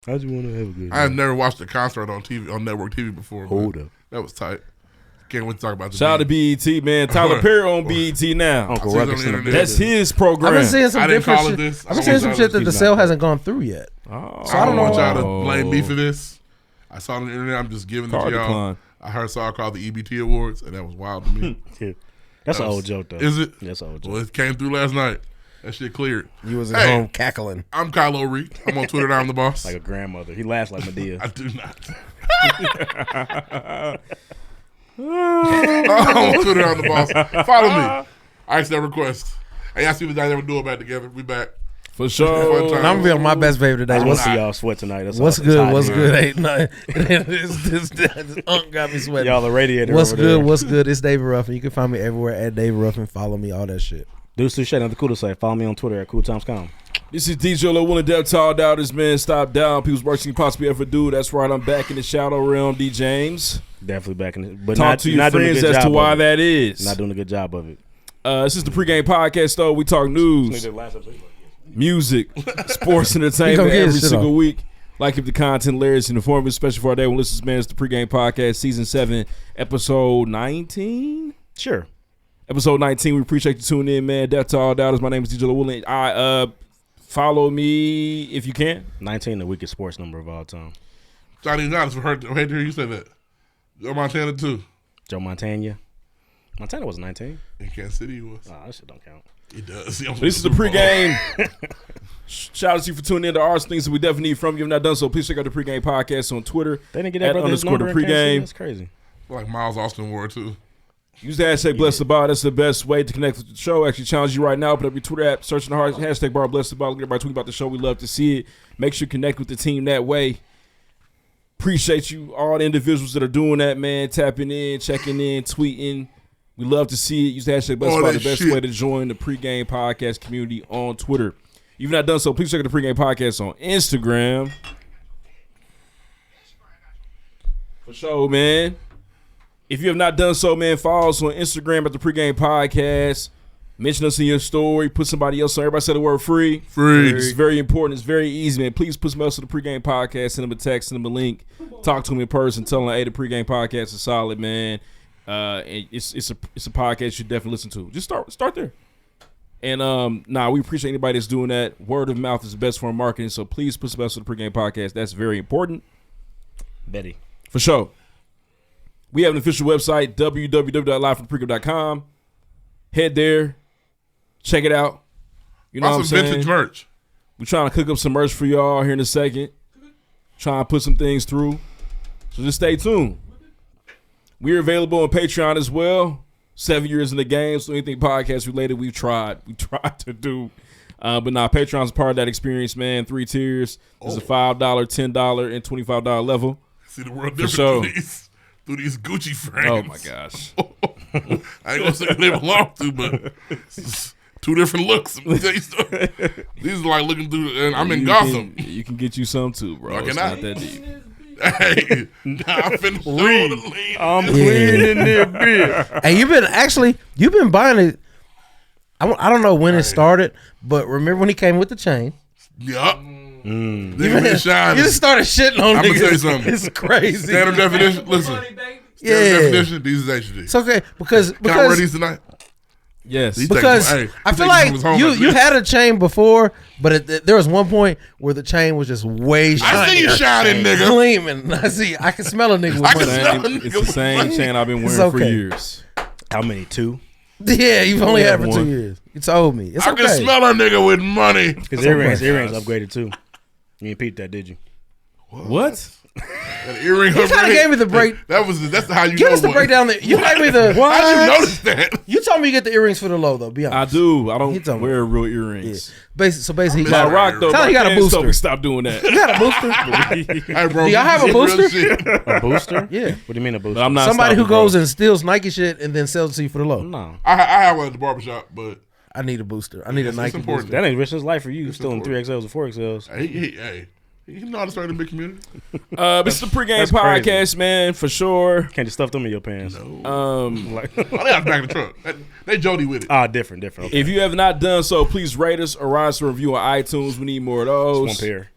How'd you want to have a good? I have never watched a concert on TV on network TV before. Hold up. That was tight. Can't wait to talk about the Shout out to BET, man. Tyler Perry on BET now. Uncle Ruckus. That's his program. I've been seeing some I didn't different call it shit. this. I've been seeing some shit that the sale hasn't gone through yet. Oh. So I don't know. want y'all to blame me for this. I saw it on the internet. I'm just giving it Card to y'all. decline. I saw it called the EBT Awards, and that was wild to me. That's an old joke, though. Is it? That's an old joke. Well, it came through last night. That shit cleared. You was at home cackling. I'm Kylo Reed. I'm on Twitter. I'm the boss. Like a grandmother. He laughs like Medea. I do not. I'm on Twitter. I'm the boss. Follow me. I accept request. Hey, y'all see what I never do about together. We back. For sure. And I'm gonna be on my best behavior today. I want to see y'all sweat tonight. That's What's all. good? What's good? Ain't nothing. This unk got me sweating. Y'all the radiator. What's over good? there. What's good? It's David Ruffin. You can find me everywhere at David Ruffin. Follow me, all that shit. Deuce Touche, nothing cool to say. Follow me on Twitter at CoolTimesCom. This is DJ Low Willing Death Tall Doubters, man. Stop down. People's worst you can possibly ever do. That's right. I'm back in the shadow realm, D. James. Definitely back in it. But Talk not, to your not doing a friends good as to job why of it. that is. Not doing a good job of it. This is the pregame podcast, though. We talk news, music, sports, entertainment every single week. Like if the content hilarious and informative, especially for our day one listeners, man. It's the pregame podcast, season 7, episode 19. Sure. Episode 19. We appreciate you tuning in, man. Death to all doubters. My name is DJ Willing. Follow me if you can. 19, the weakest sports number of all time. Johnny Knox. I hate to hear you say that. Joe Montana too. Joe Montana. Montana was 19. In Kansas City, he was. Oh, that shit don't count. It does. So this is the pregame. Shout out to you for tuning in to ours. Things that we definitely need from you. If not done so, please check out the pregame podcast on Twitter. They didn't get that brother his number in Kansas City? That's crazy. Like Miles Austin wore too. Use the hashtag Bless the Bar. That's the best way to connect with the show. Actually, challenge you right now. Put up your Twitter app, search the hashtag bar Bless the Bar. Look at everybody tweet about the show. We love to see it. Make sure you connect with the team that way. Appreciate you, all the individuals that are doing that, man. Tapping in, checking in, tweeting. We love to see it. Use the hashtag Bless the Bar. The best way to join the pregame podcast community on Twitter. If you've not done so, please check out the pregame podcast on Instagram. For sure, man. If you have not done so, man, follow us on Instagram at the pregame podcast. Mention us in your story. Put somebody else on. Everybody say the word free. Free. It's very important. It's very easy, man. Please put somebody else on the pregame podcast. Send them a text. Send them a link. Talk to them in person. Tell them, hey, the pregame podcast is solid, man. It's a podcast you should definitely listen to. Just start there. And we appreciate anybody that's doing that. Word of mouth is the best form of marketing. So please put somebody else on the pregame podcast. That's very important. Betty. For sure. We have an official website, www.livefromthepregame.com. Head there. Check it out. You know what I'm saying? Vintage merch. We're trying to cook up some merch for y'all here in a second. Trying to put some things through. So just stay tuned. We're available on Patreon as well. 7 years in the game, so anything podcast related we tried to do. But Patreon's part of that experience, man. 3 tiers. There's a $5, $10, and $25 level. See the world different through these Gucci frames. Oh my gosh. I ain't gonna say they belong to, but it's 2 different looks. These are like looking through, and I'm in Gotham. You can get you some too, bro. It's not that deep. Hey, I'm finna lean. I'm cleaning it, bitch. Hey, you've been buying it. I don't know when it started, but remember when he came with the chain? Yup. You just started shitting on niggas. I'm gonna tell you something. It's crazy. Standard definition. Listen. Standard definition. These is HD. It's okay because Can I wear these tonight? Yes. Because I feel like you had a chain before, but there was one point where the chain was just way shiny. I see you shining, nigga. Gleaming. I can smell a nigga with money. It's the same chain I've been wearing for years. How many? 2? Yeah, you've only had it for 2 years. You told me. It's I can smell a nigga with money. Because earrings upgraded too. You didn't peep that, did you? What? An earring. You kind of gave me the break. That's how you give know. us the breakdown. You gave me the. What? How'd you notice that? You told me you get the earrings for the low though. Be honest. I do. I don't wear real earrings. Yeah. So basically, he got rock though. Tell he got a booster. So we stop doing that. You got a booster. Hey, bro, do y'all have a booster? A booster? Yeah. What do you mean a booster? I'm not somebody who goes and steals Nike shit and then sells it to you for the low. No. I have one at the barbershop, but I need a booster. I need a Nike booster. That ain't risk his life for you. Stealing 3XLs or 4XLs. Hey. You know how to start in a big community. It's the pregame podcast, man, for sure. Can't just stuff them in your pants. No. They got the back of the truck. They Jody with it. Different. Okay. If you have not done so, please rate us or write us a review on iTunes. We need more of those. Just one pair.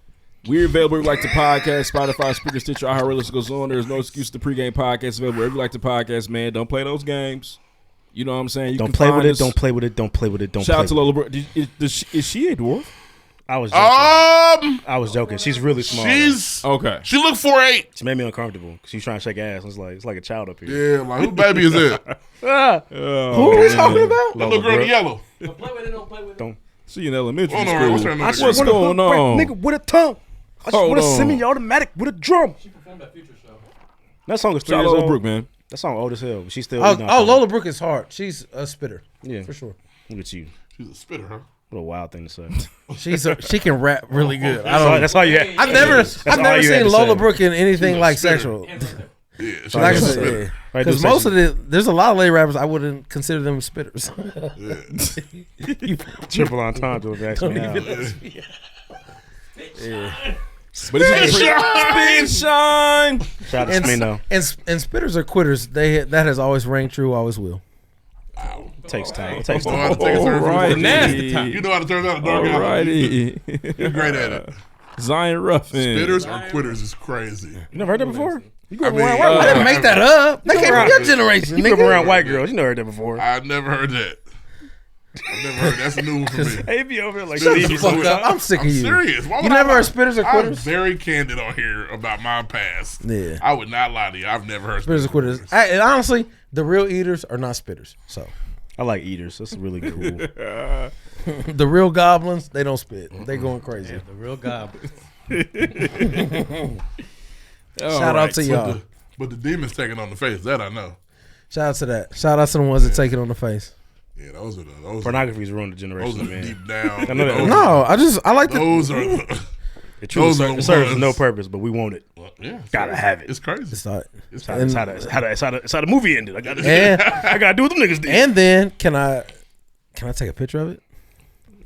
We're available wherever you like the podcast, Spotify, Spreaker, Stitcher, iHeartRadio, goes on. There's no excuse to pregame podcast available wherever you like the podcast, man. Don't play those games. You know what I'm saying? Don't play with it. Don't play with it. Don't play with it. Don't. Shout out to Lola. Is she a dwarf? I was joking. I was joking. She's really small. She's okay. She looked 4'8". She made me uncomfortable because she's trying to shake ass. It's like a child up here. Yeah, like who baby is it? Who are we talking about? That little girl in yellow. Don't play with it. Don't play with it. Don't. She in elementary Hold school. on, What's going on? Nigga with a tongue. With a semi-automatic with a drum. She performed at Future Show. That song is 3 Shout years Lola old. Brooke, man. That song old as hell. But she's still. Lola Brooke is hard. She's a spitter. Yeah, for sure. Look at you. She's a spitter, huh? What a wild thing to say. She can rap really good. That's all you have. I've never seen Lola Brooke in anything like sexual. Yeah, like I said, because most of there's a lot of lady rappers I wouldn't consider them spitters. Triple entendre with that. Yeah. But it's shine. Shout out to Smino. And spitters are quitters. That has always rang true. Always will. Takes time. It takes time. All right, nasty time. You know how to turn out a dark alley. Alrighty. You're great at it. Zion Ruffin. Spitters or quitters is crazy. You never heard that before? You grew up I around I didn't make that up. That came from your generation. You grew up around white girls. You never heard that before. I've never heard that. I've never heard that. That's a new one for me. Hey, be over there like Shut the fuck up. I'm sick of you. Serious. Why would You I never lie? heard spitters or quitters? I'm very candid on here about my past. Yeah. I would not lie to you. I've never heard Spitters or quitters. And honestly, the real eaters are not spitters. So I like eaters. That's really cool. the real goblins, they don't spit. They going crazy. Yeah, the real goblins. Shout out to y'all. But the demons taking on the face. That I know. Shout out to that. Shout out to the ones that take it on the face. Yeah, those are the Pornography's ruined the those generation, are man. deep down. I know that. No, I like Those are It truly those are the serves ones. no purpose, but we want it. yeah, Gotta have it. It's crazy. It's not. It's It's how the movie ended. I gotta do what them niggas did. And then can I take a picture of it?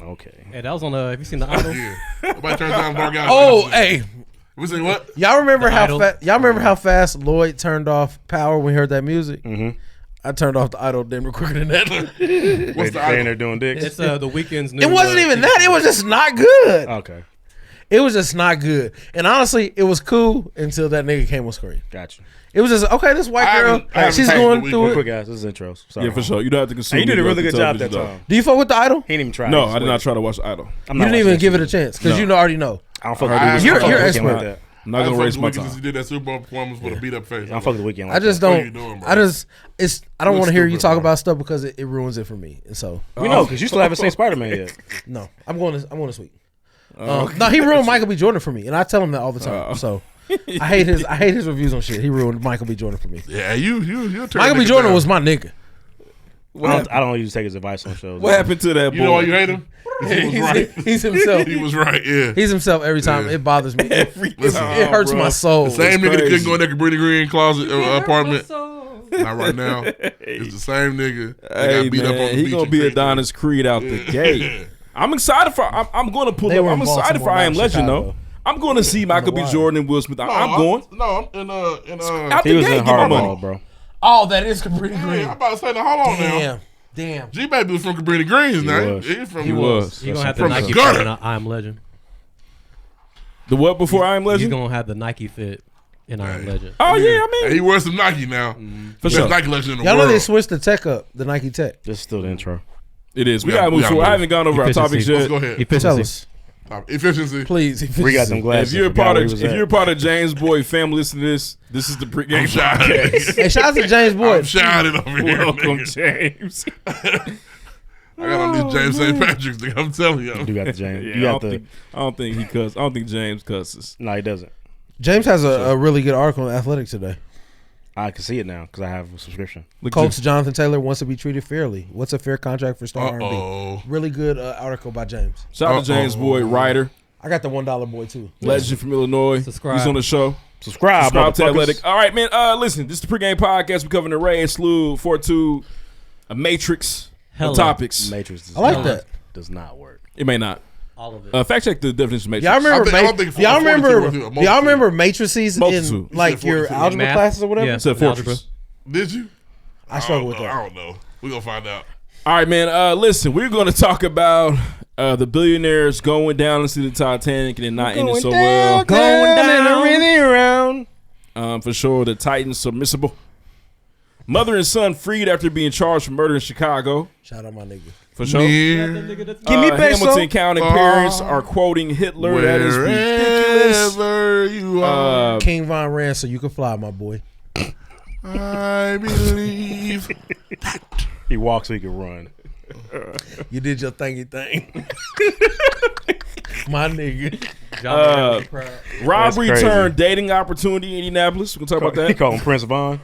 Okay. Hey, that was on have you seen the Idol? Yeah. Nobody turns down dark alley. Oh, hey. We say what? Y'all remember The how fast Lloyd turned off power when he heard that music? Mm-hmm. I turned off the Idol damn quicker than that. What's the They in idol? there doing dicks. It's the Weeknd's new. It wasn't even that. It was just not good. Okay. It was just not good. And honestly, it was cool until that nigga came on screen. Gotcha. It was just, okay, this white girl, I haven't she's taken going the through Real it. quick, guys. This is intros. Sorry. Yeah, for sure. You don't have to consume. Hey, you did a really media good job that television, time. Do you fuck with the Idol? He didn't even try. though. No, I did not try to watch Idol. I'm You not didn't even watching give that it a shit. chance because No. you already know. I don't fuck You're with You're the expert. weekend like that. I'm not gonna waste my since time. he did that Super Bowl performance with a beat up face. I don't fuck with the weekend like I just that. What don't. you doing, bro? I don't want to hear you stupid, talk bro. about stuff because it ruins it for me. And so, We know because you still haven't seen Spider-Man yet. no, I'm going to sweep. No, he ruined Michael B. Jordan for me, and I tell him that all the time. So I hate his reviews on shit. He ruined Michael B. Jordan for me. Yeah, you turn Michael B. Jordan was my nigga. I don't usually take his advice on shows. What happened to that boy? You know why you hate him? He was right. He's himself. He was right. Yeah. He's himself every time. Yeah. It bothers me. Listen, It hurts my soul. the same It's nigga that crazy. couldn't go in that Cabrini Green closet apartment. Not right now. It's the same nigga that Hey got beat up on man, the he beach. gonna in be Crete. Adonis Creed out the gate. I'm excited for. I'm going to pull They up. were I'm in excited for Baltimore, I Am not Legend Chicago. though. I'm going to see Michael B. Why? Jordan and Will Smith. I'm going. No, I'm Out He the was gate, in get my money. Hardball, bro. Oh, that is Cabrini Hey, Green. I'm about to say, now, hold on now. Damn. G Baby was from Cabrini Greens now. was. He's from He was. You're gonna have the From Nike the gutter. fit in I Am Legend. The what before I Am He's Legend? gonna have the Nike fit in I Am Legend. Oh yeah, I Hey, mean he wears some Nike now. for Best sure. Nike collection in the Y'all know world. they switched the tech up, the Nike tech. This is still the intro. It is. We We gotta gotta move forward. move. I haven't gone over our topics Efficiency. Let's yet. go ahead. Tell Efficiency. us, Efficiency. please. We got them glasses. If you're a Forgot part where of he was if at. you're a part of James Boy family, listen to this. This is the I'm pregame shining. podcast. Hey, shout out to James I'm Boyd. shining over here. Welcome, nigga. James. I got on these James St. Patrick's. Nigga, I'm telling you. You got the James. Yeah, You I got don't the. think I don't think he cuss. I don't think James cusses. No, he doesn't. James has a really good article on Athletics today. I can see it now because I have a subscription. Look Colts Jonathan Taylor wants to be treated fairly. What's a fair contract for star R&B? Uh-oh. Really good article by James. Shout out to James Boyd, writer, I got the $1 boy too. legend from Illinois. Subscribe. He's on the show. Subscribe Subscribe to motherfuckers. Athletic. All right, man. Listen, this is the pregame podcast. We're covering an array, a slew, 4-2, a matrix Hella. of topics. Matrix does I like not- that. Does not work. It may not. All of it. Fact check the definition of matrix. Y'all remember? I don't think y'all 42 remember? was a multitude. Y'all remember matrices Multitude. in like your 42. algebra Math. classes or whatever? Yeah. It's a fortress. Did you? I struggle with I that. don't know. We're going to find out. All right, man. Listen, we're going to talk about The billionaires going down into the Titanic and then not ending so well. Going down and really around. For sure, the Titans submissible. Mother and son freed after being charged for murder in Chicago. Shout out my nigga. For sure. Near, Give me peso. Hamilton County parents are quoting Hitler. That is ridiculous. wherever you are, King Von ran so you can fly, my boy. I believe. He walks so he can run. You did your thingy thing. My nigga. Robbery That's crazy. turned dating opportunity in Indianapolis. We're going to talk about He that. called him Prince Vaughn.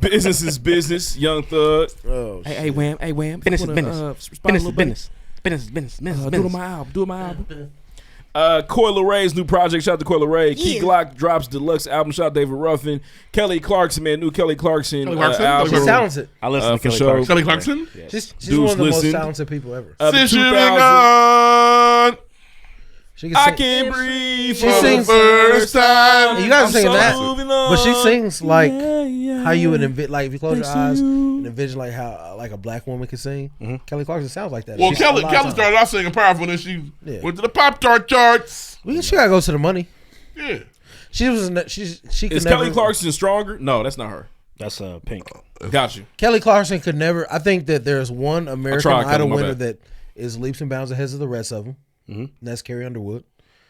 Business is business. Young Thug. Oh, Hey, Wham. Hey, Wham. Business is Wanna, business. respond a Business little is bit? business. Business is business. Business is Do it business. on my album. Do it on my album. Coy Leray's new project. Shout out to Coy Leray. Key Glock drops deluxe album. Shout out David Ruffin. Kelly Clarkson, man. New Kelly Clarkson, Kelly Clarkson? album. she's talented. I listen to for Kelly sure. Clarkson. Kelly Clarkson? She's Dudes one of the listened. most talented people ever. The Since you've 2000 been gone She can I sing. can't breathe She for the sings- first time. You guys I'm singing so that, moving on. but she sings like Yeah, how you would envision, like if you close your Next to eyes you. and envision like how like a black woman can sing. Kelly Clarkson sounds like that. Well, She's Kelly a lot of time. started off singing powerful, and then she Yeah. went to the Pop-Tart charts. She gotta go to the money. Yeah. She was. She could Is never. Kelly Clarkson stronger? No, that's not her. That's Pink. Got you. Kelly Clarkson could never. I think that there's one American tried, Kelly, Idol my winner bad. that is leaps and bounds ahead of the rest of them. And that's Carrie Underwood.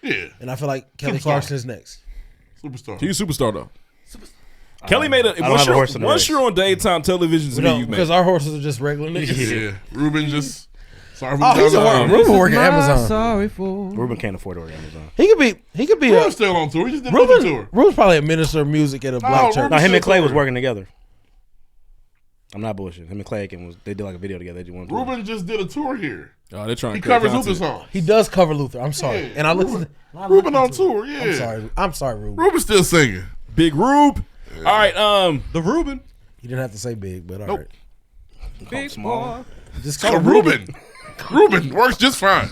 Yeah. And I feel like Kelly Clarkson is next. Superstar. She's a superstar though. Kelly made a. don't have a horse in the Once race. you're on daytime television, to me, you Because made. our horses are just regular niggas. Yeah. Ruben just. Sorry for Oh, he's a worker. Ruben working at Amazon. Sorry for. Ruben can't afford to work at Amazon. He could be a Ruben's still on tour. He just did another tour. Ruben's probably a minister of music at a black church. Ruben- No, him and still Clay was touring. working together. I'm not bullshitting. Him and Clay they did like a video together. They did one. tour. Ruben just did a tour here. Oh, they're trying He to create covers content. Luther songs. He does cover Luther. I'm sorry, Yeah. and I listen. Ruben on tour, yeah. I'm sorry, Ruben. Ruben's still singing. Big Rube. All right, The Reuben. You didn't have to say big, but all Nope. right. Big small. boy. Just Call call him him Ruben. Ruben works just fine.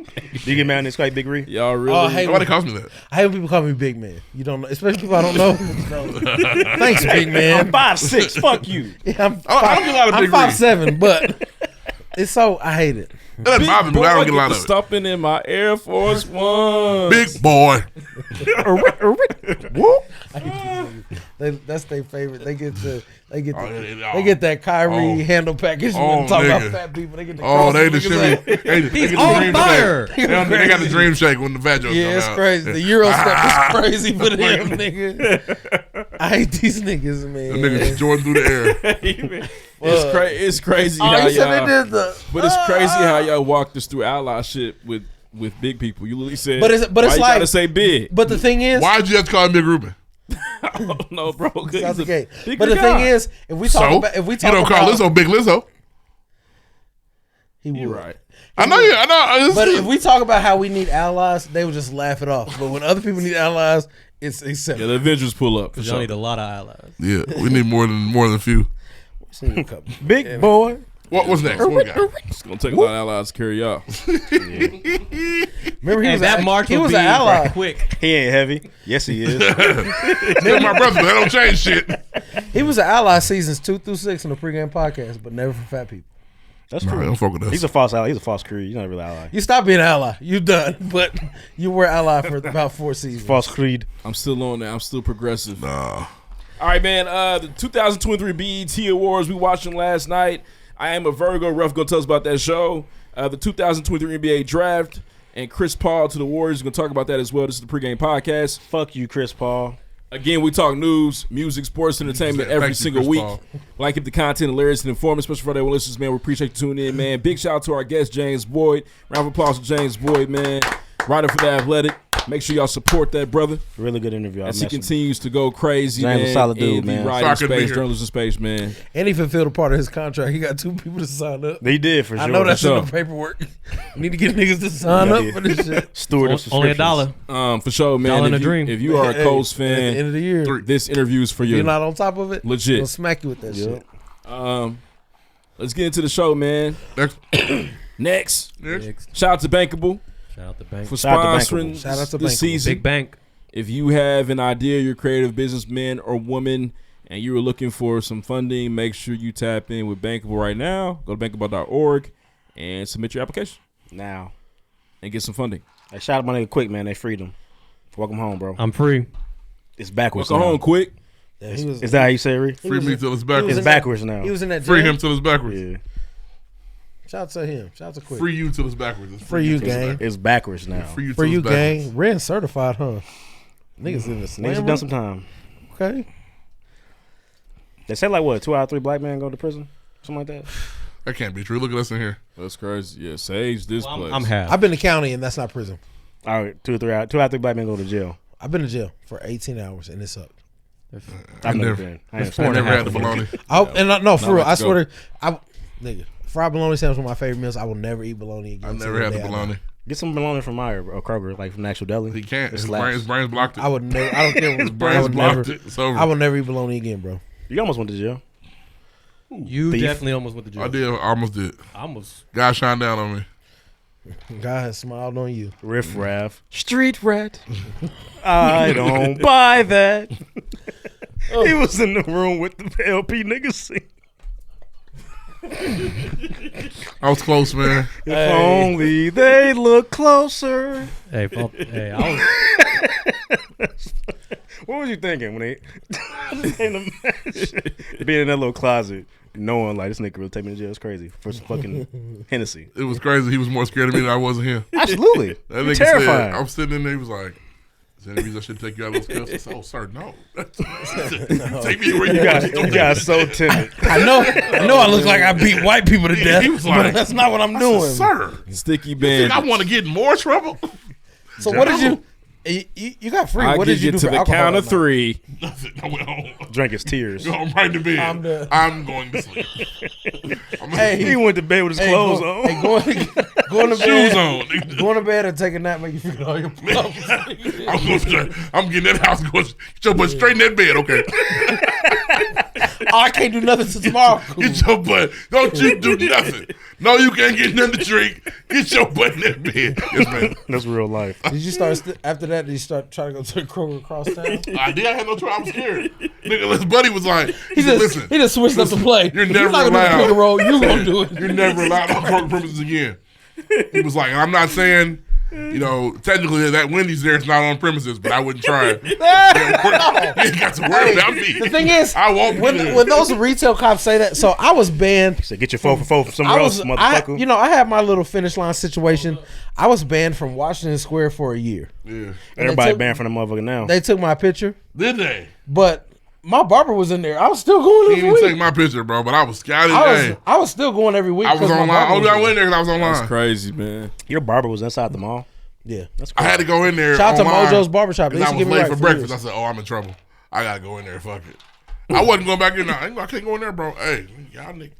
Do you get mad when it's like Big Ree? y'all really. Oh, hey, Nobody calls me that. I hate when people call me big man. You don't know, especially people I don't know. Thanks, big man. I'm 5'6". Fuck you. Yeah, I don't get a lot of I'm big 5'7", but it's so I hate it. That doesn't bother me, but I don't get a lot of it. Stomping in my Air Force One. Big boy. That's their favorite. They get yeah. they get that Kyrie Oh. handle package when Oh, they talk about nigga. fat people. They get the Oh, they cross the niggas shimmy. out. They He's get the on dream fire. shake. They got the dream shake when the fat jokes Yeah, come it's out. crazy. The Euro step is crazy for them, nigga. I hate these niggas, The man. niggas Jordan through the air. It's crazy Oh, how you said y'all. they did the. But it's crazy how y'all walked us through allyship with big people. You literally said, But it's why you like- gotta say big. But the thing is, Why'd you have to call him Big Ruben? I don't know, bro. 'cause Sounds he's a okay. bigger But the guy. thing is, if we talk So about, you don't call Lizzo Big Lizzo. he would. you're right. I know you. I know. It's But true. if we talk about how we need allies, they would just laugh it off. But when other people need allies, it's Yeah, acceptable. the Avengers pull up for Y'all sure. need a lot of allies. Yeah, we need more than a few. Seen a couple. Big boy. What's next? What we got? It's gonna take a lot of allies to carry y'all. Remember, he Hey, was that a, march he will was be an ally. quick. He ain't heavy. Yes, he is. Still my brother, but that don't change shit. He was an ally seasons 2 through 6 on the pregame podcast, but never for fat people. That's Nah, true. don't fuck with us. He's a false ally. He's a false creed. You're not really an ally. You stopped being an ally. You done, but you were ally for about 4 seasons. False creed. I'm still on that. I'm still progressive. Nah. All right, man. The 2023 BET Awards we watched them last night. I am a Virgo. Ruff gonna tell us about that show. The 2023 NBA Draft and Chris Paul to the Warriors. We're gonna talk about that as well. This is the pregame podcast. Fuck you, Chris Paul. Again, we talk news, music, sports, entertainment Thank every you, single Chris week. Paul. Like if the content hilarious and informative, especially for our listeners, man. We appreciate you tuning in, man. Big shout out to our guest, James Boyd. Round of applause to James Boyd, man. Writer for The Athletic. Make sure y'all support that brother Really good interview. I as he messed with him. continues to go crazy, James man. a solid dude, in man. the writing Sorry I couldn't be space, here. journalism space, man. And he fulfilled a part of his contract. He got 2 people to sign up. He did for sure. I know that's sure. in the paperwork. Need to get niggas to sign up for this shit. Steward of Only subscriptions. $1. For sure, man. Y'all in If a you, dream. if you are a Hey, Colts At the end fan, of the year, this interview is for if you. you're not on top of it, Legit. they'll smack you with that shit. Let's get into the show, man. Next. Next, shout out to Bankable Shout out the bank. for Shout out to sponsoring Bankable. Shout out to this Bankable. season. Big bank. If you have an idea, you're a creative businessman or woman, and you are looking for some funding, make sure you tap in with Bankable right now. Go to bankable.org and submit your application Now, and get some funding. hey, shout out my nigga Quick, man. They freed him. Welcome home, bro. I'm free. It's backwards Welcome now. home quick. Yeah, he was, Is that how you say it, Reed? Free me till it's backwards. It's in backwards now. he was in that Free jail. him till it's backwards. Yeah. Shout out to him. Shout out to Quick. Free you till it's backwards. It's Free you, till it's gang. backwards. It's backwards now. Free you For till you, it's backwards. gang. Ren certified, huh? Niggas in the Niggas slam. have done some time. Okay. They say like what? 2 out of 3 black men go to prison, something like that. That can't be true. Look at us in here. That's crazy. Yeah, Sage this place. I'm half. I've been to county and that's not prison. All right, 2 out of 3 black men go to jail. I've been to jail for 18 hours and it sucked. I've never never- been. I That's ain't I never had the bologna. No, for real. let's I go. swear to nigga, fried bologna sandwich was one of my favorite meals. I will never eat bologna again. I till never had day the I die. bologna. Get some bologna from Meyer or Kroger, like from the actual deli. He can't. It His slaps. brains blocked it. I would never. I don't care. His I brains would blocked never. it. It's over. I will never eat bologna again, bro. You almost went to jail. You Thief. definitely almost went to jail. I did. I almost did. I almost. God shined down on me. God has smiled on you. Riff raff. Street rat. I don't buy that. He was in the room with the LP niggas sing. I was close, man. If only they look closer. Hey, I was. What was you thinking when they in the match? Being in that little closet, knowing like this nigga really take me to jail is crazy for some fucking Hennessy. It was crazy. He was more scared of me than I was of him. Absolutely. That You're nigga terrifying. said, I'm sitting in there. He was like, "Is there any reason I should take you out of those cuffs?" I said, "Oh, sir, no. Take me where you want." You got so timid. I know. I look like I beat white people to death. He was but like, that's not what I'm doing. "Sir, Sticky think band. I want to get in more trouble?" So what did you? You got free. I What get did you do to for the alcohol count that of night? 3. Nothing. I went home. Drank his tears. Go right to bed. I'm done. I'm going to sleep. Hey, He went to bed with his clothes on. Hey, going to shoes bed. on. Going to bed and take a nap make you forget all your problems. I'm getting that house going. Get your butt straight in that bed, okay? Oh, I can't do nothing till tomorrow. Get your butt. Don't you do nothing. No, you can't get nothing to drink. Get your butt in that bed. Yes, man. That's real life. Did you start after that? Did you start trying to go to the Kroger across town? I did. I had no choice. I was scared. Nigga, his buddy was like, He said, just listen, he just switched up the play. you're If never not gonna allowed. do the pick and roll. You gonna do it? you're never allowed on Kroger premises again. He was like, I'm not saying, technically that Wendy's there is not on premises, but I wouldn't try it. You ain't got to worry about me. The thing is, I won't be there. when those retail cops say that, so I was banned. So get your 4 for 4 from somewhere else, motherfucker. I had my little finish line situation. I was banned from Washington Square for a year. Yeah. Everybody took- banned from the motherfucker now. They took my picture, Did they? but my barber was in there. I was still going He every didn't take week. my picture, bro, but I was scouting. I was still going every week. I was 'cause my online. barber Only was I there. went there because I was online. That's crazy, man. Your barber was inside the mall. Yeah. That's I crazy. had to go in there. Shout out to online Mojo's Barbershop. They because used I to was get me late right for for breakfast. years. I said, "Oh, I'm in trouble. I gotta go in there. Fuck it." I wasn't going back in there. I can't go in there, bro. Hey, y'all niggas.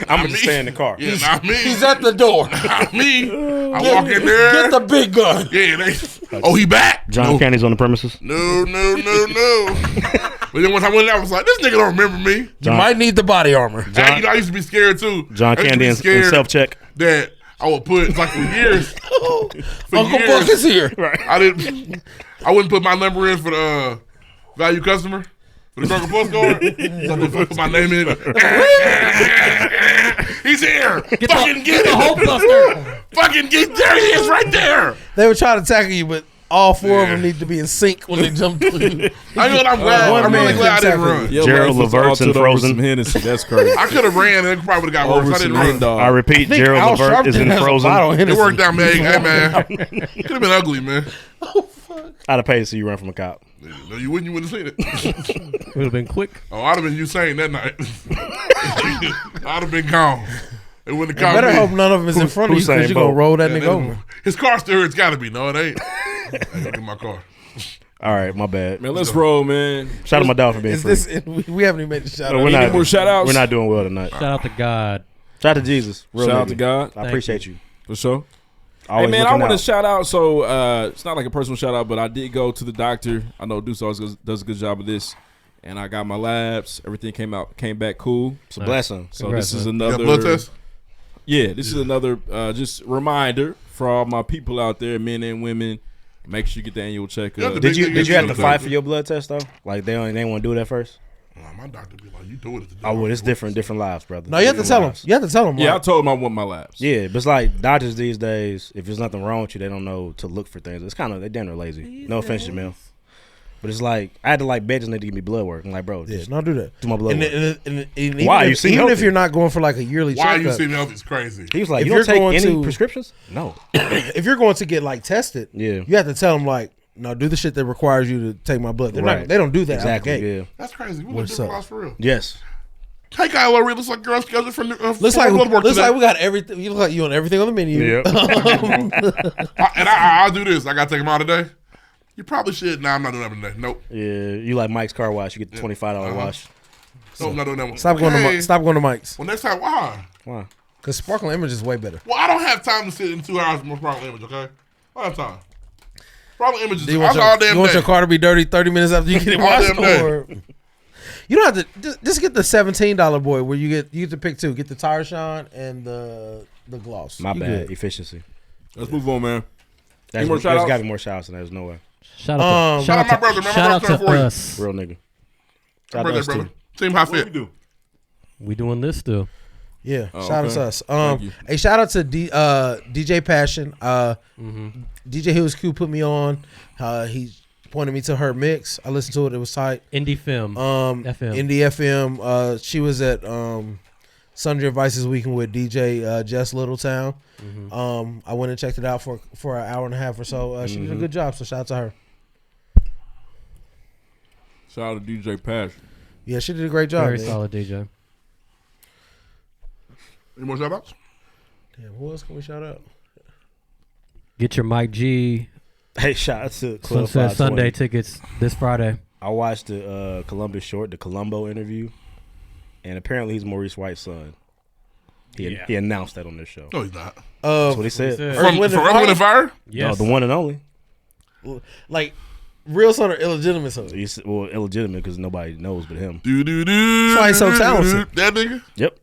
I'm gonna just stay in the car. Yeah, not me. He's at the door. Not me. I walk in there. Get the big gun. Yeah, they. Oh, he back? John no. Candy's on the premises. No. But then once I went in there, I was like, this nigga don't remember me. You John- might need the body armor. And, I used to be scared too. John I used to Candy be in scared self check. that I would put like for years. For Uncle years, Buck is here. I wouldn't put my number in for the value customer. For the Kroger Plus card, so I put my name in. He's here. Get the Hulk Buster. Fucking get there. He is right there. They were trying to tackle you, but all four of Yeah. them need to be in sync when they jump through you. I'm glad. one I'm really man glad I couldn't didn't tackle run. Your Gerald life was Levert's altered in over Frozen. some Hennessy. That's crazy. I could have ran and it probably would have got worse. Over I some didn't hen run. dog. I repeat, think Gerald Al Levert is Sharpton in has a Frozen. bottle of It Hennessy. worked out, man. Hey, man. Could have been ugly, man. I'd have paid to see you run from a cop. No, you wouldn't. You wouldn't have seen it. It would have been quick. Oh, I'd have been Usain that night. I'd have been gone. It wouldn't have Better caught hope me. none of them is in front of you Usain because you're going to Bolt. roll that Yeah, nigga over. His car still here. It's got to be. No, it ain't. I ain't gonna get my car. All right, my bad. Man, let's roll, man. Shout out my dog for being Is free. this? We haven't even made the shout No, out. we're not. Any more shout outs? We're not doing well tonight. Shout out to God. Shout out to Jesus. Real Shout out nigga. to God. I appreciate you. For sure. Always Hey, man, I looking want to out. shout out. So, it's not like a personal shout out, but I did go to the doctor. I know Deuce always does a good job of this. And I got my labs. Everything came back cool. It's a blessing. So Congrats, this is man. You got another blood test? Yeah, this is another just reminder for all my people out there, men and women. Make sure you get the annual checkup. Yeah, Did you have to Sometimes. fight for your blood test though? Like they want to do it at first? My doctor be like, you doing it today. Oh, well, it's different lives, brother. No, you have to tell them. You have to tell them. Yeah, I Like, told him I want my labs. Yeah, but it's like doctors these days, if there's nothing wrong with you, they don't know to look for things. It's kind of, they're damn near lazy. No offense, Jamil. But it's like, I had to like beg this nigga to give me blood work. I'm like, bro, yeah, just don't do that. do my blood work. And even Why? if, You seem even if healthy. you're not going for like a yearly Why you checkup, seem healthy is crazy. He was like, if you don't you're take going any to- prescriptions? No. if you're going to get like tested, Yeah. you have to tell them like, no, do the shit that requires you to take my blood. They're Right. not. They don't do that. Exactly, Out the gate. yeah. That's crazy. We live What's different up? lives for real. Yes. Hey, Kylo Ren, looks like girl scheduled for Looks like blood work today. we got everything. You look like you on everything on the menu. Yep. I'll do this. I got to take him out today. You probably should. Nah, I'm not doing that today. Nope. Yeah, you like Mike's car wash. You get the $25 wash. Nope, I'm not doing that one. Stop going to Okay. stop going to Mike's Well, next time, why? Why? because Sparkling Image is way better. Well, I don't have time to sit in 2 hours with Sparkling Image, okay? I don't have time. Sparkling Image is Do you want, all damn you want day. your car to be dirty 30 minutes after you get it All washed? damn day. Or you don't have to just get the $17 boy where you get to pick two. Get the tire shine and the gloss. My You bad. good. Efficiency. Let's move on, man. There's more shout-outs? got to be more shout outs than there's no way. Shout out to, shout out my to, brother, man. My shout out brother to for you. us. Real nigga. Happy Shout out to birthday, us, brother. too. Team High What do Fit. we do? We doing this still. Yeah, Oh, shout out okay. to us. Thank you. Hey, shout out to DJ Passion. DJ Hills Q put me on. He pointed me to her mix. I listened to it. It was tight. Indie Film. FM. Indie FM. She was at Sundry Vices Weekend with DJ Jess Littletown. I went and checked it out for an hour and a half or so. She did a good job. So shout out to her. Shout out to DJ Passion. Yeah, she did a great job. Very man. solid DJ. Any more shout outs? Damn, who else can we shout out? Get your Mike G Hey, shout out to Club Sunset 520. Sunday tickets this Friday. I watched the Columbus short, the Columbo interview, and apparently he's Maurice White's son. He announced that on this show. No, he's not. That's what he said. From Earth, Wind and Fire? Yes. No, the one and only. Like real son or illegitimate son? Well, illegitimate because nobody knows but him. That's why he's so talented. That nigga? Yep.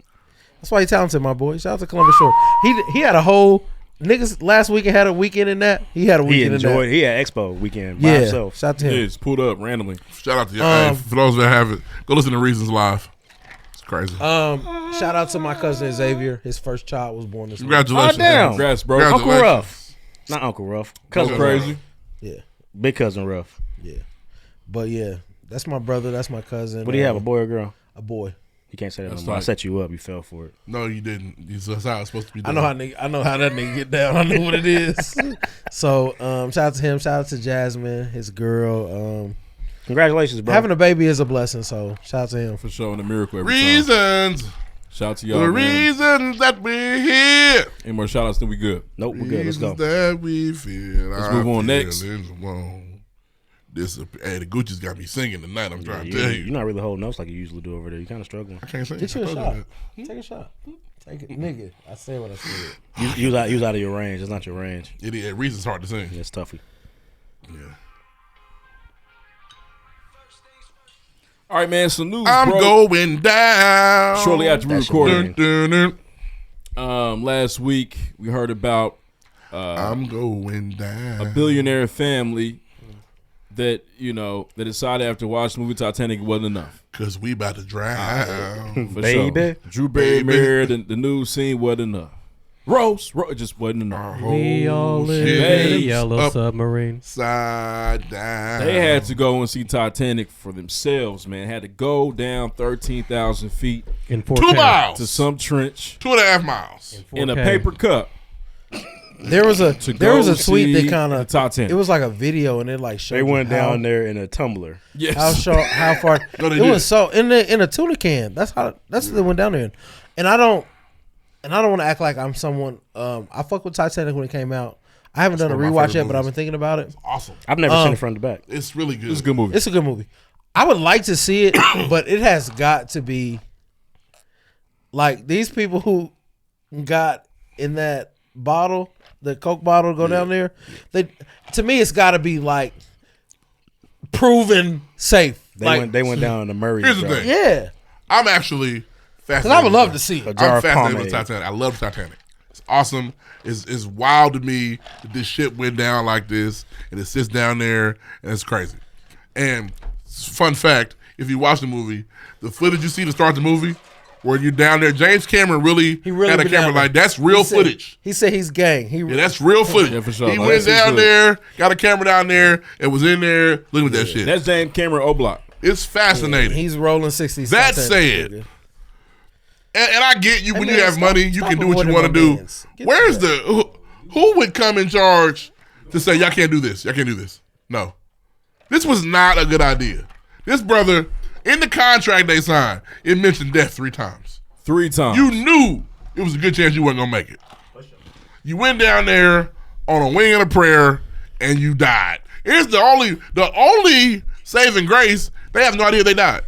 That's why he's talented, my boy. Shout out to Columbus Short. He had a whole niggas last weekend had a weekend in that. He had a He weekend in that. enjoyed. He had Expo weekend by Yeah, himself. shout out to Yeah, him. it's pulled up randomly. Shout out to y'all. Hey, for those that haven't, go listen to Reasons Live. It's crazy. Shout out to my cousin Xavier. His first child was born this week. Congratulations. Oh, damn. Congrats, bro. Congrats. Uncle Ruff. Not Uncle Ruff. Cousin Go Ruff. crazy. Yeah, Big cousin Ruff. yeah. But yeah, that's my brother. That's my cousin. What do you have, a boy or girl? A boy. You can't say that no That's more. I tight. set you up. You fell for it. No, you didn't. That's how it's supposed to be I done. know how that nigga get down. I know what it is. So shout out to him. Shout out to Jasmine, his girl. Congratulations, bro. Having a baby is a blessing. So shout out to him. For showing the miracle every time. Reasons. Shout out to The y'all, man. reasons that we're here. Any more shout outs, then we good. Nope, we're good. Let's go. Reasons that we feel. Let's move on next. Hey, the Gucci's got me singing tonight. I'm trying to Yeah, tell you're you. not really holding notes like you usually do over there. You're kind of struggling. I can't sing. Get you I a told shot. that. Take a shot. Take it, nigga. I said what I said. You was out of your range. It's not your range. It is. Reasons hard to sing. It's toughy. Yeah. All right, man. Some news, I'm bro. going down. Shortly after we That's recorded, your Dun, dun, dun. last week we heard about I'm going a down. billionaire family that that decided after watching the movie Titanic it wasn't enough. Cause we about to drown. For Baby. sure. Drew Barrymore, Baby. the news scene wasn't enough. Rose, it just wasn't enough. We all live shit in a is yellow up. submarine. Side down. They had to go and see Titanic for themselves, man. Had to go down 13,000 feet In 4K. 2 miles. to some trench 2.5 miles. in a 4K. paper cup. There was a To there was go a tweet see that kind the of Titanic. it was like a video and it like showed They went you how, down there in a tumbler. Yes. how short how far No, they it did. was so in a tuna can. That's what they went down there in. And I don't want to act like I'm someone. I fuck with Titanic when it came out. I haven't done a one of my rewatch favorite yet, but I've been movies. thinking about it. Awesome. I've never seen it front to back. It's really good. It's a good movie. It's a good movie. I would like to see it, but it has got to be like these people who got in that bottle, the Coke bottle, go down there. They, to me, it's got to be like proven safe. They went down to Murray. Here's the thing. Yeah, I'm actually fascinated. because I would love to see A it. jar I'm of fascinated with pomade. Titanic. I love Titanic. It's awesome. It's wild to me that this shit went down like this, and it sits down there, and it's crazy. And fun fact, if you watch the movie, the footage you see to start the movie, where you're down there, James Cameron really had a been camera down there. like, that's real footage. He said he's gang. Yeah, that's real footage. Yeah, for sure. He No, went that's down good. there, got a camera down there, and was in there looking at that shit. That's James Cameron O'Block. It's fascinating. He's rolling 60. That said, and I get you, when you have money, you can do what you want to do. Where's who would come in charge to say, y'all can't do this, y'all can't do this? No. This was not a good idea. This brother, in the contract they signed, it mentioned death 3 times. 3 times. You knew it was a good chance you wasn't going to make it. You went down there on a wing and a prayer, and you died. It's the only saving grace, they have no idea they died.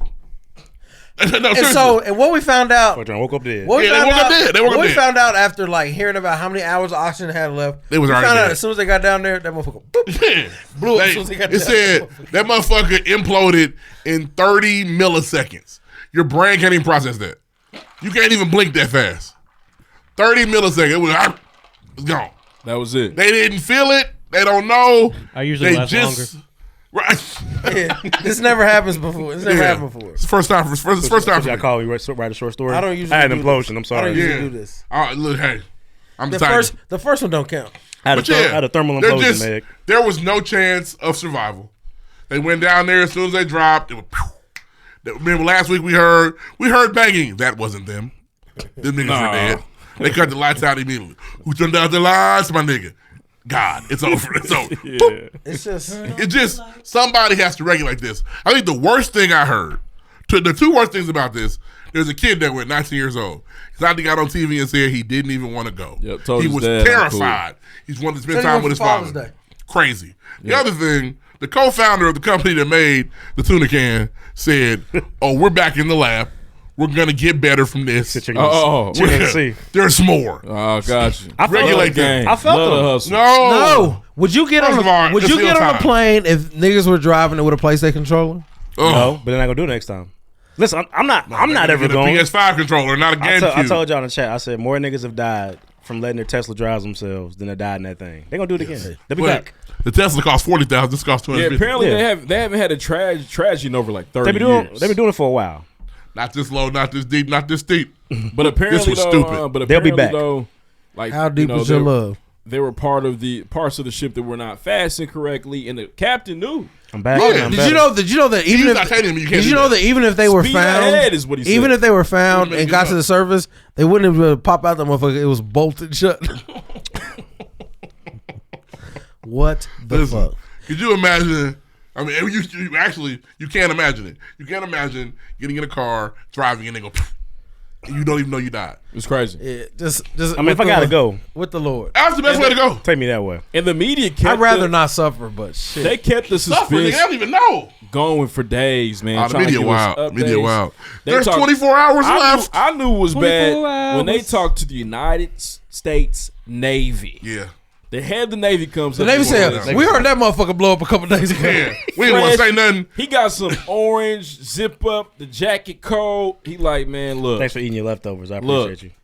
No, and what we found out, I woke up dead. They woke up dead. What we found out after like hearing about how many hours of oxygen they had left, They was we already found out dead. as soon as they got down there, that motherfucker boop, blew up. As soon as they got It down said that motherfucker imploded in 30 milliseconds. Your brain can't even process that. You can't even blink that fast. 30 milliseconds. It's gone. That was it. They didn't feel it. They don't know. I usually last longer. Right. Yeah, this never happens before. This never happened before. It's the first time. First time for I me. call you write a short story. I don't usually I had an do implosion. this. I'm I sorry. don't usually Yeah. do this. Look, hey, I'm The excited. first one don't count. I had, But I had a thermal implosion, Meg. there was no chance of survival. They went down there as soon as they dropped. It was, remember last week we heard banging. That wasn't them. Them niggas were dead. They cut the lights out immediately. Who turned out the lights, my nigga? God, it's over. It's over. Yeah. It's just somebody has to regulate this. I think the worst thing I heard, the 2 worst things about this, there's a kid that went 19 years old. He's out there got on TV and said he didn't even want to go. Yep, told he his was dad, terrified. He wanted to spend Said he time went with his for Father's father. Day. Crazy. The other thing, the co-founder of the company that made the tuna can said, "Oh, we're back in the lab. We're gonna get better from this. There's more. Oh, got you. I Regulate game. I felt Love them. the hustle. No. Would you get First of all, on? Would it's you get still on a time. plane if niggas were driving it with a PlayStation controller? No, but then I gonna do it next time. Listen, I'm not ever Get a going. PS5 controller, not a I GameCube. told y'all in the chat. I said more niggas have died from letting their Tesla drive themselves than they died in that thing. They gonna do it again. They'll be But back. the Tesla costs $40,000. This costs $250,000. Yeah, apparently Yeah. they haven't had a tragedy in over like 30 They've been years. doing it for a while. Not this low, not this deep, not this deep. But apparently, was stupid. But They'll be apparently, back. though, like How deep you know, was your love? They were part of the parts of the ship that were not fastened correctly, and the captain knew. I'm back. Yeah. I'm Did better. you know that even Use if titanium, you can't did do you know that. that even if they were Speed found, ahead is what he even said. if they were found Wouldn't and make got it to up. the surface, they wouldn't have popped out the motherfucker. It was bolted shut. What the Listen, fuck? could you imagine? I mean, you can't imagine it. You can't imagine getting in a car, driving, and they go, and you don't even know you died. It's crazy. Yeah, just. I mean, if I gotta go, with the Lord, That's the best way to go. take me that way. And the media kept I'd rather not suffer, but shit. They kept the Suffering, they suspense don't even know. going for days, man. Oh, the trying to media give us wild. Media updates. wild. They There's talk- 24 hours left. I knew it was 24 bad when they hours. talked to the United States Navy. Yeah. The head of the Navy comes the up. Navy and said goes, we heard that motherfucker blow up a couple days ago. Yeah. We didn't want to say nothing. He got some orange zip up, the jacket cold. He like, man, look. Thanks for eating your leftovers. I Look, appreciate you.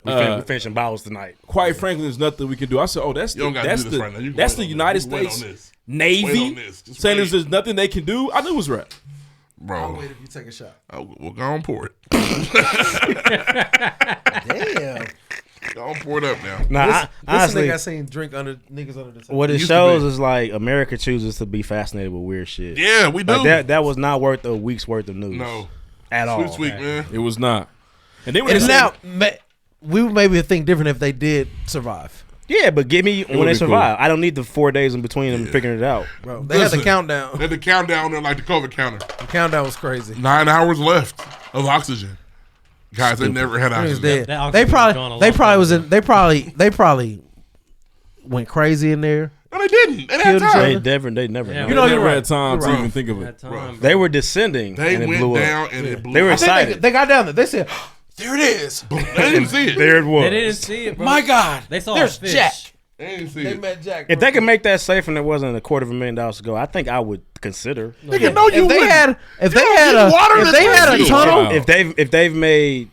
We're finishing bottles tonight. Quite frankly, there's nothing we can do. I said, oh, that's You don't the gotta that's do this the right now. You can that's wait the on United this. You can wait States on this. Navy Wait on this. Just saying wait. there's nothing they can do. I knew it was right. Bro. Wait if you take a shot. Well, go on, pour it. Damn. Go on, pour it up now. Nah, This honestly, nigga I seen drink under niggas under the table. what it used to shows be. is like America chooses to be fascinated with weird shit. Yeah, we do. Like that was not worth a week's worth of news. No. At all. Sweet, man. It was not. And then when And they now said, we would maybe think different if they did survive. Yeah, but give me when would they be cool. survive. I don't need the 4 days in between them figuring it out. Bro, they had the Listen, countdown. They had the countdown there like the COVID counter. The countdown was crazy. 9 hours left of oxygen. Guys, they never had He was oxygen. dead. That They oxygen was gone a probably they long probably time was ago. in they probably went crazy in there. No, they didn't. They Killed had each time. other. They never Yeah, know. you know, know, you're never right. had time You're to right. even think of That it. time, They were descending They and it went blew down up. and it blew They were up. I think excited. they got down there. They said, "There it is." They didn't see it. There it was. They didn't see it, bro. My God, They saw there's a fish. Jack. They didn't see They it. met Jack. If they can make that safe and it wasn't $250,000 to go, I think I would consider. Nigga, no, you If they wouldn't. had, if they don't had get water a, in if they this had a place. tunnel, Wow. If they've made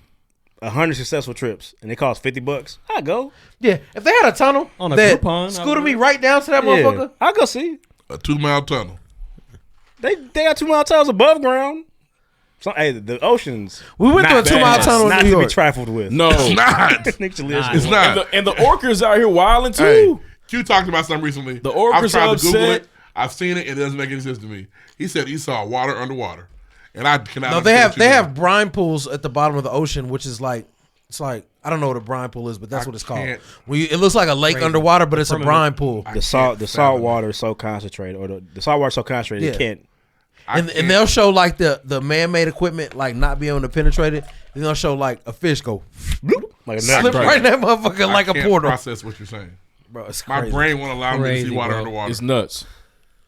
100 successful trips and it cost $50, I go. yeah, if they had a tunnel On a that Groupon, I scooted would. me right down to that Yeah, motherfucker, I go see. A 2-mile tunnel. They got 2 mile tunnels above ground. Hey, the oceans. We went through a 2 mile tunnel in Not New to be York. trifled with. No, It's not. It's not. And the orcas out here wilding too. Hey, Q talked about something recently. The orcas I've tried are to Google upset. it. I've seen it. It doesn't make any sense to me. He said he saw water underwater, and I cannot. No, they have brine pools at the bottom of the ocean, which is like it's like I don't know what a brine pool is, but that's what it's called. It looks like a lake underwater, but it's a brine pool. The salt water is so concentrated, or the salt water is so concentrated it can't. And they'll show like the man-made equipment like not being able to penetrate it. Then they'll show like a fish go bloop, Like a slip right in that motherfucker like a portal. Process what you're saying, bro. It's my crazy. brain won't allow me to see water underwater. It's nuts.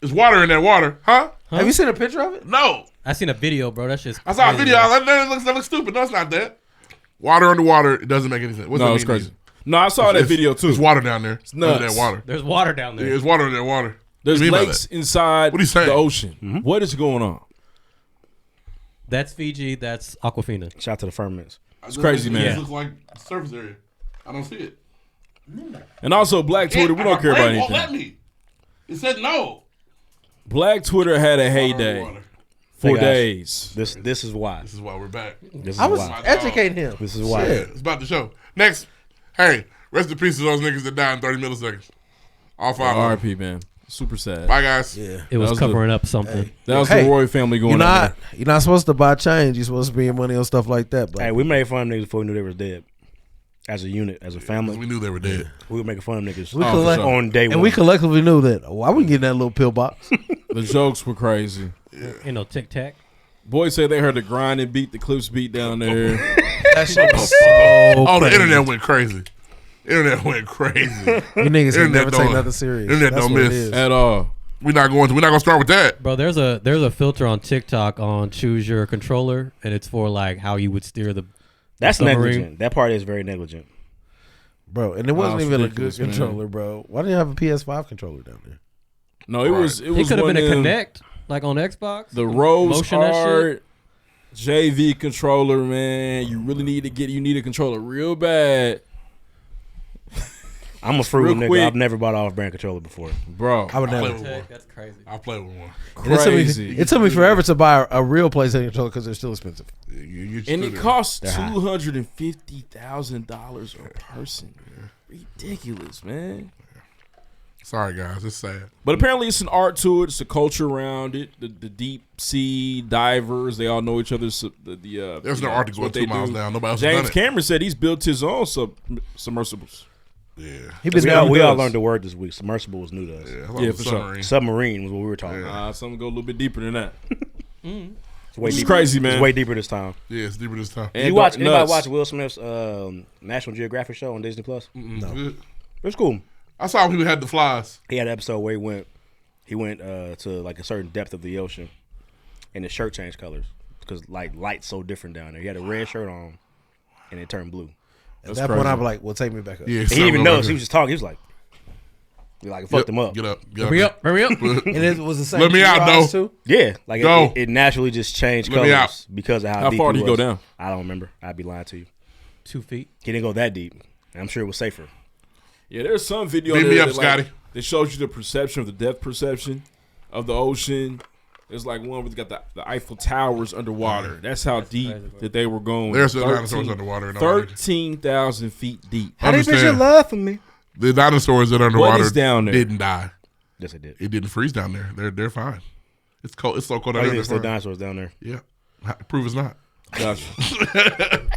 There's water in that water, huh? Have you seen a picture of it? No, I seen a video, bro. That shit's I saw a crazy, video. bro. That looks stupid. No, it's not that. Water underwater. It doesn't make any sense. What's No, that it's mean? crazy. No, I saw that video too. There's water down there. It's nuts. under that water. There's water down there. There's water in that water. There's What do you mean by lakes that? inside What are you saying? the ocean. What is going on? That's Fiji. That's Aquafina. Shout out to the firmaments. It's crazy, man. It looks like surface area. I don't see it. And also, Black Twitter, we don't care about Won't let anything. me. It said no. Black Twitter had a heyday Water. for Hey, guys. days. This is why. This is why we're back. This is I was why. educating him. This is why. Yeah, it's about the show. Next, hey, rest in peace to those niggas that died in 30 milliseconds. All 5 of them. R.I.P. man, super sad. Bye, guys. Yeah. It was was covering up something. That was Hey, the Roy family going on. You're not supposed to buy change. You're supposed to spend your money on stuff like that. But Hey, we made fun of niggas before we knew they was dead. As a unit, as a family, We knew they were dead. we were making fun of niggas we collect- sure. on day one. and we collectively knew that. Why we getting that little pill box? The jokes were crazy. You know, Tic Tac. Boys said they heard the grinding beat, the clips beat down there. That shit was so Oh, the crazy. internet went crazy. Internet went crazy. You niggas can Internet never take don't- nothing serious. internet That's don't what it miss. is. At all. We're not gonna start with that. Bro, there's a filter on TikTok on choose your controller, and it's for like how you would steer the. That's submarine. negligent. That part is very negligent. Bro, and it wasn't it's even a ridiculous, good man. controller, bro. Why didn't you have a PS5 controller down there? No, it was It could have one been a of them- Connect, like on Xbox. The Rose Motion that Art JV controller, man. You really need a controller real bad. I'm a frugal Real nigga. quick. I've never bought an off-brand controller before. Bro, I would play never. with one. That's crazy. I'll play with one. And crazy. It took me forever to buy a real PlayStation controller because they're still expensive. You And it stood costs They're high. $250,000 a person. Ridiculous, man. there. Sorry, guys. It's sad. But apparently, it's an art to it. It's a culture around it. The deep sea divers, they all know each other. There's no art to go 2 miles down. Nobody else has James done it. Cameron said he's built his own submersibles. Yeah. He been We down. all learned the word this week. Submersible was new to us. Yeah, Yeah, for sure. Submarine was what we were talking about. Something go a little bit deeper than that. It's way It's deeper. crazy, man. It's way deeper this time. Yeah, it's deeper this time. And Did you watch? Dark Anybody Nuts. watch Will Smith's National Geographic show on Disney Plus? No. It was cool. I saw people had the flies. He had an episode where he went to like a certain depth of the ocean, and his shirt changed colors because like light's so different down there. He had a red shirt on, and it turned blue. At that point, I'm like, well, take me back up. Yeah, He didn't even notice. He was just talking. He was like, it fucked him up. Get up. Hurry up! Hurry up! And it was the same. Let me for your out, eyes, though. too? Yeah, like Go. it naturally just changed Let me out. colors because of how How deep far he did he go was. down? I don't remember. I'd be lying to you. 2 feet. He didn't go that deep. And I'm sure it was safer. Yeah, there's some video Beat there me up, that, Scotty. that shows you the perception of the depth perception of the ocean. There's like one where they got the Eiffel Towers underwater. That's how deep crazy, bro. that they were going. There's the dinosaurs underwater. and all that. 13,000 feet deep. How deep is your Understand. love for me? The dinosaurs that are underwater is down there? didn't die. Yes, it did. It didn't freeze down there. They're fine. It's cold. It's so cold Oh, down yeah, there. there's still They're fine. dinosaurs down there. Yeah. Prove it's not. Gotcha.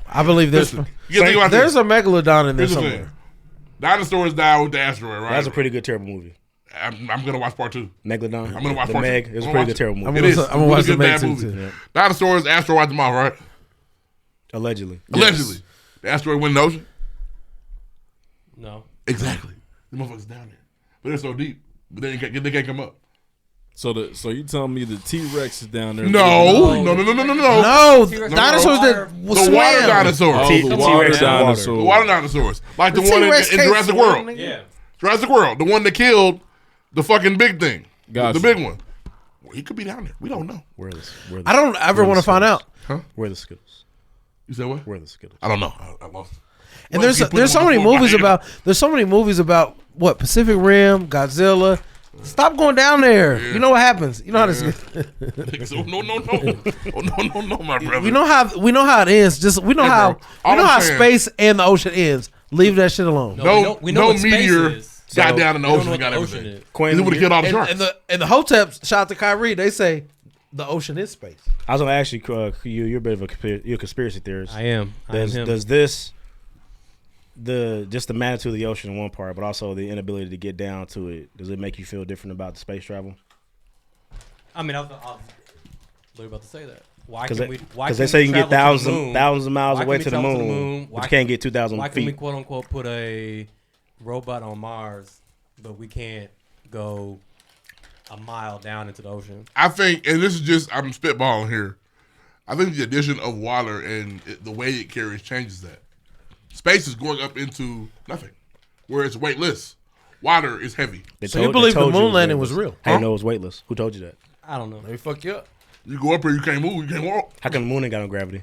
I believe there's You gotta think about there's this. a megalodon in there Here's the thing. somewhere. Dinosaurs died with the asteroid, right? That's a pretty good, terrible movie. I'm gonna watch part 2. Megalodon. I'm gonna watch the part Meg. 2. It was a I'm gonna pretty watch good, it. terrible movie. I'm It gonna is. I'm gonna watch Really the good, Meg bad too. movie. too. Dinosaurs, asteroid wiped them off, right? Allegedly. Allegedly. The asteroid went in the ocean. No. Exactly. The motherfuckers down there, but they're so deep, but they can't come up. So you telling me the T-Rex is down there? No. No, T-Rex dinosaurs that water. will The swim. water dinosaurs. Oh, T- the T-Rex water in the water. dinosaur. The water dinosaurs. Like the, The one in T-Rex can't Jurassic swim, World. nigga. Yeah. Jurassic World. The one that killed the fucking big thing. Gotcha. The big one. Well, he could be down there. We don't know. Where are the I don't ever want to find out. Where are the Skittles? You said what? Where are the Skittles? I don't know. I lost. And Well, there's keep putting so them many on my movies head. about what Pacific Rim, Godzilla, Stop going down there. Yeah. You know what happens. You know how this. So, no, my brother. We know how it ends. Just we know Hey, how bro, all we know I'm how saying- space and the ocean ends. Leave that shit alone. We know what space meteor is. got down in the We don't ocean know and what got the ocean everything. is. Quinn, He would have killed all the sharks. And the Hotep shot to Kyrie. They say the ocean is space. I was gonna ask you, you're a bit of you're a conspiracy theorist. I am. Does this just the magnitude of the ocean in one part, but also the inability to get down to it, does it make you feel different about the space travel? I mean, I was literally about to say that. Why Because can we? Why they can say we you can get travel to the moon? thousands of miles Why away can we to the travel moon, Why but you can't get 2,000 Why can we feet. quote unquote put a robot on Mars, but we can't go a mile down into the ocean? I think, and this is just, I'm spitballing here. I think the addition of water and the way it carries changes that. Space is going up into nothing, where it's weightless. Water is heavy. So you believe the moon landing was real? How you know it was weightless? Who told you that? I don't know. Let me fuck you up. You go up here, you can't move, you can't walk. How come the moon ain't got no gravity?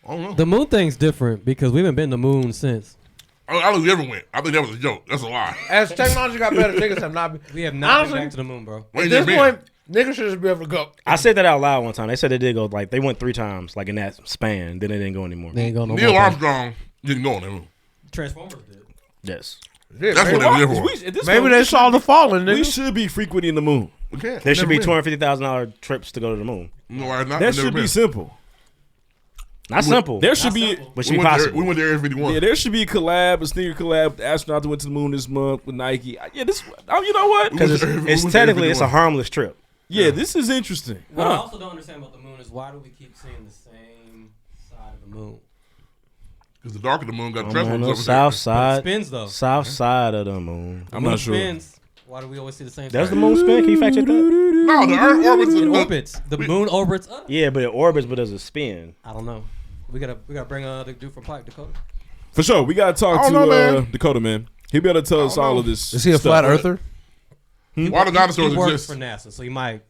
I don't know. The moon thing's different because we haven't been to the moon since. I don't think we ever went. I think that was a joke. That's a lie. As technology got better, niggas have not been. We have not Honestly, been back to the moon, bro. We At ain't this never been. point, niggas should just be able to go. I said that out loud one time. They said they did go, like, they went 3 times, like, in that span. Then they didn't go anymore. They ain't going no Neil more. Armstrong didn't go on that moon. Transformers did. Yes. That's what they were there for. Maybe they saw the falling, We nigga. should be frequenting the moon. We can't. There should be Never $250,000 trips to go to the moon. been. No, not. That Never should be been. simple. Not simple. There should be. but should We be went, possible. we went to Area 51. Yeah, there should be a collab, a sneaker collab with the astronaut that went to the moon this month with Nike. Yeah, this. Oh, you know what? Because We went it's to technically it's a 51. harmless trip. Yeah, this is interesting. What I Huh. also don't understand about the moon is why do we keep seeing the same side of the moon? Because the dark of the moon got I'm on transformers the over south there. side. Spins though. South side of the moon. I'm Moon not sure. Spins. Why do we always see the same? Does side? the moon spin? Can you fact check that? No, the Earth orbits. It The, orbits. The moon orbits us. Yeah, but it orbits, but does it spin? I don't know. We gotta bring the dude from Pike, Dakota. For sure, we gotta talk I to don't know, man. Dakota, man. He'll be able to tell us don't all know. of this. Is he a stuff. flat earther? Why do dinosaurs he works exist? for NASA, so he might.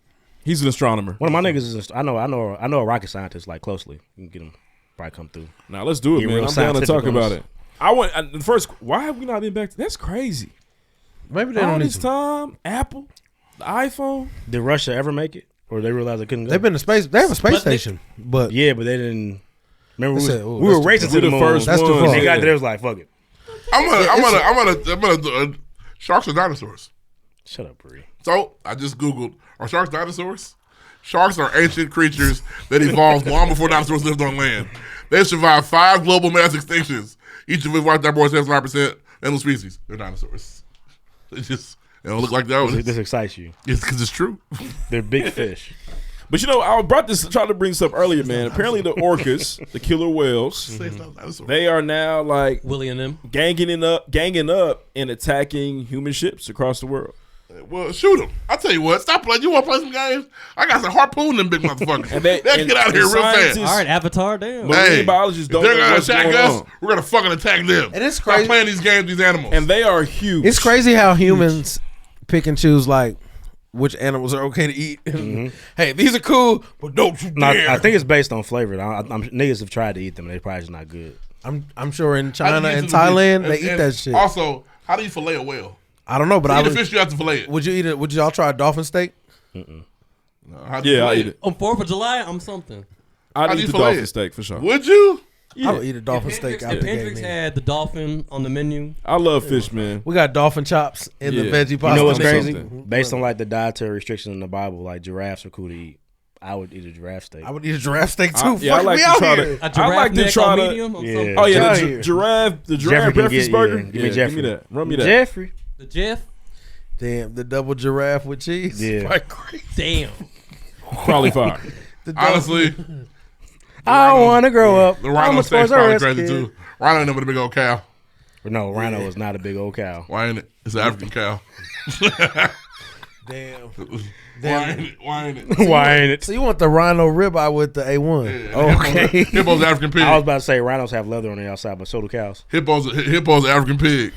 He's an astronomer. One of my niggas is. I know a rocket scientist like closely. You can get him probably come through. Now let's do it, Get man. real I'm down to scientific talk on about this. it. I want first. Why have we not been back? That's crazy. Maybe they All don't need this to. time, Apple, the iPhone. Did Russia ever make it, or they realized they couldn't go? They've been to space. They have a space But they- station, but Yeah, but they didn't. Remember, They we, said, "Ooh, we were that's racing too to the far." moon. That's That's too And far. they got there, it was like, fuck it. I'm gonna sharks are dinosaurs. Shut up, Bree. So I just Googled, are sharks dinosaurs? Sharks are ancient creatures that evolved long before dinosaurs lived on land. They survived 5 global mass extinctions, each of which wiped out more than 75% animal species. They're dinosaurs. They don't look like that. This excites you. It's because it's true. They're big fish. But you know, I tried to bring this up earlier, man. Apparently, the orcas, the killer whales, Say it's not a dinosaur. they are now like Willie and them. ganging up and attacking human ships across the world. Well, shoot them. I tell you what, stop playing. You want to play some games? I got some harpoon them big motherfuckers. And they and- get out of here and real fast. scientists- All right, Avatar. Damn. Marine Hey, biologists if don't they're know gonna what's attack going us, on. we're gonna fucking attack them. And it's Stop crazy. playing these games, these animals. And they are huge. it's crazy how humans pick and choose like which animals are okay to eat. Hey, these are cool, but don't you No, dare. I think it's based on flavor. Niggas have tried to eat them. They're probably just not good. I'm sure in How do China you and eat them? Thailand And- they eat and that shit. Also, how do you fillet a whale? I don't know, but I Eat the would. fish, you have to fillet it. Would you eat it? Would y'all try a dolphin steak? How do you Yeah, I fillet eat it. On 4th of July, I'm something. I'd How do eat you the fillet dolphin it? steak for sure. Would you? I would eat a dolphin If steak Hendrix, out if the game. Hendrix man. had the dolphin on the menu, I love fish, man. We got dolphin chops in the Yeah. veggie You pasta. You know what's Something. crazy? Something. Based on like the dietary restrictions in the Bible, like giraffes are cool to eat. I would eat a giraffe steak. I would eat a giraffe steak too. I Fuck like me to out try here. to. a I giraffe like to neck try on to. medium or Yeah. something. Oh yeah, Get the out here. giraffe Jeffrey breakfast can get- burger. yeah, give me Give me Jeffrey. that. Run me that. Jeffrey. The Jeff. Damn, the double giraffe with cheese. Yeah. Probably crazy. Damn. Probably fire. The double- Honestly, I want to grow up. the rhino I'm a steak's Toys R probably Us crazy kid. too. Rhino ain't never the big old cow. But no, rhino is not a big old cow. Why ain't it? It's an African cow. Damn. Why ain't it? Why ain't it? Why ain't it? So you want the rhino ribeye with the A1? Okay. Hippo's African pig. I was about to say rhinos have leather on the outside, but so do cows. Hippo's African pig.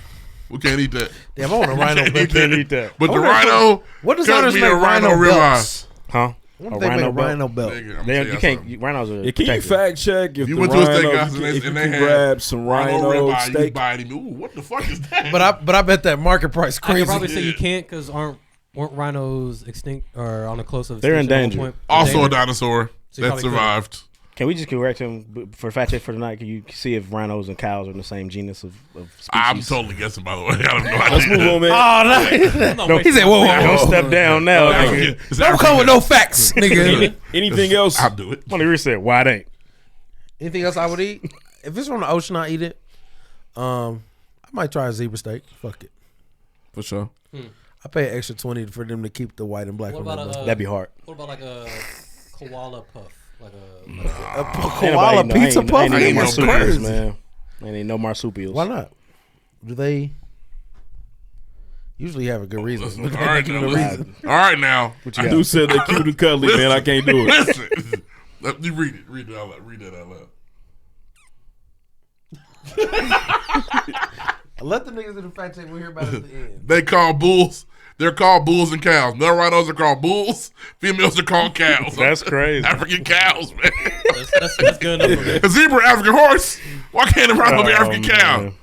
We can't eat that. Damn, I want a rhino You belly. can't eat that. But the wonder rhino, What does cut others me make a rhino rhino ribeye. belts? Huh? What if they make a rhino belt? Nigga, You can't. Rhinos are. Yeah, can you protected. fact check if You the went to a rhino, steakhouse if and you they can had grab some rhino ribeye, you steak? buy it. Ooh, what the fuck is that? But I bet that market price I can crazy. probably say you can't because weren't rhinos extinct or on the close of They're extinction at endangered. one point? Also a Endangered. dinosaur So you that probably survived. Can we just correct him for fact check for tonight? Can you see if rhinos and cows are in the same genus of species? I'm totally guessing, by the way. I don't know. Let's move on, man. Oh no! He said, "Whoa, whoa, Don't whoa. step down now. nigga. Don't come with no facts, nigga." Anything else? I'll do it. Money Rich said, "Why it ain't?" Anything else I would eat? If it's from the ocean, I eat it. I might try a zebra steak. Fuck it. For sure. I pay an extra $20 for them to keep the white and black What on about that. a That'd be hard. What about like a koala puff? Like a Ain't koala nobody- pizza ain't- puff? Ain't no Ain't no marsupials, crazy. man. Ain't no marsupials. Why not? Do they usually have a good reason? Listen, Look all at right that, now. give them a reason. All right now. What you I got? do said they cute and cuddly, man. I can't do it. Listen. You read it. Read it out loud. Read that out loud. Let the niggas in the fact check. We'll hear about it at the end. They call bulls. They're called bulls and cows. Male rhinos are called bulls. Females are called cows. That's crazy. African cows, man. that's good enough for me. A zebra, African horse. Why can't a rhino be Oh, African cow? man.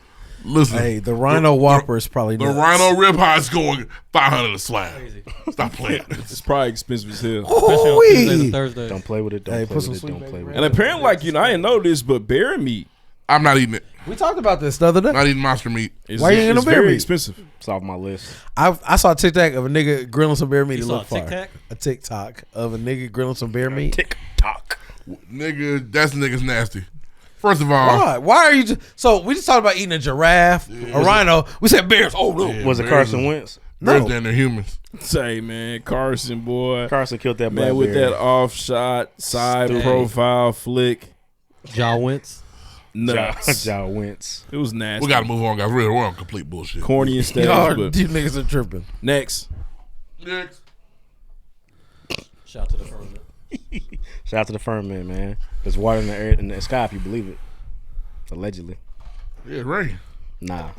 Listen, Hey, the Rhino Whopper is probably the nuts. rhino ribeye is going 500 a slab. Crazy. Stop playing. It's probably expensive as hell. Especially on Tuesdays and Ooh-wee. Thursdays. Don't play with it. Don't Hey, play put some with it. sweet Don't baby play with ranch. And it. apparently, like, I didn't know this, but bear meat I'm not eating it. We talked about this the other day. Not eating monster meat. is Why you ain't it's no bear very meat? expensive. It's off my list. I saw a TikTok of a nigga grilling some bear meat. You It saw looked a fire. TikTok? A TikTok of a nigga grilling some bear meat. Tick tock. Nigga, that's niggas nasty. First of all, Why? Why are you just... So we just talked about eating a giraffe, a rhino. We said bears. Oh, no. Yeah, Was it bears Carson is- Wentz? bears No. down there humans. Say, man, Carson, boy. Carson killed that black Man, with bear. that off shot, side Stupid. profile flick. Jaw Wentz. Nuts. Ja Wentz. It was nasty. We got to move on, guys. We're on complete bullshit. Corny and stage, Y'all, but you niggas are tripping. next. Next. Shout out to the firmament. Shout out to the firmament, man. There's water in the air in the sky if you believe it. Allegedly. Yeah, right. Nah.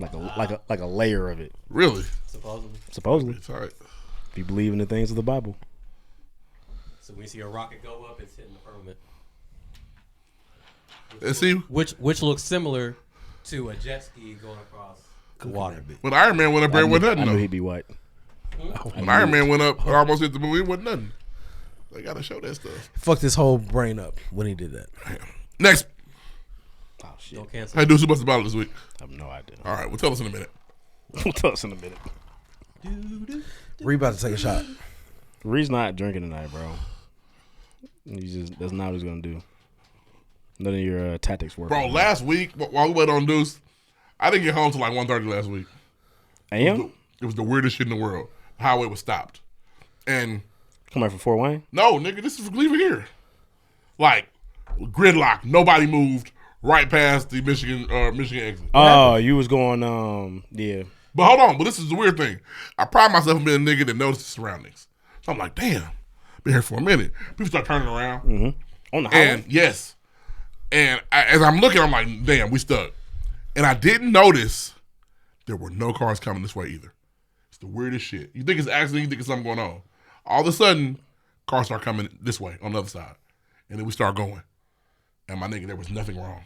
like a layer of it. Really? Supposedly. Supposedly. It's all right. If you believe in the things of the Bible. So when you see a rocket go up, it's hitting the firmament. Let's see. Which looks similar to a jet ski going across the water. When Iron Man went up there, it wasn't I nothing. knew though. he'd be white. When Iron Man went up, almost hit the moon, it wasn't nothing. They got to show that stuff. Fucked his whole brain up when he did that. Next. Oh shit. Don't cancel. Hey, do who must about it this week? I have no idea. All right, well, tell us in a minute. We'll tell us in a minute. Ree about to take a shot. Reed's not drinking tonight, bro. That's not what he's gonna do. None of your tactics work. Bro, last week, while we waited on Deuce, I didn't get home till like 1:30 last week. AM? It was the weirdest shit in the world. The highway was stopped. And Come back from Fort Wayne? no, nigga, this is leaving here. Like, gridlock. Nobody moved right past the Michigan exit. Oh, you was going, yeah. But hold on, but this is the weird thing. I pride myself on being a nigga that notices the surroundings. So I'm like, damn, been here for a minute. People start turning around. On the highway? And yes. And as I'm looking, I'm like, damn, we stuck. And I didn't notice there were no cars coming this way either. It's the weirdest shit. You think it's an accident, you think it's something going on. All of a sudden, cars start coming this way on the other side. And then we start going. And my nigga, there was nothing wrong.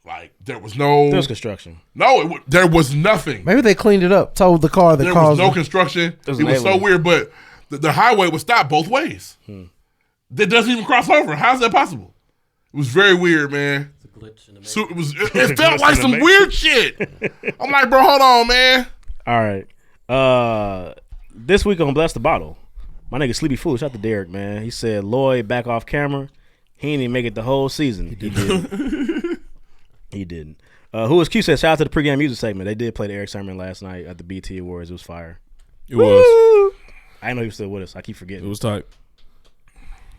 Like, there was no... There was construction. No, there was nothing. Maybe they cleaned it up. Told the car that There caused was no it. construction. was It an was so alien. weird, but the highway was stopped both ways. That doesn't even cross over. How's that possible? It was very weird, man. It's a glitch in the So matrix. it felt like some weird shit. I'm like, bro, hold on, man. All right. This week on Bless the Bottle, my nigga Sleepy Foolish, shout out to Derek, man. He said Lloyd back off camera. He didn't even make it the whole season. He didn't. He didn't. Who is Q said, shout out to the pregame music segment. They did play the Eric Sermon last night at the BT Awards. It was fire. It was. I didn't know he was still with us. I keep forgetting. It was tight.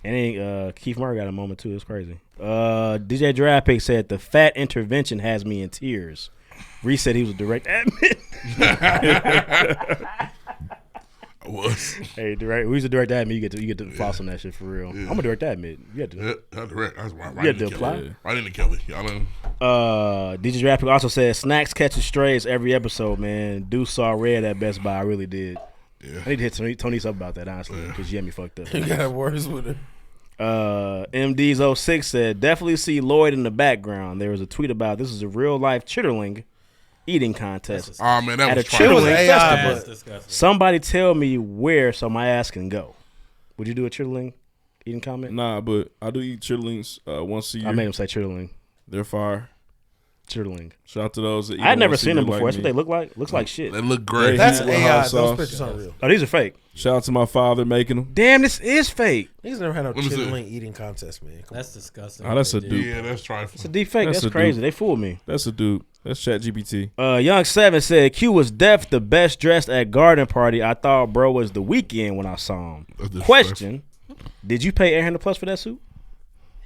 And then Keith Murray got a moment too. It's crazy. DJ Draft Pick said the fat intervention has me in tears. Reese said he was a direct admit. I was. Hey, who's a direct admit? You get to floss on that shit for real. I'm a direct admit. You got to. Yeah, that's direct. That's right. You had to apply. Right into Kelly. Y'all know. DJ Draft Pick also said Snacks catches strays every episode. Man, Deuce saw red at Best Buy. I really did. Yeah. I need to hit Tony's up about that, honestly, because you had me fucked up. You got worse with it. MD's 06 said, definitely see Lloyd in the background. There was a tweet about this is a real life chitterling eating contest. Oh man, that At was a trifling. It was chitterling AI, festival. but Disgusting. Somebody tell me where so my ass can go. Would you do a chitterling eating comment? Nah, but I do eat chitterlings once a year. I made him say chitterling. They're fire. Chitterling. Shout out to those that eat I had them never once a seen them year before. like That's what me. they look like. Looks like shit. They look great. that's With hot AI. Those sauce. pictures aren't real. Oh, these are fake. Shout out to my father making them. Damn, this is fake. He's never had no Let me see. chitterling eating contest, man. Come That's disgusting. Oh, that's what a they dude. did. Yeah, that's It's a trifling. deep fake. That's That's a crazy. dude. They fooled me. That's a dude. That's ChatGPT. Young 7 said Q was def the best dressed at garden party. I thought bro was the weekend when I saw him. That's disrespectful. Question: did you pay $800 plus for that suit?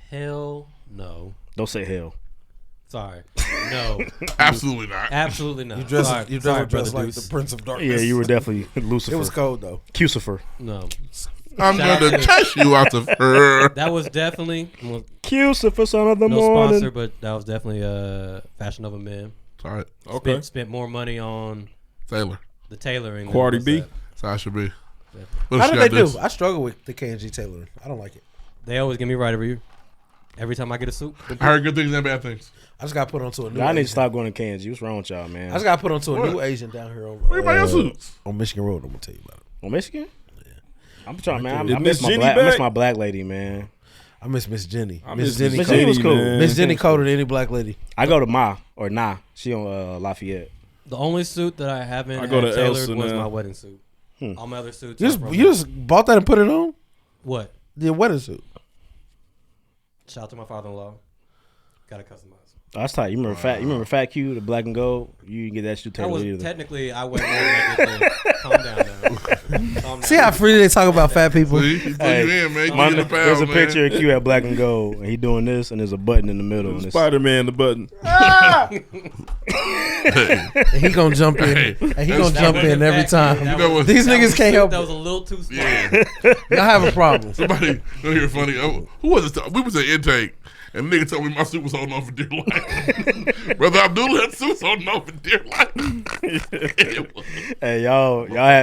Hell no. Don't say hell. Sorry. No. Absolutely not. Absolutely not. You dress, Sorry, you sorry, dress brother like Deuce. the Prince of Darkness. Yeah, you were definitely Lucifer. It was cold though. Cucifer. No. I'm Shout going to out to- test you out of her. That was definitely Cucifer, son of the no morning. sponsor, but that was definitely Fashion Nova Men. Sorry, Okay. Spent more money on Taylor. the tailoring. than Cardi what's B. that. Sasha B. Yeah. What How she did they got do? this? I struggle with the K&G tailoring. I don't like it. They always get me right every year. Every time I get a suit. I heard good things and bad things. I just got put onto a new. I need to Asian. stop going to K&G. What's wrong with y'all, man? I just got put onto a What? new Asian down here on Where you buy your suits? on Michigan Road. I'm gonna tell you about it. On Michigan? I'm trying, man. Is I miss Miss my Jenny black. I miss back? my black lady, man. I miss Miss Jenny. I Miss miss Jenny. Miss Jenny was cool. man. Miss Jenny colder than any black lady. I go to Ma or Nah. She on Lafayette. The only suit that I haven't I go had to tailored Elsa was now. my wedding suit. All my other suits. You are just from you just bought that and put it on. what? The wedding suit. Shout out to my father-in-law. Got to customize. Oh, that's tight. You remember Fat Q, the black and gold? You didn't get that shit That tailored was either. technically I went more than everything. Calm down now. Calm See down. how freely they talk about fat people. See, he put Hey, you in, man. You My- get the there's a pound, picture man. of Q at black and gold, and he doing this, and there's a button in the middle. And it's, Spider-Man, the button. And he gonna jump in. And he gonna jump in every time. That know was- what- These that niggas was a can't suit help That it. was a little too small. Yeah. Y'all have a problem. Somebody, don't hear funny. Oh, who was it? We was at intake, and nigga told me my suit was holding on for dear life. Brother Abdullah, that suit's holding on for dear life. hey,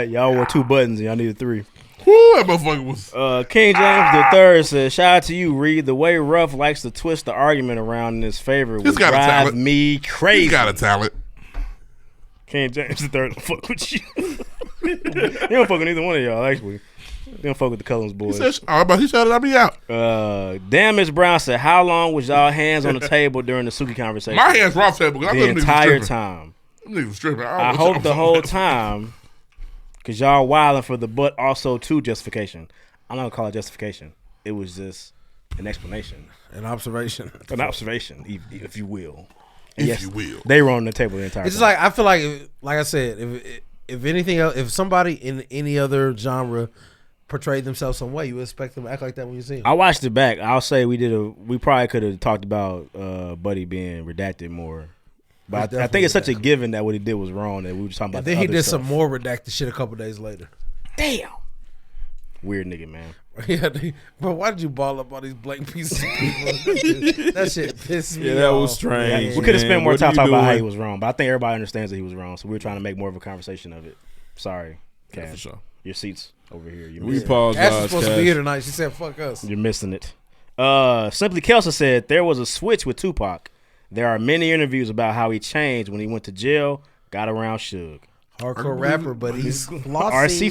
y'all wore 2 buttons, and y'all needed 3. Woo, that motherfucker was. King James III says, shout out to you, Reed. The way Ruff likes to twist the argument around in his favor would got a drive talent. me crazy. He got a talent. King James III don't fuck with you. He don't fuck with either one of y'all, actually. He don't fuck with the Cullens He boys. said, "Oh, but he shouted at me out." Damn, Miss Brown said, how long was y'all hands on the table during the Suki conversation? My hands were off table because I the thought them niggas was entire stripping. time. Them niggas was stripping. I hope the whole time, because y'all wilding for the but also too justification. I'm not going to call it justification. It was just an explanation. An observation. An observation, if you will. And If you will. They were on the table the entire It's just time. like I feel like I said, if anything else, if somebody in any other genre portrayed themselves some way, you would expect them to act like that when you see them. I watched it back. I'll say we probably could have talked about Buddy being redacted more. But I think it's such a given that what he did was wrong that we were just talking about And then the he other did stuff. some more redacted shit a couple days later. Damn. Weird nigga, man. Yeah, bro, why did you ball up all these blank pieces of people? That shit pissed me Yeah, that off. was strange. We could have spent man. more What time are you talking about how doing? he was wrong, but I think everybody understands that he was wrong, so we were trying to make more of a conversation of it. Sorry, Yeah, Cash. for sure. Your seats over here. You're We missing, Ash apologize, was supposed to Cash. be here tonight. She said, "Fuck us." you're missing it. Simply Kelsa said there was a switch with Tupac. There are many interviews about how he changed when he went to jail, got around Suge. Hardcore rapper, but he's RC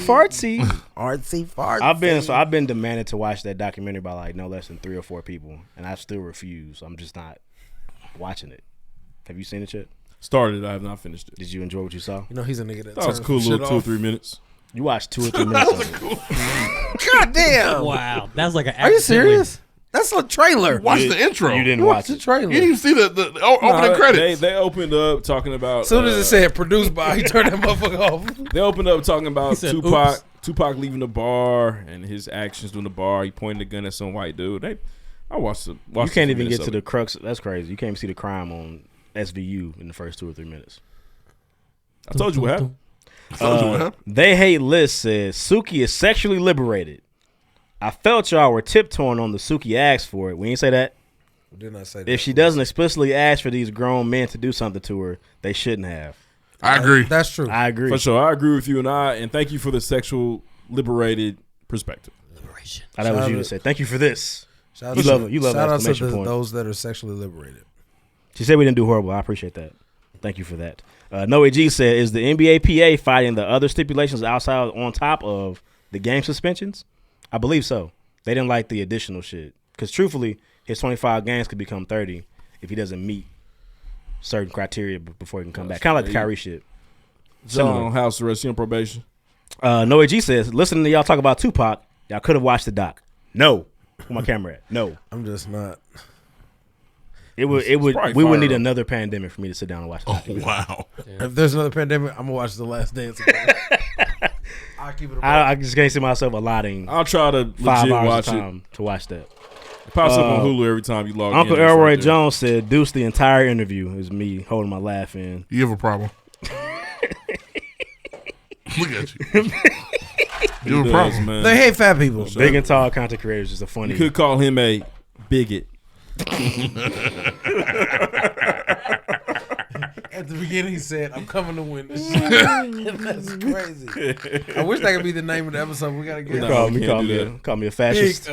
flossy. fartsy. Artsy fartsy. I've been demanded to watch that documentary by like no less than 3 or 4 people, and I still refuse. I'm just not watching it. Have you seen it yet? Started it. I have not finished it. Did you enjoy what you saw? You know he's a nigga that That was turns cool some little shit 2 or off. 3 minutes. You watched 2 or 3 minutes of it. God damn! Wow. That's like an Are you serious? That's a trailer. Watch the intro. You didn't You watch watched the it. trailer. You didn't even see the opening Nah, credits. They opened up talking about. As soon as it said produced by, he turned that motherfucker off. They opened up talking about said, Tupac. "Oops." Tupac leaving the bar and his actions during the bar. He pointed a gun at some white dude. I watched the. You can't even get to the crux. That's crazy. You can't even see the crime on SVU in the first 2 or 3 minutes. I told you what happened. Told you what happened. They Hate List says Suki is sexually liberated. I felt y'all were tiptoeing on the Suki asked for it. We ain't say that. Didn't I say that? If she doesn't explicitly ask for these grown men to do something to her, they shouldn't have. I agree. That's true. I agree. For sure. I agree with you, and thank you for the sexual liberated perspective. Liberation. I thought it was you to say. Thank you for this. Shout You love it. You love shout out to exclamation point. those that are sexually liberated. She said we didn't do horrible. I appreciate that. Thank you for that. Noe G said, is the NBA PA fighting the other stipulations outside on top of the game suspensions? I believe so. They didn't like the additional shit. Because truthfully, his 25 games could become 30 if he doesn't meet certain criteria before he can come back. Kind of like the Kyrie shit. John house arrest, he on probation. Noe G says, listening to y'all talk about Tupac, y'all could have watched the doc. No. Where my camera at? No. I'm just not. We would need another pandemic for me to sit down and watch the doc. Oh, wow. If there's another pandemic, I'm gonna watch The Last Dance again. I'll keep it. I just can't see myself allotting I'll try to 5 legit hours watch of it. time to watch that. It pops up on Hulu every time you log in. Uncle It's right Elroy there. Jones said, Deuce, the entire interview is me holding my laugh in. You have a problem. Look at you. You have a problem. Man. They hate fat people. Big and tall content creators is a funny. You could call him a bigot. At the beginning, he said, "I'm coming to win this shit." That's crazy. I wish that could be the name of the episode. We gotta get. call we can't do call me a fascist.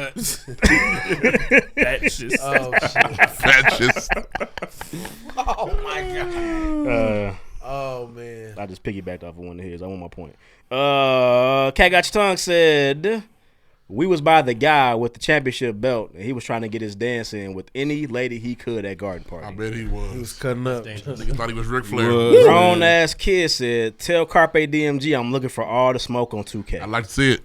Fascist. Oh shit! That's just Oh my god! Oh man! I just piggybacked off of one of his. I want my point. Cat Got Your Tongue said, we was by the guy with the championship belt, and he was trying to get his dance in with any lady he could at garden party. I bet he was. He was cutting up. Nigga thought he was Ric Flair. Grown ass kid said, tell Carpe DMG I'm looking for all the smoke on 2K. I'd like to see it.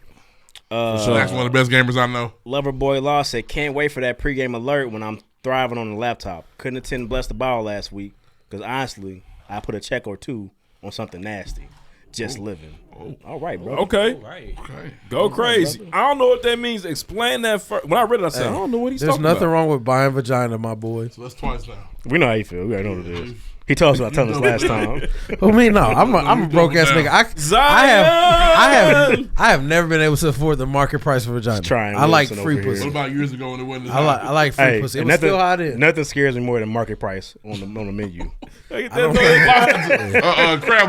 That's one of the best gamers I know. Loverboy Law said, can't wait for that pregame alert when I'm thriving on the laptop. Couldn't attend Bless the Ball last week because honestly, I put a check or two on something nasty. Just living. All right, bro. Okay. Right. Okay. Go crazy. I don't know what that means. Explain that first. When I read it, I said, I don't know what he's There's talking nothing about. wrong with buying vagina, my boy. So that's twice now. We know how you feel. We already know what it is. He told us about telling us last time. Who me? No, I'm a broke ass nigga. I have never been able to afford the market price for vagina. Trying I like Wilson free over here. pussy. What about years ago when it wasn't? I like free Hey, pussy. It and was still how it is. nothing scares me more than market price on the menu. Crab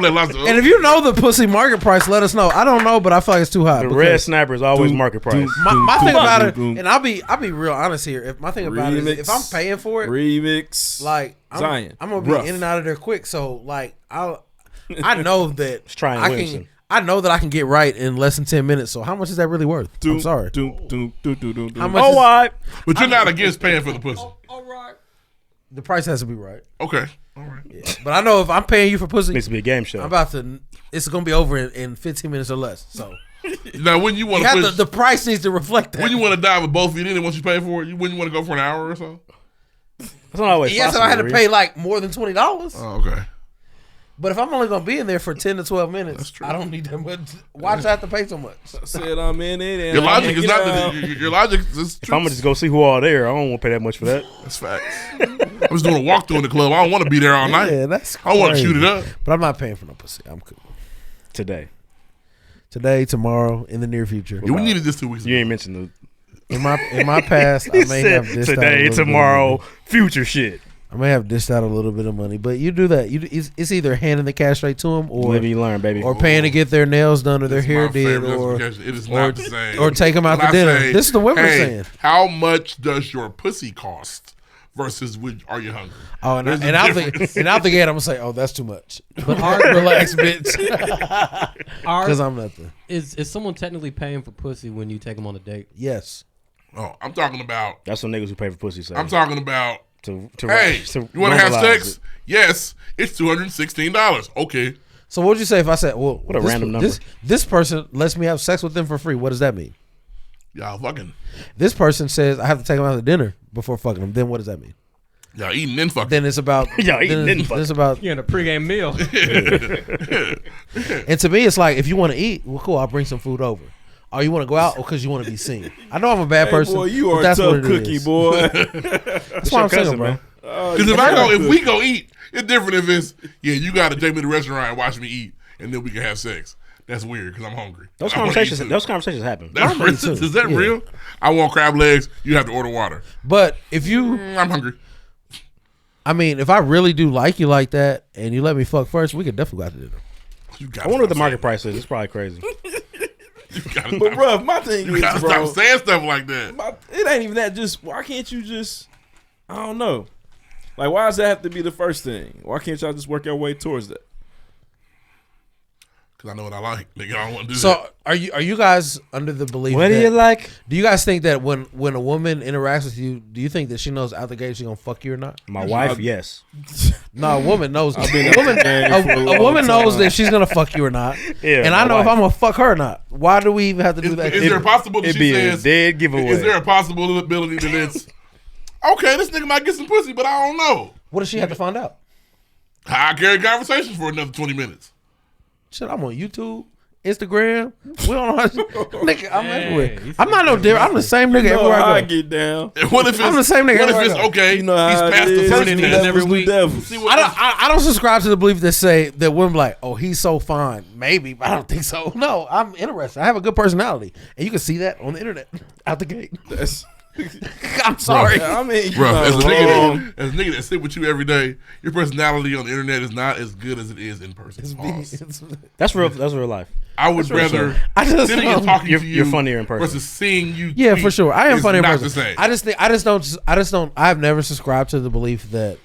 leg lobster. And if you know the pussy market price, let us know. I don't know, but I feel like it's too high. The because red sniper is always market price. my thing about it, and I'll be real honest here. If my thing about it is, if I'm paying for it, Remix. like Zion. I'm gonna be Rough. in and out of there quick. So like I know that try and I Wilson. can. I know that I can get right in less than 10 minutes. So how much is that really worth? I'm sorry. How much? Oh, what? But you're not against paying for the pussy. All right. The price has to be right. Okay. All right. Yeah. But I know if I'm paying you for pussy, Needs to be a game show. I'm about to. It's gonna be over in 15 minutes or less. So Now, when you want you to have the price needs to reflect that. when you want to dive with both feet in it once you pay for it, wouldn't you want to go for an hour or so? That's not always yes, possible. I had to Reese. pay like more than $20. Oh, okay. But if I'm only gonna be in there for 10 to 12 minutes, That's true. I don't need that much. Why do I have to pay so much? Said I'm in it. And Your I'm logic is gonna not get out. your logic is If true. I'm gonna just go see who all there, I don't want to pay that much for that. That's facts. I was doing a walkthrough in the club. I don't want to be there all night. Yeah, that's. I want to crazy. shoot it up. But I'm not paying for no pussy. I'm cool. Today, Tomorrow, in the near future. Yeah, we needed this 2 weeks ago. you ain't mentioned the In my past, I may have dished out a today, little bit of tomorrow, money. future shit. I may have dished out a little bit of money, but you do that. It's either handing the cash straight to them or Live and you learn, baby. paying to get their nails done or their It's hair my did favorite or justification. It is not the same. or take them out When to I dinner. say, This is the women hey, saying. How much does your pussy cost versus are you hungry? Oh, and There's a I'll difference. think I'm gonna say, oh, that's too much. But relax, bitch, because I'm nothing. Is someone technically paying for pussy when you take them on a date? Yes. Oh, I'm talking about. That's what niggas who pay for pussy say. I'm talking about. to Hey, to you want to have normalize sex? it. Yes, it's $216. Okay. So what would you say if I said, well, What a random number. This person lets me have sex with them for free. What does that mean? Y'all fucking. This person says I have to take them out to dinner before fucking them. Then what does that mean? Y'all eating then fucking. Then it's about Y'all eating then then fucking. it's about. You're in a pregame meal. And to me, it's like if you want to eat, well, cool. I'll bring some food over. Or you want to go out, or because you want to be seen. I know I'm a bad Hey, person. boy, you but are a that's what tough it cookie, is. boy. That's why I'm cousin, single, bro. man. Because if we go eat, it's different if it's you got to take me to the restaurant and watch me eat, and then we can have sex. That's weird because I'm hungry. Those I wanna eat too. conversations happen. That's I'm hungry real. too. Is that Yeah. real? I want crab legs. You have to order water. But if you I'm hungry. I mean, if I really do like you like that, and you let me fuck first, we could definitely go out to dinner. I wonder what the market price is. It's probably crazy. But bro, my thing You is, gotta bro, stop saying stuff like that. it ain't even that. Just why can't you just? I don't know. Like, why does that have to be the first thing? Why can't y'all just work your way towards that? Because I know what I like. Nigga, I don't want to do that. So are you guys under the belief? What do you like? Do you guys think that when a woman interacts with you, do you think that she knows out the gate she's gonna fuck you or not? My wife, yes. No, a woman knows. I've been A woman knows that she's gonna fuck you or not. Yeah, and I my know if wife. I'm gonna fuck her or not. Why do we even have to do that? Is there a possibility It'd she be a says? dead giveaway. Is there a possibility that it's okay? This nigga might get some pussy, but I don't know. What does she have to find out? I carry conversations for another 20 minutes. Shit, I'm on YouTube, Instagram. We don't know. Nigga, I'm Hey, everywhere. he's I'm not no different. I'm the same nigga everywhere how I I go. get down. And what if it's I'm the same nigga What if everywhere it's I go. okay? You know how he's it past the is. first New test. devils, every new week. devils. See what I don't subscribe to the belief that say that women like, oh, he's so fine. Maybe, but I don't think so. No, I'm interested. I have a good personality, and you can see that on the internet out the gate. That's, I'm sorry. I mean, Bro, you're as a not nigga wrong. that sit with you every day, your personality on the internet is not as good as it is in person. Pause. That's real. That's real life. I would rather I just sitting and talking to you. You're funnier in person. versus seeing you. Yeah, tweet for sure. I am is funny in not person. the same. I just don't. I've never subscribed to the belief that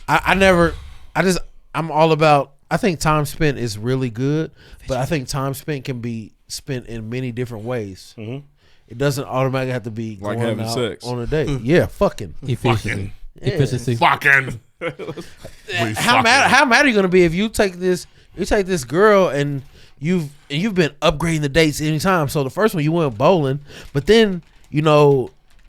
I'm all about. I think time spent is really good, but I think time spent can be spent in many different ways. Mm-hmm. It doesn't automatically have to be Like going having out sex. on a date. Yeah, fucking. Efficiency. Yeah. Efficiency. Fucking. How mad are you gonna be if you take this girl and you've been upgrading the dates anytime? So the first one you went bowling, but then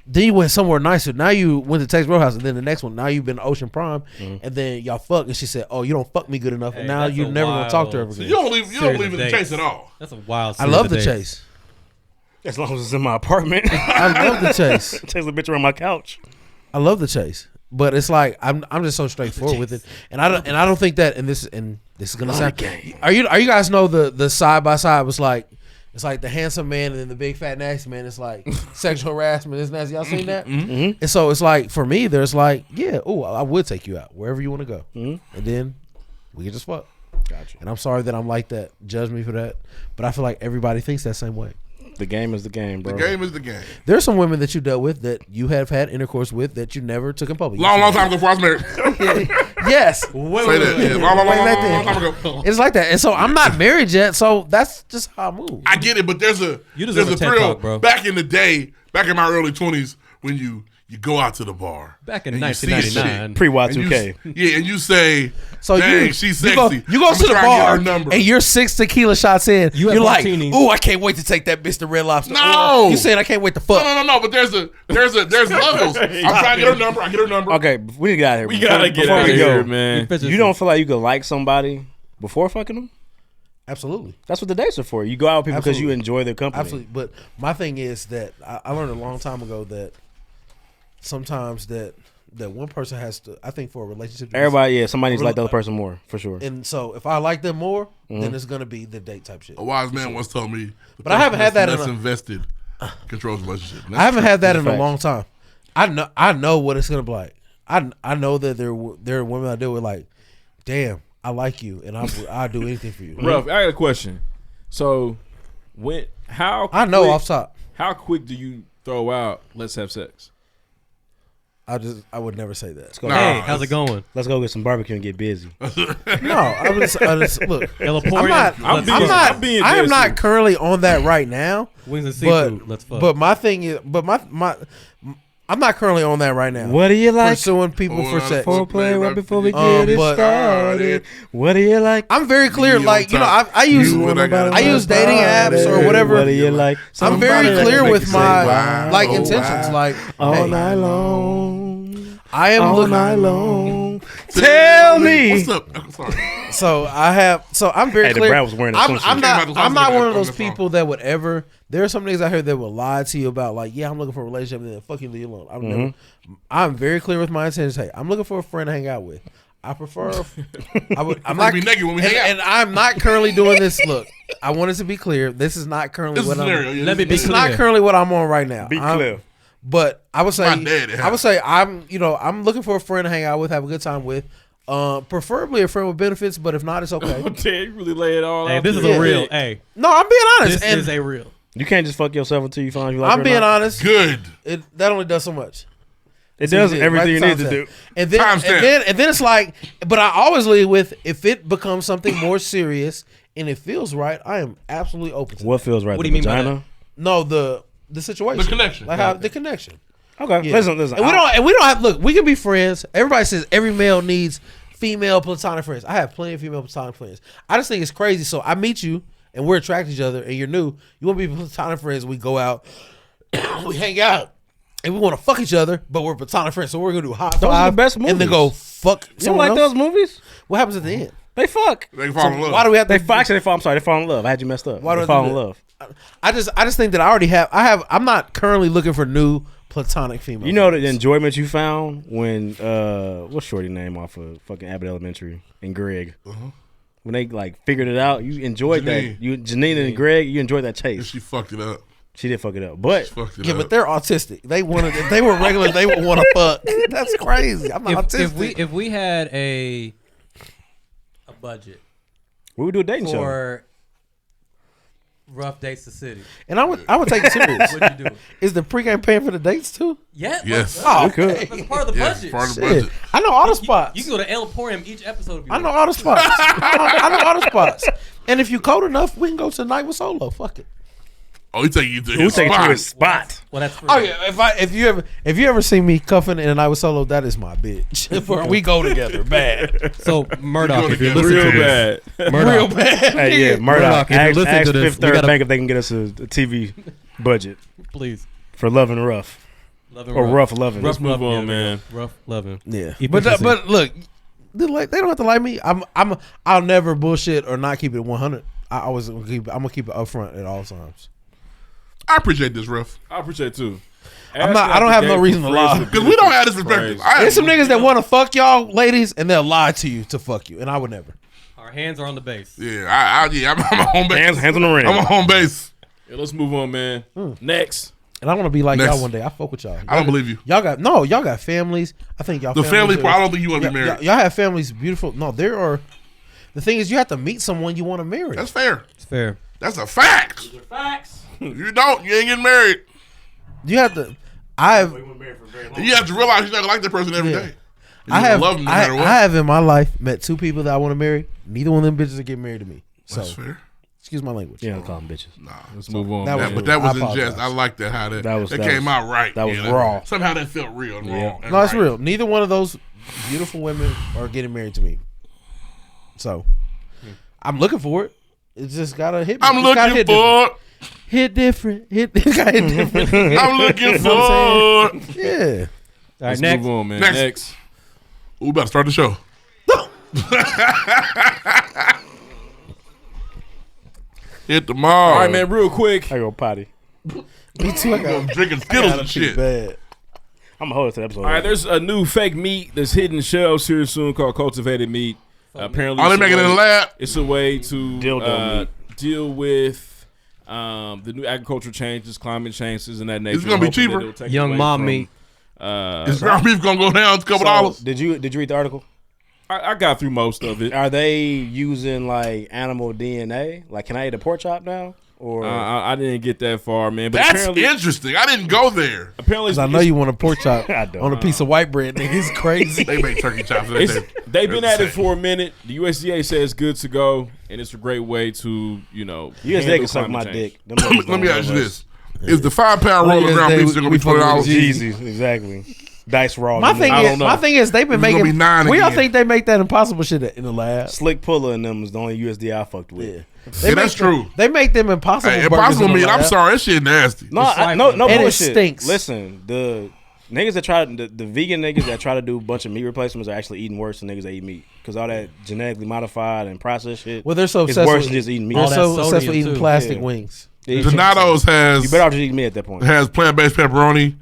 then you went somewhere nicer. Now you went to Texas Roadhouse, and then the next one now you've been to Ocean Prime, and then y'all fuck, and she said, "Oh, you don't fuck me good enough," and Hey, now that's you're a never gonna talk to her wild- So again. you don't leave Series in of the dates. chase at all. That's a wild. I series love of the dates. chase. As long as it's in my apartment. I love the chase. Takes a bitch around my couch. I love the chase, but it's like I'm just so straightforward with it, and I don't think that. And this is gonna sound. Are you guys know the side by side was like. It's like the handsome man and then the big fat nasty man. It's like sexual harassment. Isn't that? Y'all seen that? Mm-hmm. And so it's like for me, there's like, yeah, I would take you out wherever you want to go, and then we can just fuck. Gotcha. And I'm sorry that I'm like that. Judge me for that, but I feel like everybody thinks that same way. The game is the game, bro. The game is the game. There's some women that you dealt with that you have had intercourse with that you never took in public. Long time ago before I was married. Yes. Say that. Yeah, long time ago. It's like that. And so I'm not married yet, so that's just how I move. I get it, but there's a deserve a TED thrill. Talk, bro. Back in the day, back in my early 20s, when you go out to the bar. Back in and you see 1999. shit, Pre-Y2K. and you say, So dang, you, she's you sexy. go I'ma to the try and get bar her number. and you're 6 tequila shots in. You You're have like, martinis. ooh, I can't wait to take that bitch to Red Lobster. No. Or you saying I can't wait to fuck. No, but there's levels. I'm trying to get her number. I get her number. Okay, we need to get out of here. We gotta get Before out we of go, here, man. Efficiency. You don't feel like you could like somebody before fucking them? Absolutely. That's what the dates are for. You go out with people because you Absolutely. enjoy their company. Absolutely. But my thing is that I learned a long time ago that sometimes that one person has to, I think for a relationship to be Everybody, somebody needs to like the other person more, for sure. And so if I like them more, then it's gonna be the date type shit. A wise man once told me, But I haven't had that in That's a- invested controls the relationship. I haven't had that in a Facts. long time. I know what it's gonna be like. I know that there are women I deal with like, damn, I like you, and I'll do anything for you. Ruff, I got a question. So, I know off top. How quick do you throw out let's have sex? I would never say that. Let's go. Hey, how's it going? Let's go get some barbecue and get busy. No, I just look. I am not currently on that right now. Wings and seafood. Let's fuck. But my thing is, I'm not currently on that right now. What do you like? Pursuing people for sex. Foreplay right before we Um, get it but- started. What do you like? I'm very clear. You like on top. I use You what I got. I use dating apps or whatever. What do you like? I'm very Somebody clear that with make you my say, wow, like oh, intentions. wow. Like all hey, night long. I am All looking. night long. Tell me. What's up? I'm sorry. So I'm very Hey, the clear. Brad was wearing that swimsuit. I'm not one of those on the phone. people that would ever. There are some niggas out here that will lie to you about like, yeah, I'm looking for a relationship, and then fuck you, leave you alone. I'm very clear with my intentions. Hey, I'm looking for a friend to hang out with. I prefer. I'm not be naked when we hang out. and I'm not currently doing this. Look, I want it to be clear. This is not currently This is what a scenario. I'm. Yeah, Let me this be is It's a not currently what I'm on right now. Be I'm- clear. But I would say, My dad has. I would say I'm looking for a friend to hang out with, have a good time with. Preferably a friend with benefits, but if not, it's okay. Damn, you really lay it all Hey, out. this is there. a real. Hey, No, I'm being honest. this And is a real. You can't just fuck yourself until you find you like her I'm or being not. honest. Good. That only does so much. It does Right, everything you need to timestamp. do. And then, Timestamp. and then it's like, but I always lead with if it becomes something more serious and it feels right, I am absolutely open to What feels right? What the do you mean by vagina? No, the situation, The connection. like how the connection. Okay, Yeah. listen. And we don't have. Look, we can be friends. Everybody says every male needs female platonic friends. I have plenty of female platonic friends. I just think it's crazy. So I meet you and we're attracted to each other, and you're new. You want to be platonic friends? We go out, we hang out, and we want to fuck each other, but we're platonic friends. So we're gonna do hot Those are five, the best and then movies. go fuck. You don't someone like else? those movies? What happens at the end? They fuck. They fall in love. Why do we have to? They fuck. Actually, they fall. I'm sorry. They fall in love. I had you messed up. Why do They I fall do in that? love. I just think that I already have. I'm not currently looking for new platonic female. You know the friends. enjoyment you found when what's Shorty name off of fucking Abbott Elementary and Greg. When they like figured it out, you enjoyed Janine. that. You Janine and Greg, you enjoyed that And chase. she fucked it up. She did fuck it up, but Fucked it Yeah, up. but they're autistic. They wanted. If they were regular, they would want to fuck. That's crazy. I'm not autistic. If we had a budget we would do a dating show. for rough dates to city, And I would take it serious. what'd you do? Is the pregame paying for the dates too? Yeah, Yes. Oh, We could. okay. that's part of the Yeah, budget. part of the Shit. budget. I know all the spots. You can go to El Emporium each episode. If you I know want. all the spots. I know all the spots. And if you cold enough, we can go tonight with Solo. Fuck it. Oh, he take you to We'll his take you to spot. a spot. Well, that's free. Oh yeah. If you ever see me cuffing in a night with Solo, that is my bitch. We go together bad. So Murdoch, You if you're go listening together. to Real this, bad. Murdoch, Real bad. Hey, yeah, Murdoch, Murdoch. if you're Ask listening to this, Fifth we Third gotta- Bank if they can get us a TV budget please. for Love and Rough Love and or Rough Loving. Rough move love, on, man. Rough loving. Yeah. Efficiency. But look, they don't have to like me. I'll never bullshit or not keep it 100. I'm gonna keep it upfront at all times. I appreciate this, Ruff. I appreciate it too. I don't have no reason to lie. Because we don't have this perspective. There's some niggas that want to fuck y'all ladies and they'll lie to you to fuck you, and I would never. Our hands are on the base. Yeah, I'm a home base. Hands on the ring. I'm a home base. Yeah, let's move on, man. Next. And I want to be like Next. y'all one day. I fuck with y'all. I don't believe you. Y'all got families. I think y'all The family are- part, I don't think you want to be married. Y'all have families beautiful. No, there are. The thing is, you have to meet someone you want to marry. That's fair. It's fair. That's a fact. Facts. You don't. You ain't getting married. You have to. I've And you have to realize you're not gonna like that person every Yeah. day. I have love them no I, matter what. I have in my life met two people that I want to marry. Neither one of them bitches are getting married to me. So That's fair. excuse my language. Yeah, call them bitches. Let's move on. that man. But that I was in jest. apologize. I like that how that That came was- out right. that was Yeah, raw. Somehow that felt real and raw. and No, it's right. real. Neither one of those beautiful women are getting married to me. So I'm looking for it. It's just gotta hit me. I'm It's gotta looking hit for. hit different. It's gotta hit different. I'm looking You know what for. Yeah. All right, Let's next. move on, man. Next. Next. We about to start the show. Hit the mall. All right, man. Real quick. I go potty. Me too. I got Drinking Skittles and shit. bad. I'm gonna hold it to the episode. All right, there's a new fake meat that's hitting shelves here soon called cultivated meat. Apparently, Are they it's a making it in the way- lab? It's a way to Dildo meat. deal with the new agricultural changes, climate changes, and that nature. gonna be Hoping that cheaper. it'll take Young away mom from, meat. Is ground beef gonna go down a couple dollars? Did you read the article? I got through most of it. Are they using like animal DNA? Like, can I eat a pork chop now? Or I didn't get that far, man. But That's apparently, interesting. I didn't go there. apparently, Because I know you want a pork chop I don't. on a piece of white bread. Nigga, it's crazy. They make turkey chops. It's, That day. they've been That's at it insane. for a minute. The USDA says it's good to go, and it's a great way to, USDA handle can suck climate my change. dick. Them Let niggas me don't ask you love this: Is the 5 pound roll of Yes, ground they- beef still gonna we be $20? fucking with Jeezy, exactly. Dice raw. My them thing niggas. I don't know. my thing is they've been It's gonna making. be 9 We all again. think they make that impossible shit in the lab. Slick Puller and them is the only USDA I fucked with. Yeah, Yeah, that's true. They make them impossible. Hey, burgers impossible in the meat. I'm lab. sorry, that shit nasty. No, It's no like- bullshit. And it stinks. Listen, the niggas that try the vegan niggas that try to do a bunch of meat replacements are actually eating worse than niggas that eat meat because all that genetically modified and processed shit. Well, they're so it's obsessed worse with than just eating meat. They're All that so obsessed with sodium, eating too. plastic Yeah. wings. Yeah, Donato's you better off just eating meat at that point. has plant-based pepperoni.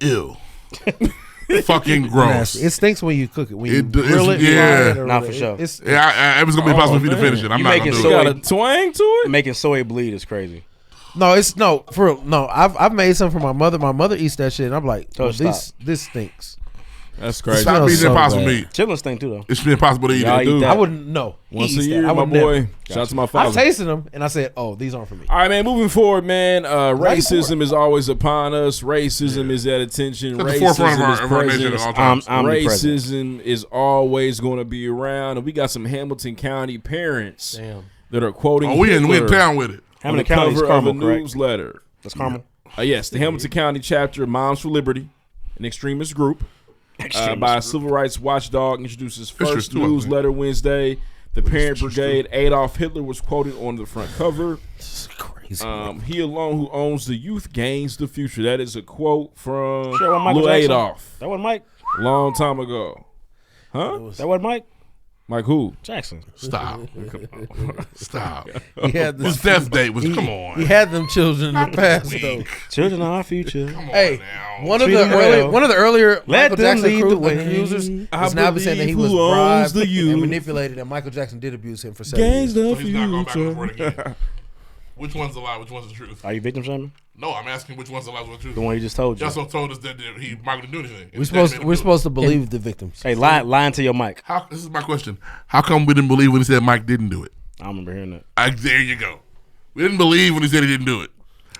Ew. Fucking gross. Nasty. It stinks when you cook it. When you It do- grill it, it's- yeah. fry it, or Nah, whatever. for sure. It's, Yeah, it was gonna be impossible for you to finish it. I'm You not making gonna do soy- got it. a twang to it. Making soy bleed is crazy. No, it's no for real. No, I've made some for my mother. My mother eats that shit, and I'm like, So this stinks. That's crazy. Stop smells eating so impossible bad. meat. Chitlins thing too though. It's impossible to eat Y'all it. eat Dude, that. I wouldn't know. He Once a eats that. year, I my would boy. never. Shout out to my I've father. tasted them, and I said, "Oh, these aren't for me." All right, man. Moving forward, man. Racism is always upon us. Racism is at attention. At the forefront Racism of our nation is at all present. times. Omnipresent. Racism is always going to be around, and we got some Hamilton County parents Damn. that are quoting. Oh, we in Hitler town with it. on the Hamilton County is cover of a Carmel, correct? newsletter. That's Carmel. Yes, the Hamilton County chapter of Moms for Liberty, an extremist group. By a civil rights watchdog, introduces first too, I think. newsletter Wednesday. The Parent Brigade, Adolf Hitler was quoted on the front cover. This is crazy. He alone who owns the youth gains the future. That is a quote from Sure, Michael Lil Jackson? Adolf, That wasn't Mike. a long time ago. Huh? That wasn't Mike Mike who? Jackson. Stop. Stop. He had His this. death date was, come on. He had them children in the past though. Children are our future. Come on Hey, now. one of Treat the them early, well. one of the earlier Let Michael them Jackson lead the way. accusers I is now been saying that he believe was who owns bribed the youth. and manipulated, and Michael Jackson did abuse him for 7 Gains years. the So he's not going back on his word future. again. Which one's the lie? Which one's the truth? Are you victim shaming? No, I'm asking which one's the lie, which one's the The truth. one he just told you. Y'all so told us that Michael didn't do anything. We're supposed to believe the victims. Hey, lying to your mic. This is my question. How come we didn't believe when he said Mike didn't do it? I remember hearing that. There you go. We didn't believe when he said he didn't do it.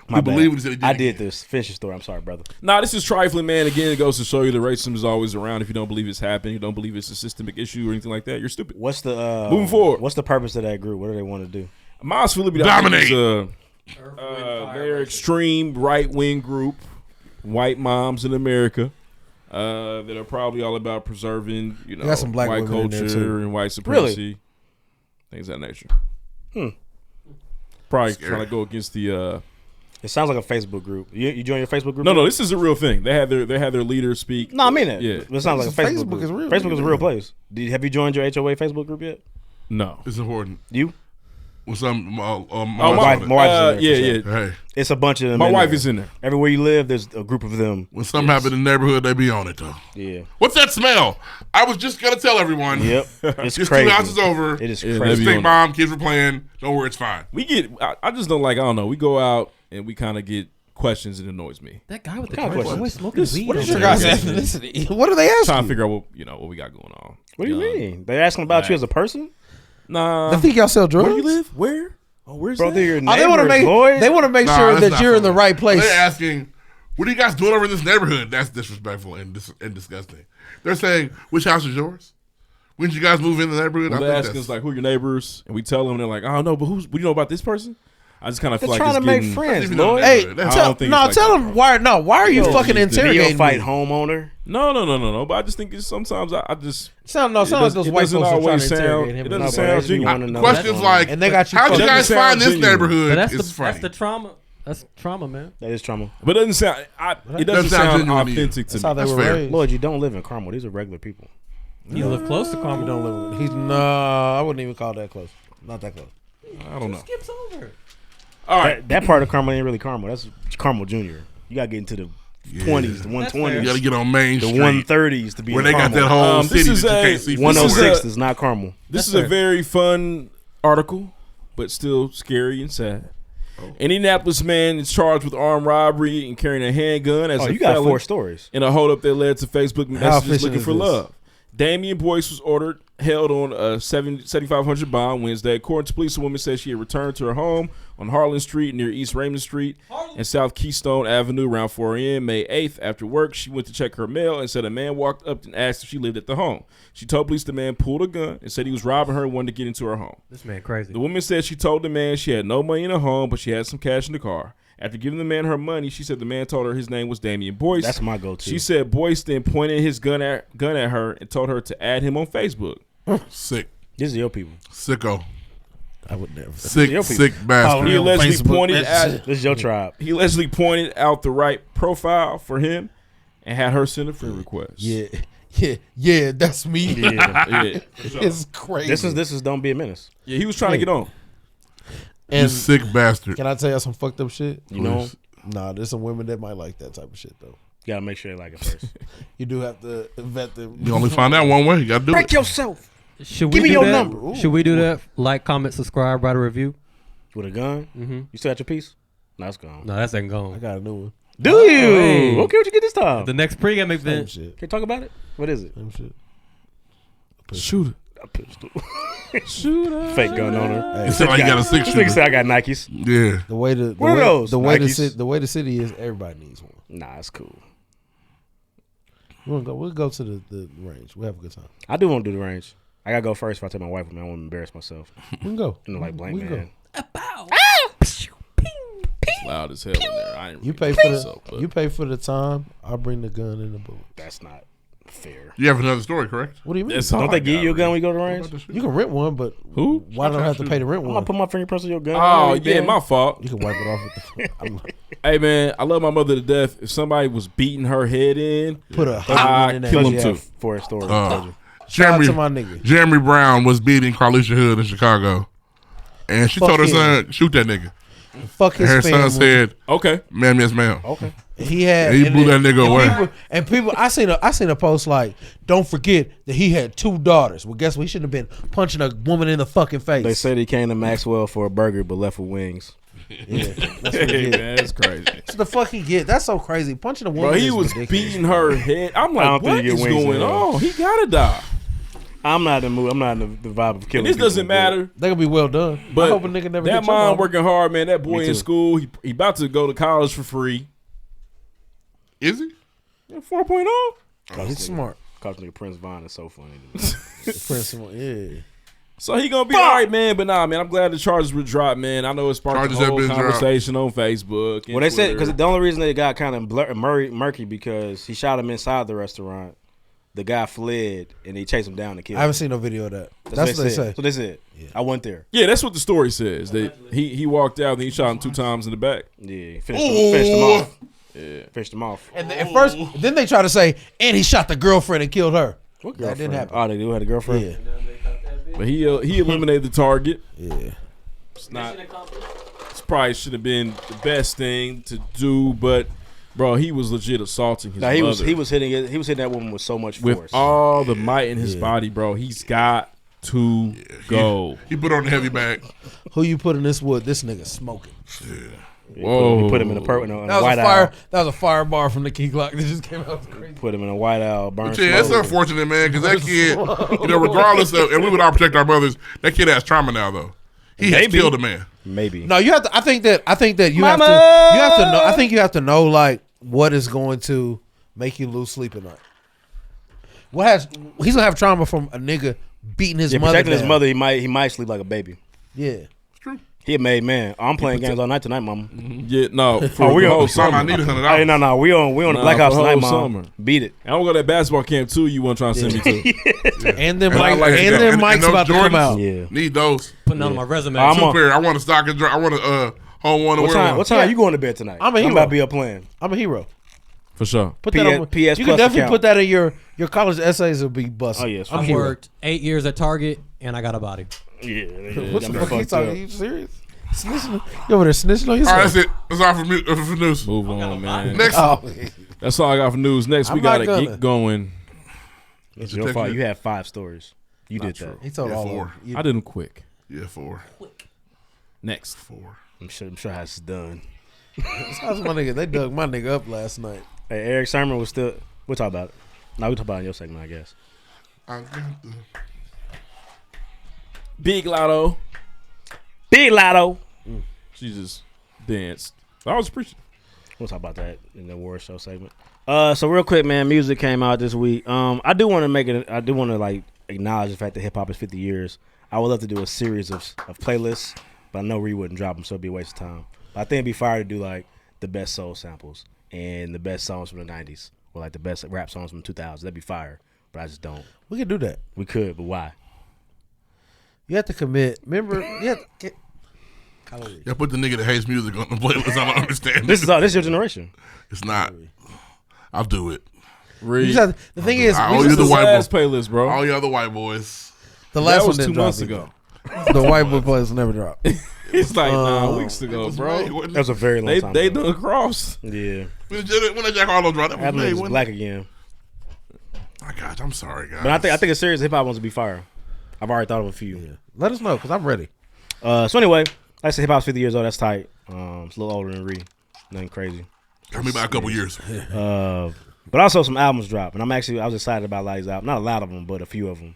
My We bad. believe when he said he did I it did again. this. Finish your story. I'm sorry, brother. Nah, this is trifling, man. Again, it goes to show you that racism is always around. If you don't believe it's happening, you don't believe it's a systemic issue or anything like that, you're stupid. What's the Moving forward. What's the purpose of that group? What do they want to do? Moms for Liberty Dominate. they're extreme right wing group, white moms in America, that are probably all about preserving, got some black white women in there, culture too. and white supremacy, things of that nature. Probably Scary. trying to go against the. It sounds like a Facebook group. You join your Facebook group? No, this is a real thing. They had their leaders speak. No, I mean it. Yeah. It sounds like a Facebook Facebook group. is real. Facebook is a real place. Have you joined your HOA Facebook group yet? No. It's important. You? With some, Oh, my my wife- wife. my wife's in there, Yeah, for yeah. Hey, It's a bunch of them. My in wife there. is in there. Everywhere you live, there's a group of them. when something happened in the neighborhood, they be on it though. Yeah. What's that smell? I was just gonna tell everyone. Yep. It's Just crazy. 2 houses over. It is Yeah, crazy. they be Stink bomb. Kids were playing. Don't worry, it's fine. I just don't like. I don't know. We go out and we kind of get questions that annoys me. That guy with the Kind of cards questions. always smoking weed. What is over your there. guys' ethnicity? What do they ask Trying to you? figure out what we got going on. What do you mean? They're asking about you as a person? Nah. They think y'all sell drugs. Where do you live? Where? Oh, where's Bro, that? they're your Oh, neighbors, they want to make. Lloyd. They want to make Nah, sure that's that not you're in the funny. right place. They're asking, what are you guys doing over in this neighborhood? That's disrespectful and disgusting. They're saying, which house is yours? When did you guys move in the neighborhood? Well, I they think ask us that's- like, who are your neighbors? And we tell them, and they're like, I don't know, but what do you know about this person? I just kind of They're feel like trying it's to make getting, friends, even know Lloyd. that. Hey, That's- I don't think it's like tell that, them bro. why. No, why are you fucking the interrogating Neophyte me? homeowner. No. But I just think it's sometimes I just Sound like those it white doesn't folks are trying always to sound. interrogate him. It doesn't No, bro, sound that's what you genuine. wanna know. Questions That's like, And they got you how'd you fucked. guys Doesn't find sound this genuine. neighborhood? But It's funny. that's the trauma. That's trauma, man. That is trauma. But it doesn't sound. It doesn't sound sound genuine to you. authentic to That's me. how they That's were fair. raised. Lloyd, you don't live in Carmel. These are regular people. You live close to Carmel. Don't live with. He's no. I wouldn't even call that close. Not that close. I don't know. Skips over. All right. That part of Carmel ain't really Carmel. That's Carmel Junior. You gotta get into the 20s, the That's 120s, fair. You got to get on Main the Street 130s to be where in they got Carmel. that whole This city is that you a- can't see. from 106 a- is not Carmel. This is That's a fair. very fun article, but still scary and sad. Indianapolis man is charged with armed robbery and carrying a handgun as Oh, a you got felon 4 stories. in a holdup that led to Facebook messages efficient looking is for this? love. Damian Boyce was held on a $7,500 bond Wednesday. According to police, a woman said she had returned to her home on Harlan Street near East Raymond Street and South Keystone Avenue around 4 a.m. May 8th. After work, she went to check her mail and said a man walked up and asked if she lived at the home. She told police the man pulled a gun and said he was robbing her and wanted to get into her home. This man crazy. The woman said she told the man she had no money in her home, but she had some cash in the car. After giving the man her money, she said the man told her his name was Damian Boyce. That's my go-to. She said Boyce then pointed his gun at her and told her to add him on Facebook. Sick. These are your people. Sicko. I would never. Sick, your people. sick bastard. He allegedly Facebook. pointed at This is your tribe. he allegedly pointed out the right profile for him and had her send a friend request. Yeah. That's me. yeah. It's crazy. This is don't be a menace. Yeah, he was trying to get on. You And sick bastard. can I tell you some fucked up shit? You know, Nah, there's some women that might like that type of shit though. you gotta make sure they like it first. You do have to vet them. You only find out one way. You got to do it. yourself Should Give we me do your that? number. Should we do that? Like, comment, subscribe, write a review. with a gun. Mm-hmm. You still got your piece? No, it's gone. No, that's ain't I gone. got a new one. Do you? Hey. Okay, what you get this time? The next pregame Same event. shit. Can you talk about it? What is it? Same shit. Shoot A pistol. it. Shoot it. Fake gun on her. It sound like you got a 6 This nigga shooter. said I got Nikes. Yeah. The way the What are way, those? the way Nikes? the way the city is, everybody needs one. Nah, it's cool. We'll go to the range. We'll have a good time. I do want to do the range. I gotta go first if I take my wife with me. I want to embarrass myself. We can go. You know, like blank We can man. It's loud as hell in there. I ain't You really pay for think the so, but- you pay for the time. I'll bring the gun and the bullet. That's not fair. You have another story, correct? What do you mean? That's all Don't they I give got, you a gun really. when you go to the range? You can rent one, but Who? why don't I have to pay to rent I'm one? gonna put my fingerprints on your gun. Oh, You yeah, damn- my fault. You can wipe it off with the. I'm like, Hey, man, I love my mother to death. If somebody was beating her head in, put a I hot one in that. kill bitch. him Yeah, too. for a story. Uh, Shout out Jeremy, to my nigga. Jeremy Brown was beating Carlisha Hood in Chicago. And she Fuck told her him. son, shoot that nigga. Fuck And her his son family. said, Okay. ma'am, yes, ma'am. Okay. He had. And he blew that nigga away. People, I seen a post like, don't forget that he had 2 daughters. Well, guess what? He shouldn't have been punching a woman in the fucking face. They said he came to Maxwell for a burger but left with wings. Yeah, that's what he Hey, did. man, that's crazy. That's the fuck he get. That's so crazy. Punching a woman. Bro, he is was ridiculous. beating her head. I'm I don't like, think what you get is wings in going hell. on? He gotta die. I'm not in the mood. I'm not in the vibe of killing. And this people, doesn't but- matter. They gonna be well done. But I hope a nigga never that hit your mom mama. working hard, man. That boy Me in too. school, he about to go to college for free. Is he? Yeah, 4.0. Oh, he's smart. Cause nigga Prince Vaughn is so funny. to me. Prince, yeah. So he gonna be all right, man. But nah, man, I'm glad the charges were dropped, man. I know it sparked Charges a have whole been dropped. conversation on Facebook. And Well, they said Twitter. because the only reason they got kind of murky because he shot him inside the restaurant. The guy fled and they chased him down to kill I him. haven't seen no video of that. That's what they say. So they said. I went there. Yeah, that's what the story says. That he walked out and he shot him 2 times in the back. Yeah, finished him off. Yeah. Finished him off. And at first, then they try to say, and he shot the girlfriend and killed her. What That didn't happen. Oh, they do have a girlfriend. Yeah, But he eliminated the target. yeah. It's not. This probably should have been the best thing to do, but bro, he was legit assaulting his Nah, mother. he was hitting that woman with so much with force. all the might in his body, bro. He's got to go. He put on the heavy bag. Who you put in this wood? This nigga smoking. Whoa. He put him in a That was a white fire. owl. That was a fire bar from the Key Glock that just came out. It was crazy. Put him in a white owl. Burn Yeah, it's smoke. unfortunate, man, because that kid, regardless of, and we would all protect our mothers, that kid has trauma now, though. He has Maybe. killed a man. Maybe. No, you have to. I think that you have Mama! to. You have to know. I think you have to know like what is going to make you lose sleep at night. He's gonna have trauma from a nigga beating his mother. Protecting his down. mother, he might sleep like a baby. Yeah. He a made man. I'm playing games all night tonight, mama. Yeah, no. For we the on- whole Something I summer. need $100. Hey, no, we on the Nah, Black Ops for the tonight, whole mom. summer. Beat it. And I'm gonna go to that basketball camp too. You want to try and send me to? And then And I Mike, like and that. then And Mike's those about to come Jordans? out. Yeah. Need those. Putting on my resume. I'm Two on. pair. I want a stock and I want a home one to What wear time? one. What time you going to bed tonight? I'm a hero. about to be up playing. I'm a hero. For sure. Put that on. PS You Plus can definitely account. put that in your college essays. Will be busted. Oh, yes, I'm I for a hero. worked 8 years at Target and I got a body. Yeah. What the I'm fuck you fucked talking? up. You serious? Snitching? You over there snitching on All yourself? right, that's it. That's all for news. Move on, man. Next. Oh, That's all I got for news. Next, we I'm not gotta gonna. keep going. It's your fault. You had 5 stories. You did that. he told Yeah, all 4. of them. You- I did them quick. Yeah, 4. Next. 4. I'm sure how it's done. How's my nigga? They dug my nigga up last night. Hey, Eric Sermon was still. We'll talk about it. No, we'll talk about it in your segment, I guess. I got the... Big Lotto. Big Lotto. She just danced. I was appreciative. We'll talk about that in the award show segment. So real quick, man, music came out this week. I do want to make it. I do want to like acknowledge the fact that hip hop is 50 years. I would love to do a series of playlists, but I know Ree wouldn't drop them, so it'd be a waste of time. But I think it'd be fire to do like the best soul samples and the best songs from the 90s, or like the best rap songs from the 2000s. That'd be fire, but I just don't. We can do that. We could, but why? You have to commit. Remember, you have to get. Hallelujah. Y'all put the nigga that hates music on the playlist. I don't understand. This is your generation. It's not. I'll do it. You Read. just have- the thing is, I we owe you just- the white last boy. playlist, bro. All you other white boys. the last that one was didn't 2 drop months either. ago. The white boy players never drop. It's like 9 weeks ago, Hey, bro. wasn't That was a very long time They ago. done crossed. Yeah. When did Jack Harlow drop? That was That May, was wasn't black it? again. Oh, gosh, I'm sorry, guys. But I think a series of hip hop wants to be fire. I've already thought of a few. Let us know because I'm ready. So anyway, like I said, hip hop's 50 years old. That's tight. It's a little older than Ree. Nothing crazy. Got me by a couple years. But also some albums dropped, and I was excited about a lot of these albums. Not a lot of them, but a few of them.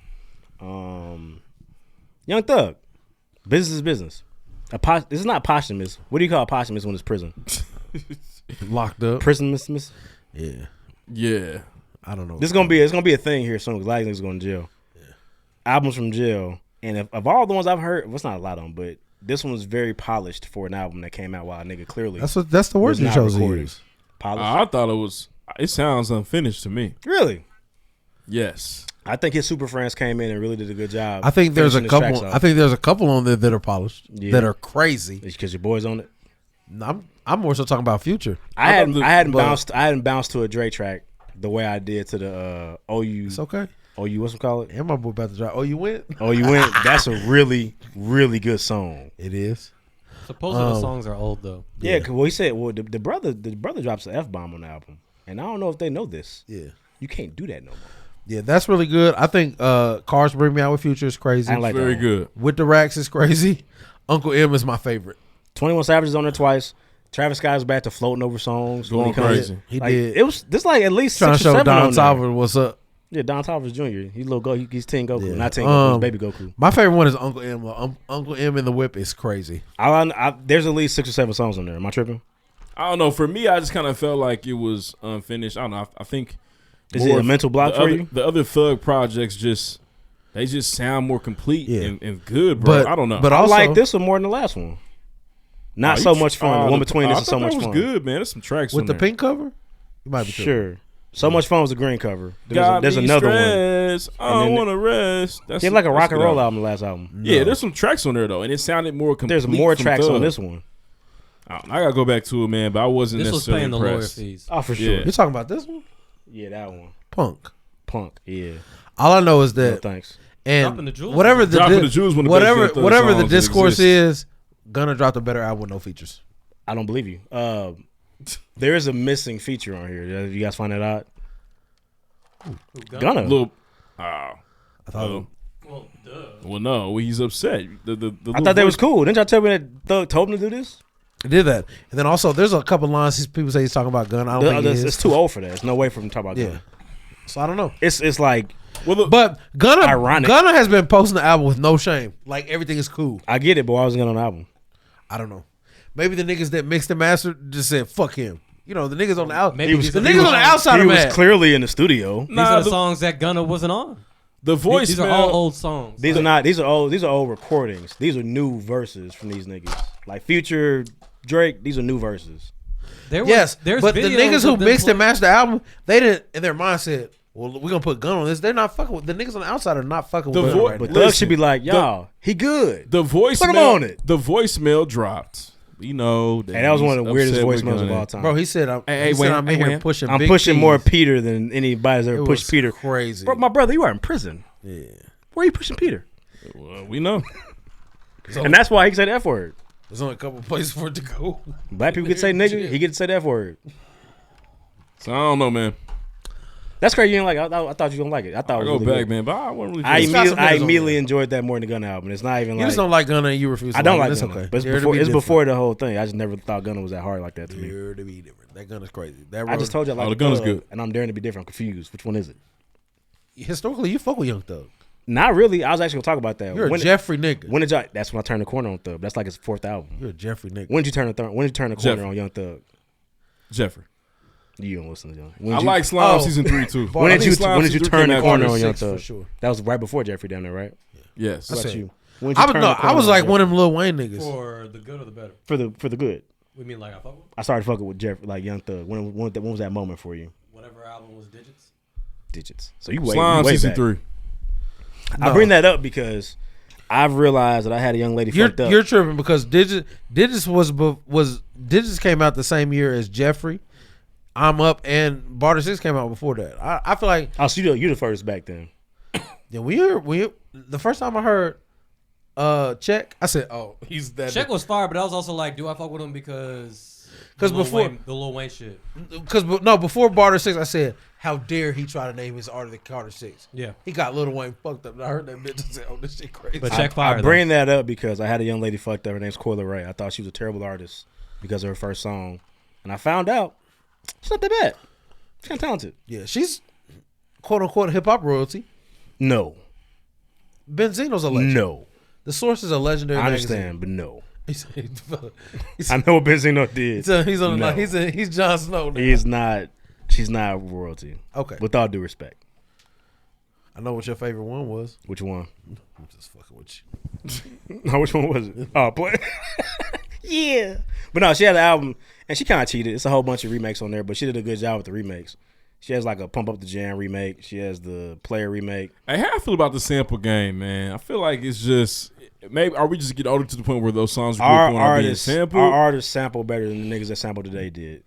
Young Thug, Business is Business. This is not posthumous. What do you call posthumous when it's prison? Locked up. Prison miss. Yeah. I don't know. It's gonna be a thing here soon because a lot of niggas going to jail. Yeah. Albums from jail, and of all the ones I've heard, well, it's not a lot of them, but this one was very polished for an album that came out while a nigga clearly. That's the word you chose to use. Polished. I thought it was. It sounds unfinished to me. Really? Yes. I think his Super Friends came in and really did a good job. I think there's a couple. I think there's a couple on there that are polished, that are crazy. Because your boy's on it. I'm more so talking about Future. I hadn't bounced to a Dre track the way I did to the OU. It's okay. OU, what's it called? And my boy about to drop. Oh, you went. Oh, you went. That's a really, really good song. It is. Supposedly the songs are old though. Yeah, well, he said, well, the brother drops the F-bomb on the album, and I don't know if they know this. Yeah, you can't do that no more. Yeah, that's really good. I think Cars Bring Me Out with Future is crazy. I like very that good. With the Racks is crazy. Uncle M is my favorite. 21 Savage is on there twice. Travis Scott is back to floating over songs. Going crazy. He like, did. It was this like at least trying 6 to or show 7 Don on there. Tolliver what's up. Yeah, Don Tolliver's Jr. He's little go. He's Teen Goku, Yeah. not Teen Goku. He's Baby Goku. My favorite one is Uncle M. Uncle M in the Whip is crazy. There's at least 6 or 7 songs on there. Am I tripping? I don't know. For me, I just kind of felt like it was unfinished. I don't know. I think. Is it a mental block for you? The other Thug projects just sound more complete and good, bro. I don't know. But I also, like this one more than the last one. Not so much fun. The one between this is so much fun. That was good, man. There's some tracks with on the there. pink cover. You might be sure. So much fun was the green cover. Got There's me another stressed. one. I don't want to rest. They had like a rock and roll album, the last album. Yeah, there's some tracks on there though, and it sounded more complete. There's more from tracks Thug. on this one. I gotta go back to it, man. But I wasn't This was necessarily paying the lawyer impressed. fees. Oh, for sure. Yeah. You're talking about this one? Yeah, that one. Punk. Yeah. All I know is that No, thanks. Dropping and the Jewels. whatever the Dropping the Jewels, one of the best Young Thug whatever the songs that discourse exists. is, Gunna dropped a better album with no features. I don't believe you. There is a missing feature on here. Did you guys find that out? Gunna. I thought Well, no, he's upset. I thought that was cool. Didn't y'all tell me that Thug told him to do this? it did that, and then also there's a couple lines people say he's talking about Gunna. I don't think he is. It's too old for that. There's no way for him to talk about Yeah. Gunna. So I don't know. It's like, But Gunna Ironic. has been posting the album with no shame. Like everything is cool. I get it, but why wasn't it on the album? I don't know. Maybe the niggas that mixed and mastered just said fuck him. You know, the niggas on the out. Maybe The these are niggas on the outside He are was mad. clearly in the studio. These are the songs that Gunna wasn't on. The voice. These are all old songs. These are not. These are old recordings. These are new verses from these niggas. Like Future, Drake. These are new verses. Yes, there's but the videos niggas who of them mixed and playing- mastered the album, they didn't in their mind said, "Well, we're gonna put Gunna on this." They're not fucking with the niggas on the outside are not fucking The with vo- Gunna right But now. Thug Listen, should be like, y'all, he good. The voicemail. Put him on it. The voicemail dropped. You know, And that was one of the weirdest voicemails of all time. Bro, he said, "I'm Hey, he said wait, I'm in hey, here wait. pushing. I'm big pushing cheese." more Peter than anybody's ever It pushed was Peter. Crazy. Bro, my brother, you are in prison. Yeah. Where are you pushing Peter? Well, we know. And that's why he said the F word. There's only a couple places for it to go. Black people get to say nigga. He get to say the F word. So I don't know, man. That's crazy. You didn't like it. I thought you don't like it. I thought I it go was really back, good. man. But I wasn't really. I It's got some immediately, I niggas on immediately there. enjoyed that more than the Gunna album. It's not even You like just don't like Gunna and you refuse to I don't like It's Gunna. okay. But it's Dare to before, be it's different. before the whole thing. I just never thought Gunna was that hard like that to me. Dare to be different. That Gunna's crazy. That I just told you I like the Gunna's Thug, good. and I'm daring to be different. I'm confused. Which one is it? Historically, you fuck with Young Thug. Not really. I was actually gonna talk about that. You're a When- Jeffrey nigga. When did y'all? That's when I turned the corner on Thug. That's like his 4th album. You're a Jeffrey nigga. When did you turn the When did you turn the corner Jeffrey. on Young Thug? Jeffrey. You don't listen to Young. When I did you- like Slime Oh. season 3 too. When did you turn the corner on Young Six, for Thug? sure. That was right before Jeffrey down there, right? Yes. What I about said- you? When did you I was turn no, the I corner was on like Young one Thug? of them Lil Wayne niggas. For the good or the better. for the good. We mean like I fuck with I started fucking with Jeff, like Young Thug. When was that moment for you? whatever album was Digits. Digits. So you way, Slime you way season back. 3. I bring that up because I've realized that I had a young lady fucked up. You're tripping because Digits Digits came out the same year as Jeffrey. I'm Up and Barter 6 came out before that. I feel like Oh, so you the first back then. yeah, the first time I heard Check, I said, "Oh, he's that." Check was fire, but I was also like, do I fuck with him because Because the Lil before- Wayne, the Lil Wayne shit. Before Barter 6, I said, "How dare he try to name his artist the Carter 6?" Yeah. He got Lil Wayne fucked up. And I heard that bitch and said, "Oh, this shit crazy." But Check fire. I bring that up because I had a young lady fucked up. Her name's Coyle Ray. I thought she was a terrible artist. because of her first song, and I found out she's not that bad. She's kind of talented. Yeah, she's quote unquote hip hop royalty. No, Benzino's a legend. no. The Source is a legendary. I understand, but no. He's I know what Benzino did. he's on. No. He's Jon Snow. Now. He's not. She's not royalty. Okay. With all due respect. I know what your favorite one was. Which one? I'm just fucking with you. No, which one was it? Oh, play. Yeah. But no, she had an album, and she kind of cheated. It's a whole bunch of remakes on there, but she did a good job with the remakes. She has like a Pump Up the Jam remake. She has the Player remake. Hey, how I feel about the sample game, man? I feel like it's just maybe are we just getting older to the point where those songs are being sampled? Our artists sample better than the niggas that sampled today did.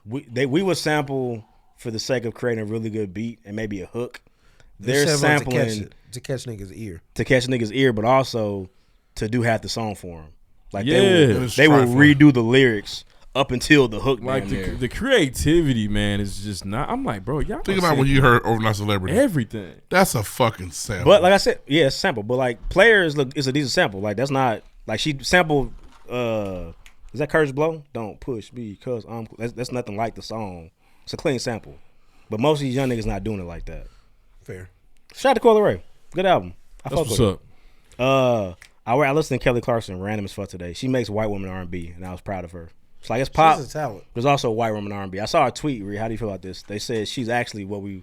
We would sample for the sake of creating a really good beat and maybe a hook. They're sampling to catch niggas' ear. To catch niggas' ear, but also to do half the song for them. Like Yeah. they will redo the lyrics up until the hook. Like the creativity, man, is just not. I'm like, bro, y'all Think about when you heard Overnight Celebrity. everything. That's a fucking sample. But like I said, yeah, it's a sample. But like Players, look, it's a decent sample. Like that's not like she sampled. Is that Curtis Blow? Don't push me because that's nothing like the song. It's a clean sample. But most of these young niggas not doing it like that. Fair. Shout out to Coyle Ray. Good album. That's what's up. I listened to Kelly Clarkson random as fuck today. She makes white women R&B, and I was proud of her. It's like it's pop. She's a talent. There's also white women R&B. I saw a tweet. Ree, how do you feel about this? They said she's actually what we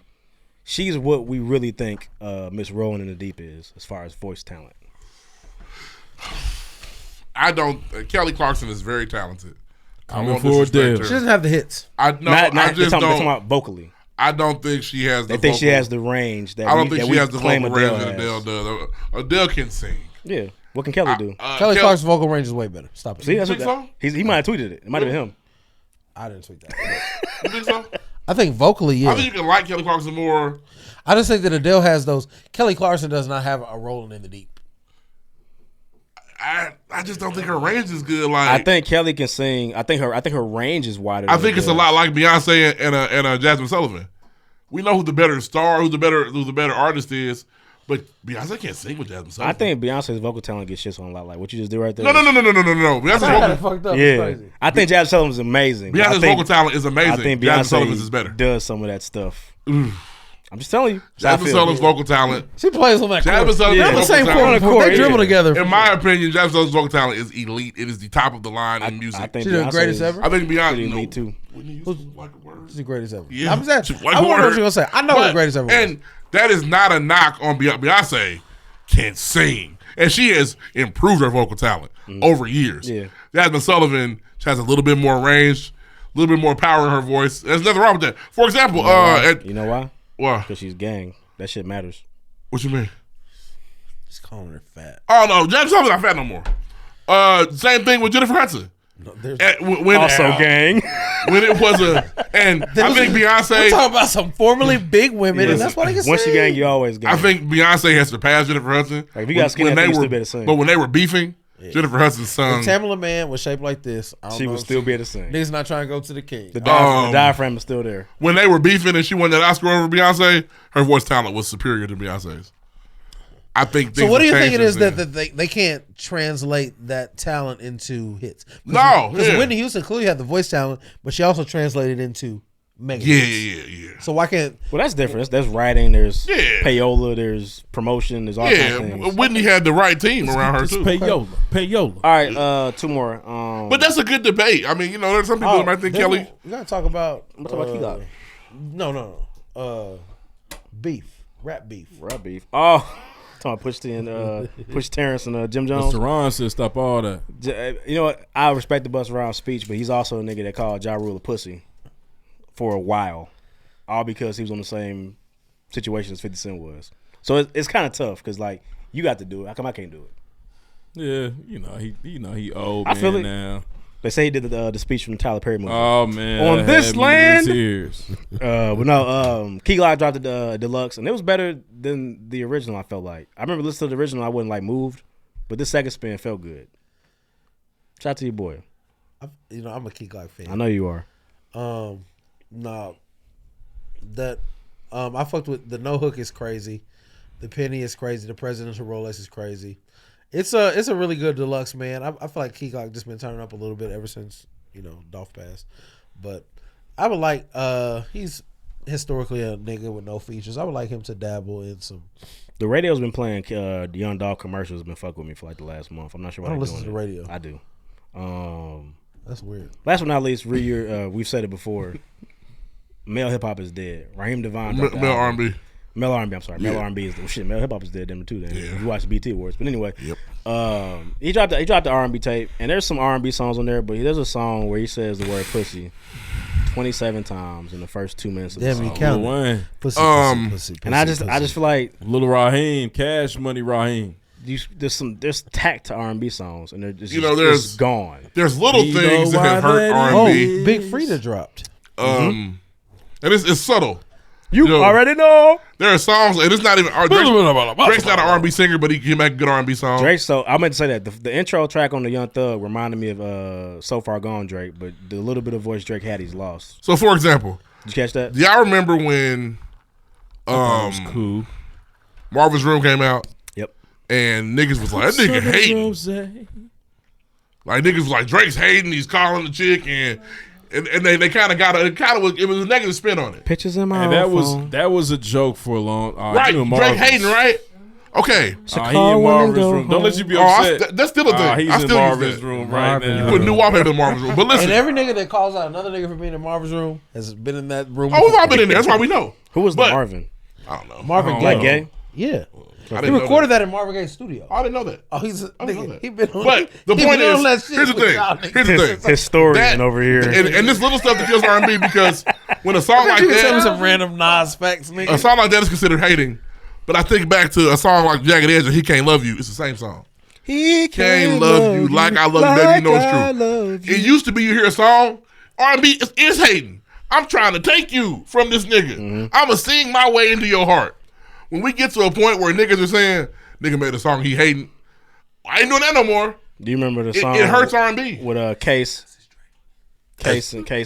really think Miss Rolling in the Deep is as far as voice talent. I don't. Kelly Clarkson is very talented. Coming for Dale. She doesn't have the hits. I just don't. Talking about vocally. I don't think she has. They think she has the range. That I don't think she has the claim vocal range that Adele Adele does. Adele can sing. Yeah. What can Kelly do? Kelly Clarkson's vocal range is way better. Stop it. See, that's think so? He might have tweeted it. It might have been him. I didn't tweet that. You think so? I think vocally, yeah. I think you can like Kelly Clarkson more. I just think that Adele has those. Kelly Clarkson does not have a Rolling in the Deep. I just don't think her range is good. Like I think Kelly can sing. I think her range is wider. I think it's a lot like Beyonce and Jasmine Sullivan. We know who the better star, who the better artist is, but Beyonce can't sing with Jasmine Sullivan. I think Beyonce's vocal talent gets shit on a lot. Like what you just did right there. No. Beyonce's I got it vocal, fucked up. Yeah, It's crazy. I think Jasmine Sullivan's amazing. Beyonce's vocal talent is amazing. I think Jasmine Beyonce Sullivan's is better. does some of that stuff. I'm just telling you. Jasmine Sullivan's vocal talent. She plays on that Jasmine court. Sullivan's They're on the vocal same talent. court. They dribble Yeah. together. In my opinion, Jasmine Sullivan's vocal talent is elite. It is the top of the line in music. I think She's the Beyonce greatest is ever? I think pretty Beyonce. elite too. She's the greatest ever. Yeah. I'm just She's like I wonder word. what you're gonna say. I know what the greatest ever was. And that is not a knock on Beyonce. Can sing, and she has improved her vocal talent over years. Yeah. Jasmine Sullivan has a little bit more range, a little bit more power in her voice. There's nothing wrong with that. For example, You know why? what? Because she's gang. That shit matters. What you mean? Just calling her fat. Oh no, Jasmine Sullivan's not fat no more. Same thing with Jennifer Hudson. No, there's Gang. When it was and I think We're Beyonce. talking about some formerly big women, and that's what I can say. Once you gang, you always gang. I think Beyonce has surpassed Jennifer Hudson. Like, if you got skinny, I think you still better sing. But when they were beefing, Jennifer Hudson sung. If Tamala Man was shaped like this, I don't she know would if still be able to sing. Niggas not trying to go to the king. The diaphragm is still there. When they were beefing and she won that Oscar over Beyonce, her voice talent was superior to Beyonce's. I think. So what do you think it is that that they can't translate that talent into hits? No, because yeah. Whitney Houston clearly had the voice talent, but she also translated into mega Yeah, hits. yeah. So why can't? Well, that's different. There's writing. There's Yeah. payola. There's promotion. There's all kinds of things. Whitney had the right team around her It's too. payola. All right, two more. But that's a good debate. I mean, there's some people that might think Kelly. We gotta talk about. I'm talking about Key No. Beef, rap beef. Rap beef. Oh, talking about Push Terrence and Jim Jones. Mr. Ron said stop all that. You know what? I respect the Busta Rhymes speech, but he's also a nigga that called Ja Rule a pussy for a while, all because he was on the same situation as 50 Cent was. So it's kind of tough because like you got to do it. How come I can't do it? Yeah, he old I feel man it. now. They say he did the speech from the Tyler Perry movie. Oh man, On that this had me land? in tears. But no, Key Glock dropped the deluxe, and it was better than the original. I felt like I remember listening to the original. I wasn't like moved, but this second spin felt good. Shout out to your boy. I'm a Key Glock fan. I know you are. No, that I fucked with the No Hook is crazy, the Penny is crazy, the Presidential Rolex is crazy. It's a really good deluxe, man. I feel like Key Glock just been turning up a little bit ever since Dolph passed. But I would like he's historically a nigga with no features. I would like him to dabble in some. The radio's been playing the Young Dog commercials. Been fucking with me for like the last month. I'm not sure why I don't they're listen to doing the radio. I do. That's weird. Last but not least, we've said it before. Male hip hop is dead. Raheem Devon. Male R&B. Male R&B. I'm sorry. Yeah. Male R&B is shit. Male hip hop is dead. Them too. Then Yeah. if you watch the BT Awards. But anyway, Yep. he dropped the R&B tape, and there's some R&B songs on there. But there's a song where he says the word pussy 27 times in the first 2 minutes of the Damn, he song. counted. Lil Wayne, Pussy. And I just feel like Little Raheem, Cash Money Raheem. there's tact to R&B songs, and they're just there's gone. There's little You things know that have why hurt that R&B. Big Frida dropped. And it's subtle. You already know. There are songs, and it's not even Drake's not an R&B singer, but he can make a good R&B song. Drake, so I meant to say that the intro track on the Young Thug reminded me of So Far Gone Drake, but the little bit of voice Drake had, he's lost. So, for example, Did you catch that? do y'all remember when was cool. Marvin's Room came out? Yep. And niggas was like, that nigga hating. Like, niggas was like, Drake's hating, he's calling the chick, and they kind of it was a negative spin on it. Pictures in my And phone. that was a joke for a long. Right, Drake hating, right? Okay. He in Marvin's room. Don't let you be upset. That's still a thing. He's I in still Marvin's use that. room right now. Put new wallpaper in Marvin's Room. But listen. And every nigga that calls out another nigga for being in Marvin's room has been in that room. Oh, we've all been in there. That's why we know. Who was the Marvin? I don't know. Marvin Like Gaye. Gay? Yeah. I He didn't know recorded that in Marvin Gaye's studio. I didn't know that. Oh, he's a I didn't know nigga. that. He been on. But the he point been on that is, shit here's the with y'all thing. niggas. Here's the thing. Historian over here. And this little stuff that feels R&B because when a song like You can tell me some that, random Nas facts, nigga. a song like that is considered hating. But I think back to a song like Jagged Edge and He Can't Love You. It's the same song. He Can't love you like I love you, baby. You know it's true. It used to be you hear a song, R&B is hating. I'm trying to take you from this nigga. I'ma sing my way into your heart. When we get to a point where niggas are saying, nigga made a song he hating, I ain't doing that no more. Do you remember the song? It hurts R&B. With Case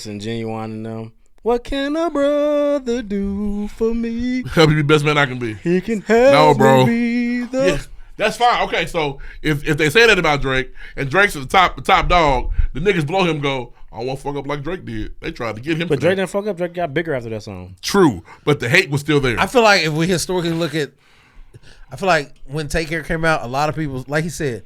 and Genuine and them. What can a brother do for me? Help me be best man I can be. He can help bro. me be the... Yeah, that's fine. Okay, so if they say that about Drake and Drake's the top dog, the niggas below him go, I won't fuck up like Drake did. They tried to get him. But Drake didn't fuck up. Drake got bigger after that song. True, but the hate was still there. I feel like if we historically look at, I feel like when Take Care came out, a lot of people, like he said,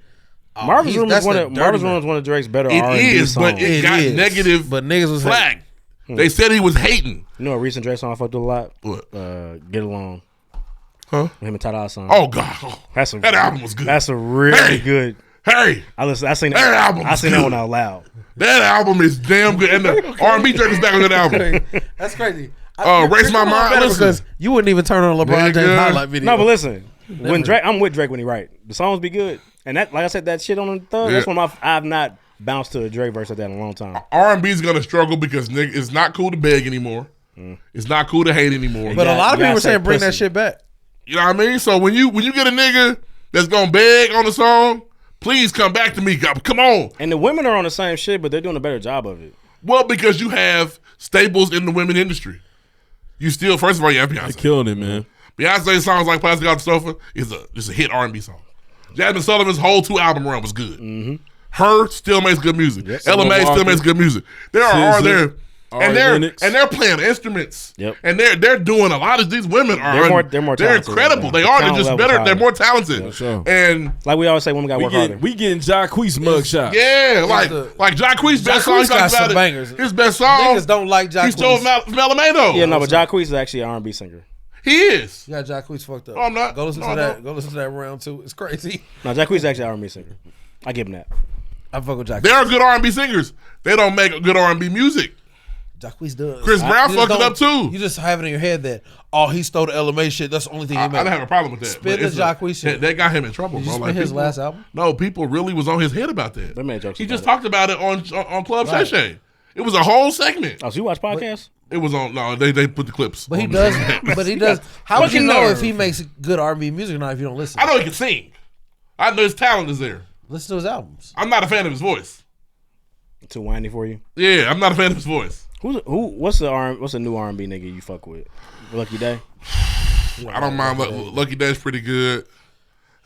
Marvin's Room is one of Drake's better it R&B is, songs. but it got negative. But niggas was flag. They said he was hating. You know a recent Drake song I fucked with a lot? What? Get Along. Huh? Him and Tada song. Oh God, that album was good. That's a really good. Hey, I seen that album. I seen that one out loud. That album is damn good, and the R&B Drake is back on that album. That's crazy. Race My Mind. Listen, because you wouldn't even turn on LeBron James highlight video. No, but listen, when Drake, I'm with Drake when he write. The songs be good, and that, like I said, that shit on the thug. That's one of I've not bounced to a Drake verse like that in a long time. R&B is gonna struggle because nigga, it's not cool to beg anymore. It's not cool to hate anymore. But a lot of people are saying bring that shit back. You know what I mean? So when you get a nigga that's gonna beg on the song, please come back to me. Come on. And the women are on the same shit, but they're doing a better job of it. Well, because you have staples in the women industry. You still, first of all, you have Beyonce. They're killing it, man. Beyonce's songs like Plastic Off the Sofa is a hit R&B song. Jasmine Sullivan's whole 2 album run was good. Her still makes good music. Ella Mai still makes good music. There are there. And they're playing instruments. Yep. And they're doing a lot of these women are they're more they're talented incredible. right They now. are. The They're just talent better. level's They're higher. more talented. Yeah, sure. And Like we always say, women got to work harder. We getting Jacquees mugshot. yeah, like Jacquees' best song. He Jacquees got talks some about bangers. His best song. Niggas don't like Jacquees. He stole Melamado. Yeah, no, but Jacquees is actually an R&B singer. He is. You got Jacquees fucked up. No, I'm not. Go listen No, to I that. don't. Go listen to that round 2. It's crazy. No, Jacquees is actually an R&B singer. I give him that. I fuck with Jacquees. They are good R&B singers. They don't make good R&B music. Jacquees does. Chris Brown fucked it up too. You just have it in your head that he stole the LMA shit. That's the only thing he I made. don't have a problem with that. Spin but the it's Jacquees shit. That got him in trouble, Did you bro. spin his people- last album? No, people really was on his head about that. They made jokes He about just it. talked about it on Club Shay Shay. It was a whole segment. Oh, so you watch podcasts? It was on. No, they put the clips. But he on does. the- But he does. How would you fucking know nerve. if he makes good R&B music or not if you don't listen? I know he can sing. I know his talent is there. Listen to his albums. I'm not a fan of his voice. Too whiny for you? Yeah, I'm not a fan of his voice. What's the new R&B nigga you fuck with? Lucky Day? I don't mind. Lucky Day's pretty good.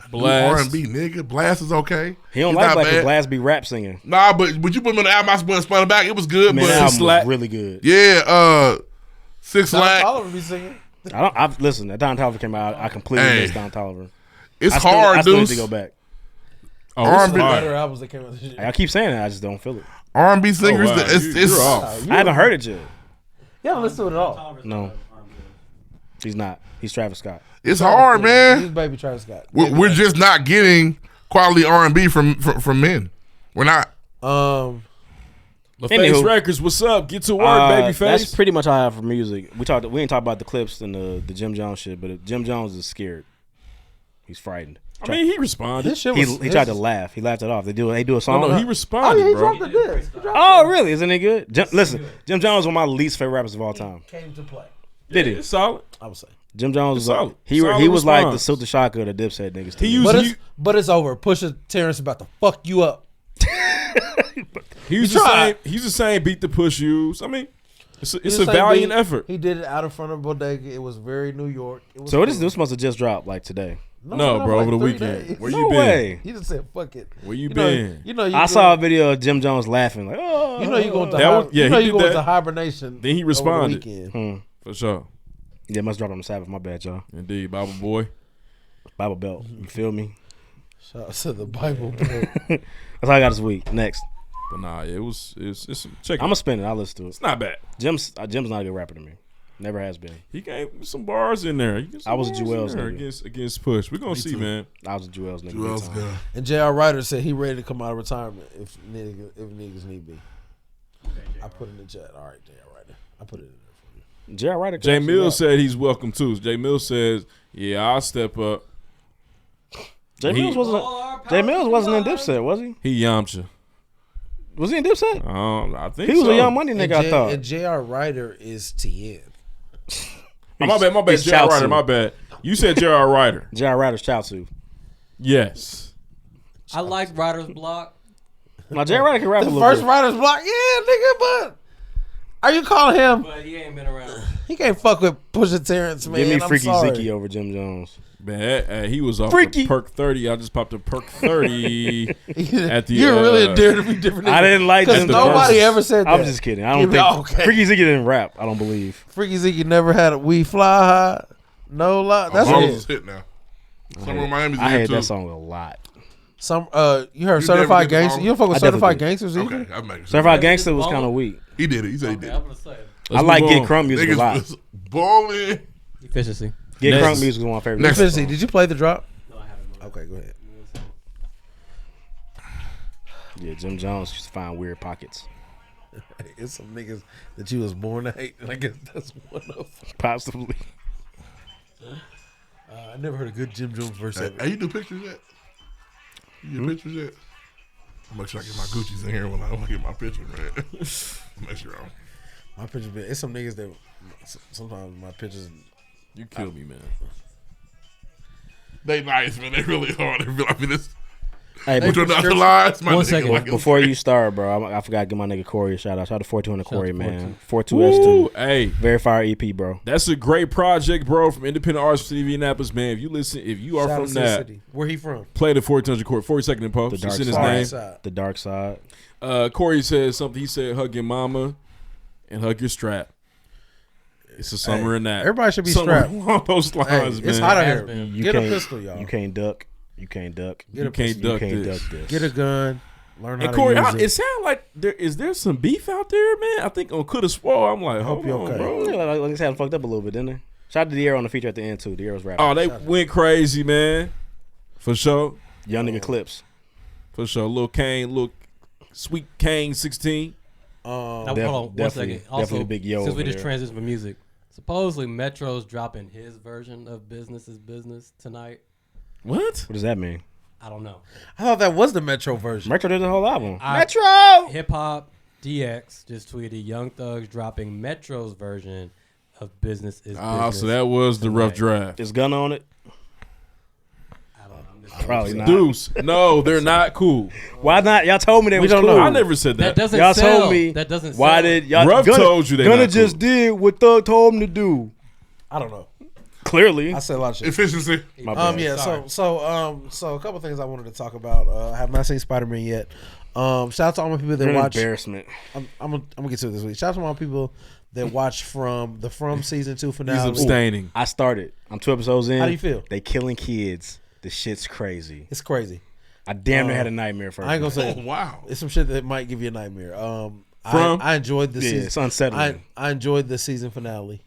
Blast. R&B, nigga. Blast is okay. He don't He's like not Black bad. Blast be rap singing. Nah, but would you put him on the album? I spun it back. It was good, Man, but that album Slack. was really good. yeah, Six Don Flag. Toliver be singing. Listen, that Don Toliver came out. I completely Hey. missed Don Toliver. It's I hard, still need dude. to go back. Oh, R&B. it's fire. Better albums that came out this year. I keep saying it. I just don't feel it. R&B singers. Oh, wow. It's You're off. I haven't heard it yet. Yeah, let's do it all. No. He's not. He's Travis Scott. It's hard, He's man. baby Travis Scott. We're just not getting quality R&B from men. We're not. Um, LaFace Anywho. Records, what's up? Get to work, That's babyface. pretty much all I have for music. We ain't talked about the clips and the Jim Jones shit, but Jim Jones is scared. He's frightened. I mean, he responded. this shit He was. tried to laugh. He laughed it off. They do a No, song. no, he Oh responded, yeah, he bro. dropped the disc. Oh, really? Isn't it good? Listen, Jim Jones is one of my least favorite rappers of all time. Came to play. Did he? It's solid. I would say. Jim Jones was Solid. like, he Solid was like the response. Silk the Shocker of the Dipset niggas. to He me. used But it's over. Pusha Terrence about to fuck you up. He's He the tried. same. He's the same. Beat the push use. I mean, it's He a the same valiant beat. effort. He did it out in front of Bodega. It was very New York. It was So cool. this must have just dropped like today. No, bro, like over the 3 weekend. days. Where No you been? way. He just said, "Fuck it." Where you know- been? You know, you I saw a video of Jim Jones laughing like, oh. You know, you going to That was- yeah, you know, he you did going that. to hibernation. Then he over the responded. weekend. For sure. Yeah, it must drop on the Sabbath. My bad, y'all. Indeed, Bible boy. Bible Belt. You feel me? Shout out to the Bible. Bro. That's all I got this week. Next. But nah, it's check. I'm going to spin it. I'll listen to it. It's not bad. Jim's not a good rapper to me. Never has been. He gave some bars in there. He gave some I was bars Jewel's in there nigga. against push. We're gonna see, too. man. I was a Jewel's nigga. Who else big time. good? And J.R. Ryder said he ready to come out of retirement if niggas need be. I put it in the chat. All right, J.R. Ryder. I put it in there for you. J.R. Ryder. Jay actually Mills rap. said he's welcome too. Jay Mills says, "Yeah, I'll step up." Jay Mills wasn't in Dipset, was he? He Yamcha. Was he in Dipset? I think He was so. a Young Money nigga, I thought. And J.R. Ryder is TN. Oh, my bad. He's J.R. Ryder. Chaozu. My bad. You said J.R. Ryder. J.R. Ryder's Chaozu. Yes. I like Writer's Block. Now, J.R. Ryder can rap a The little first bit. Ryder's block, yeah, nigga, but are you calling him? But he ain't been around. He can't fuck with Pusha Terrence, man. Give me I'm Freaky sorry. Zeke over Jim Jones. Man, he was off Freaky. the perk 30. I just popped a perk 30 at the. You're really a dare to be different. I didn't like because Jim nobody Jones. ever said that. I'm just kidding. I don't Give me- think okay. Freaky Zeke didn't rap. I don't believe. Freaky Zeke never had a We Fly High, no lie. That's That's it. is hit now. Summer of Miami's I in had too. that song a lot. Some you heard You Certified never did the Gangster. song? You don't fuck with I definitely Certified did. Gangsters either. Okay, I'm making sure. Certified Gangster Niggas was was kind of balling. weak. He did it. He said he Okay, did I'm it. gonna say I like move Get on. Crunk music a Niggas lot. was balling. efficiency. Get Next. Crunk music was one of my favorite. Next. songs. Fincey, did you play the drop? No, I haven't. Okay, go ahead. Yeah, Jim Jones used to find weird pockets. It's some niggas that you was born to hate, and I guess that's one of them. Possibly. I never heard a good Jim Jones verse ever. Hey, you do pictures yet? You get pictures yet? I'm make sure I get my Gucci's in here when I get my picture, man. Make sure I'm. My pictures, been, it's some niggas that sometimes my pictures. You killed me, man. They nice, man. They really hard. I mean, it's Hey, which are not the lies. My One nigga second. like it's before great. you start, bro, I forgot to give my nigga Corey a shout out. Shout out to 420 Corey, to man. Ooh, 42S2. hey, Very fire EP, bro. that's a great project, bro, from independent artists from Indianapolis, man. If you are Shout out from to the that, city. Where he from? play the 400 Court, 42nd and post. The It's dark in his side. name. Side. The Dark Side. Corey said something. He said, "Hug your mama and hug your strap." It's a summer in that. Everybody should be Somewhere strapped. along those Hey, lines, man. it's hot out Has here. been. You Get a can't- pistol, y'all. You can't duck. You can't duck. Get a You can't pistol. duck You can't this. duck this. Get a gun. Learn how And to Corey, use it sounds like is there some beef out there, man? I think on Coulda Swore, I'm like, hope hold you're on, okay. bro. Yeah, like they said, fucked up a little bit, didn't they? Shout out to Diero on the feature at the end too. Diero's rapping. Oh, they went crazy, man. For sure. Young nigga clips. For sure. Lil Kane, Lil Sweet Kane 16. Now, Def- hold on one definitely- second. Also, definitely big yo since we over just there. transitioned from music, supposedly Metro's dropping his version of Business is Business tonight. What? What does that mean? I don't know. I thought that was the Metro version. Metro did the whole album. Metro! Hip Hop DX just tweeted Young Thug's dropping Metro's version of Business is Business. So that was the rough tonight. draft. Is Gun on it? I don't know. I'm just- Probably not. Deuce. No, they're not cool. Why not? Y'all told me they We was don't cool. know. I never said That that. doesn't Y'all sell. told me. That doesn't Why sell. did y'all? Ruff Gunna, told you they Gunna not just cool. did what Thug told him to do. I don't know. Clearly. I said a lot of shit. Efficiency. My bad. Yeah. Sorry. So a couple things I wanted to talk about. I have not seen Spider-Man yet. Shout out to all my people that You're an watch. embarrassment. I'm gonna get to it this week. Shout out to all my people that watch from season 2 finale. He's abstaining. I started. I'm 2 episodes in. How do you feel? They killing kids. The shit's crazy. It's crazy. I damn near had a nightmare first. I ain't gonna say. Oh, wow. It's some shit that might give you a nightmare. From? I enjoyed the season. It's unsettling. I enjoyed the season finale.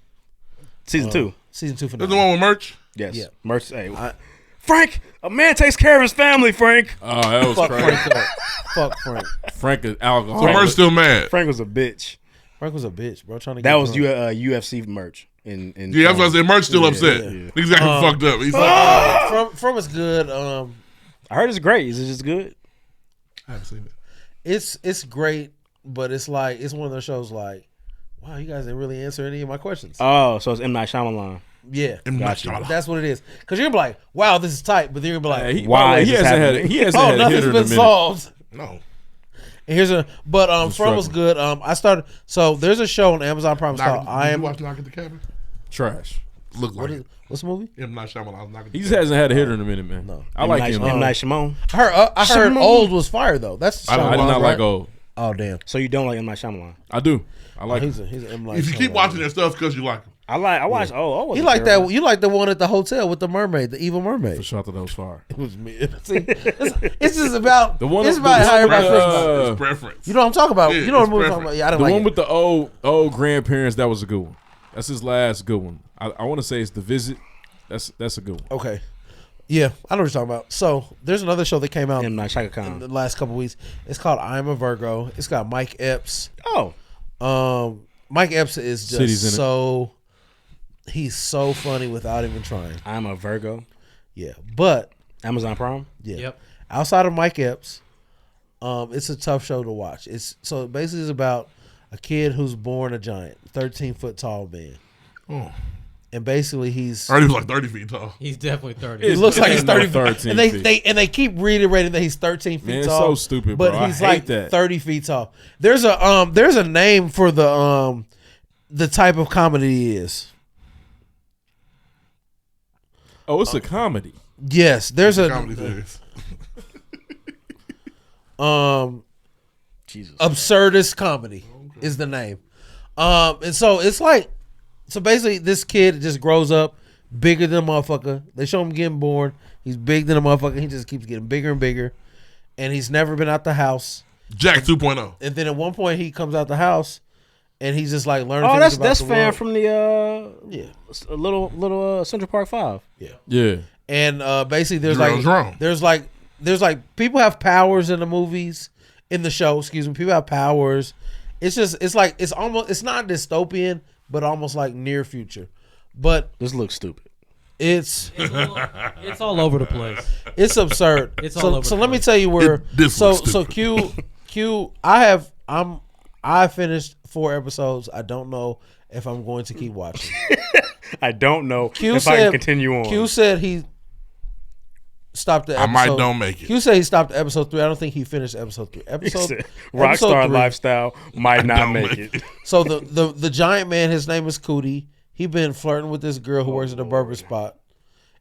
Season 2. Season 2 That's finale. the one with merch? Yes. Yeah. Merch. Hey, Frank, a man takes care of his family, Frank. Oh, that was Fuck crazy. Frank up. Fuck Frank. Frank is alcohol. So merch still mad. Frank was a bitch. Frank was a bitch, bro. Trying to That get was drunk. UFC merch. In Yeah, that's what I said. Merch still upset. yeah. Niggas got him fucked up. He's like, From is good. I heard it's great. Is it just good? I haven't seen it. It's great, but it's like it's one of those shows like, wow, you guys didn't really answer any of my questions. Oh, so it's M. Night Shyamalan. Yeah, Gotcha. that's what it is. Because you're gonna be like, wow, this is tight, but then you're gonna be like, Why is he this hasn't had happening? he hasn't oh, had a nothing's hitter in a been minute. solved. No. And here's From was good. I started. So there's a show on Amazon Prime called I Did you Am. watch Knock at the Cabin? Trash. Look like it. What's the movie? M. Night Shyamalan. Knock at the He just Cabin. hasn't had a hitter in a minute, man. No. I like him. M. Night Shyamalan. I heard Shimon. Old was fire though. That's the I show, did not right? like old. Oh damn, So you don't like M. Night Shyamalan? I do. I like him. he's an M. Night If you keep Shyamalan. watching their stuff, it's because you like them. I watched. Oh, You like that? You like the one at the hotel with the mermaid, the evil mermaid? For sure, I thought that was fire. It was me. See, it's just about The one- It's the about one how with everybody the, feels about it. It's preference. You know what I'm talking about. Yeah, You know what it's movie I'm talking about. Yeah, I don't The like one it. with the old grandparents, that was a good one. That's his last good one. I want to say it's The Visit. That's a good one. Okay. Yeah, I know what you're talking about. So there's another show that came out M. Night in Shyamalan. the last couple weeks. It's called I Am a Virgo. It's got Mike Epps. Oh, Mike Epps is City's in just it. so he's so funny without even trying. I'm a Virgo. Yeah, but Amazon Prime. yeah, Yep. outside of Mike Epps, it's a tough show to watch. It's so basically it's about a kid who's born a giant, 13-foot tall man, Oh. and basically he's I heard he was like 30 feet tall. He's definitely 30. he looks like he's Ain't no 30 13 and feet. they keep reiterating that he's 13 feet Man, it's tall. so stupid, but bro. I he's hate like that. 30 feet tall. There's a name for the type of comedy he is. Oh, it's a comedy. Yes, there's a Comedy series. Jesus. absurdist comedy is the name. And so it's like, so basically this kid just grows up bigger than a motherfucker. They show him getting born. He's big than a motherfucker. He just keeps getting bigger and bigger. And he's never been out the house. Jack 2.0. And then at one point he comes out the house and he's just like learning Oh, things about that's the fan world. from the Yeah. little Central Park 5. Yeah. And basically there's Jerome's like wrong. there's like people have powers in the movies, in the show, excuse me. People have powers. It's just it's not dystopian, but almost like near future. But This looks stupid. It's all over the place. it's absurd. It's all so over so the let me place. tell you where This so looks so stupid. Q I finished 4 episodes. I don't know if I'm going to keep watching. I don't know Q if said I can continue on. Q said he stopped the I episode. might don't make it. Q said he stopped episode 3. I don't think he finished episode 3. He Episode said, episode Rockstar 3. lifestyle might not don't make make it. So the giant man, his name is Cootie. He been flirting with this girl who works at a barber spot,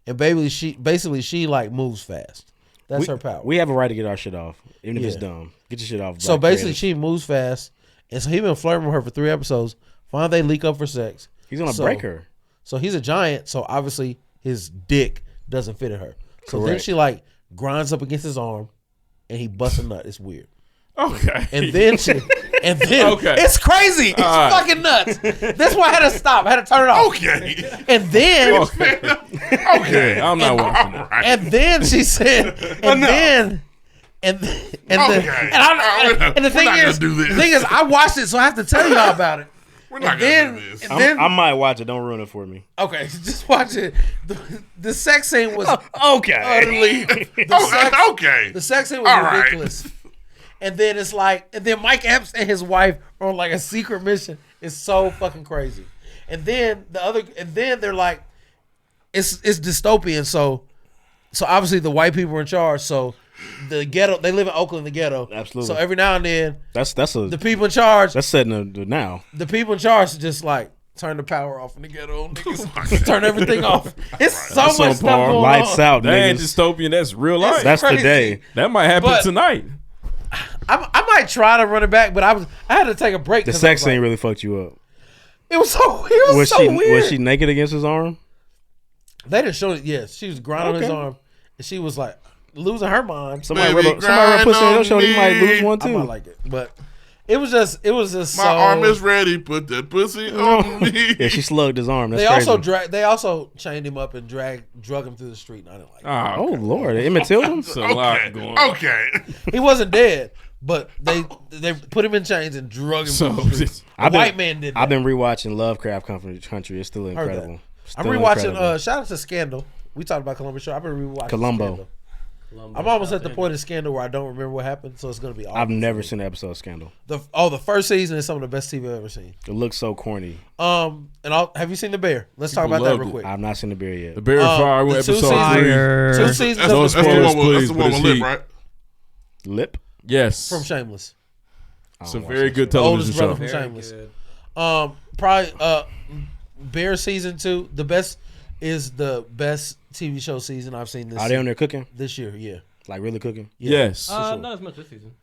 and basically she like moves fast. That's her power. We have a right to get our shit off, even if it's Yeah. dumb. Get your shit off. So Black basically, creators. she moves fast, and so he been flirting with her for 3 episodes. Finally, they leak up for sex. he's gonna so- break her. So he's a giant. So obviously, his dick doesn't fit in her. So then Correct. she like grinds up against his arm, and he busts a nut. It's weird. Okay. And then Okay. it's crazy. It's fucking nuts. That's why I had to stop. I had to turn it off. Okay. And then Okay. I'm not watching that. and then she said, and then. And the thing We're not is, gonna do this. the thing is, I watched it, so I have to tell y'all about it. We're not And going then, to do this. and then I might watch it. Don't ruin it for me. okay, just watch it. The sex scene was Okay. utterly. The sex scene was All right. ridiculous. And then it's like, and then Mike Epps and his wife are on like a secret mission. It's so fucking crazy. And then they're like, it's dystopian. So obviously the white people are in charge. So the ghetto, they live in Oakland, the ghetto. Absolutely. So every now and then, That's the people in charge, that's setting the now. the people in charge are just like, turn the power off in the ghetto. Niggas turn everything off. It's so much stuff par. going Lights on. out, That ain't niggas. dystopian. That's real life. That's crazy. today. That might happen But- tonight. I might try to run it back, but I had to take a break. The 'cause sex I was scene like, really fucked you up. It was so weird. Was she naked against his arm? They didn't show it. Yes, she was grinding on his Okay. arm, and she was like losing her mind. Somebody Baby, rub pussy in your shoulder, you might lose one I might too. like it, but it was just My so. arm is ready. Put that pussy on me. Yeah, she slugged his arm. That's They crazy. they also chained him up and drug him through the street. And I didn't like it. Oh Lord, Emmett Till him? It's a lot Okay. going on. Okay. He wasn't dead, but they put him in chains and drug him So through the street. A white man did that. I've been rewatching Lovecraft Country. It's still Heard incredible. that. I'm Still rewatching. incredible. Shout out to Scandal. We talked about Columbus Show. I've been rewatching Columbo. Scandal. I'm almost at the point of Scandal where I don't remember what happened, so it's gonna be. I've never seen an episode of Scandal. The first season is some of the best TV I've ever seen. It looks so corny. Have you seen The Bear? Let's talk People about that loved real it. quick. I've not seen The Bear yet. The Bear of Fire went the two episode 3. Two seasons That's, of that's, The the Bear one with, please, that's the but one it's with Lip, heat. right? Lip? Yes. from Shameless. It's a watch very that good show. television Oldest brother show. from Very Shameless. good. Probably Bear season 2. The best is the best TV show season I've seen Are they on there cooking? this year. Yeah. Like really cooking? Yes. sure. Not as much this season.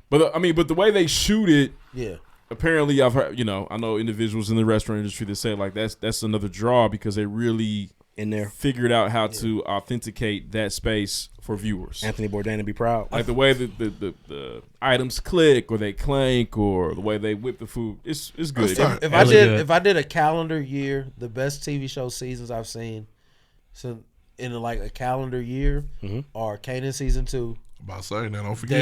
But the way they shoot it, Yeah. apparently I've heard, I know individuals in the restaurant industry that say like that's another draw because they really In there. figured out how to authenticate that space for viewers. Anthony Bourdain to be proud. Like the way that the items click or they clank or the way they whip the food, it's good. That's If Really I did a calendar year, the best TV show seasons I've seen, so in like a calendar year, are Kanan season 2. About saying that, don't forget.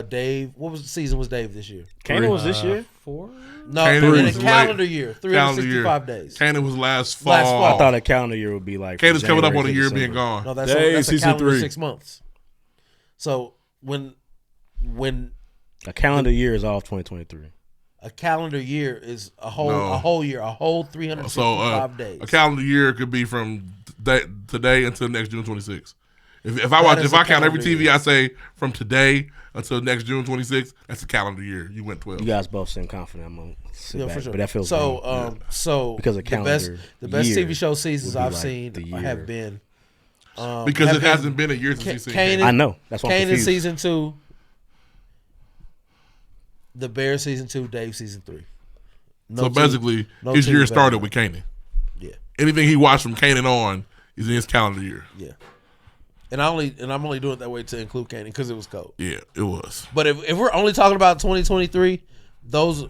Dave. What was the season? Was Dave this year? Kanan was this year? 4? No, Kanan in a was calendar late. year, Calendar year. 365 days. Kanan was last fall. Last fall. I thought a calendar year would be like. from Kanan's coming up on January a to year December. being gone. No, Dave, that's a season calendar 3. 6 months. So when A calendar year is off 2023. a calendar year is a whole No. a whole So 365 days. a calendar year could be from today until next June 26th. If I is count a every calendar TV year. I say from today until next June 26th, that's a calendar year. You went 12. You guys both seem confident. I'm gonna sit Yeah, back, for sure. but that feels wrong. So Because a calendar the best year TV show seasons would be I've like seen the year. have been because have it been hasn't been a year since you've seen Kanan- Kanan. I know. That's why I'm Kanan confused. season 2, The Bear season 2, Dave season 3. So basically, no his team year better started than with Kanan. Yeah, Anything he watched from Kanan on is in his calendar year. yeah. And I'm only doing it that way to include Kanan because it was cold. Yeah, it was. But if we're only talking about 2023, those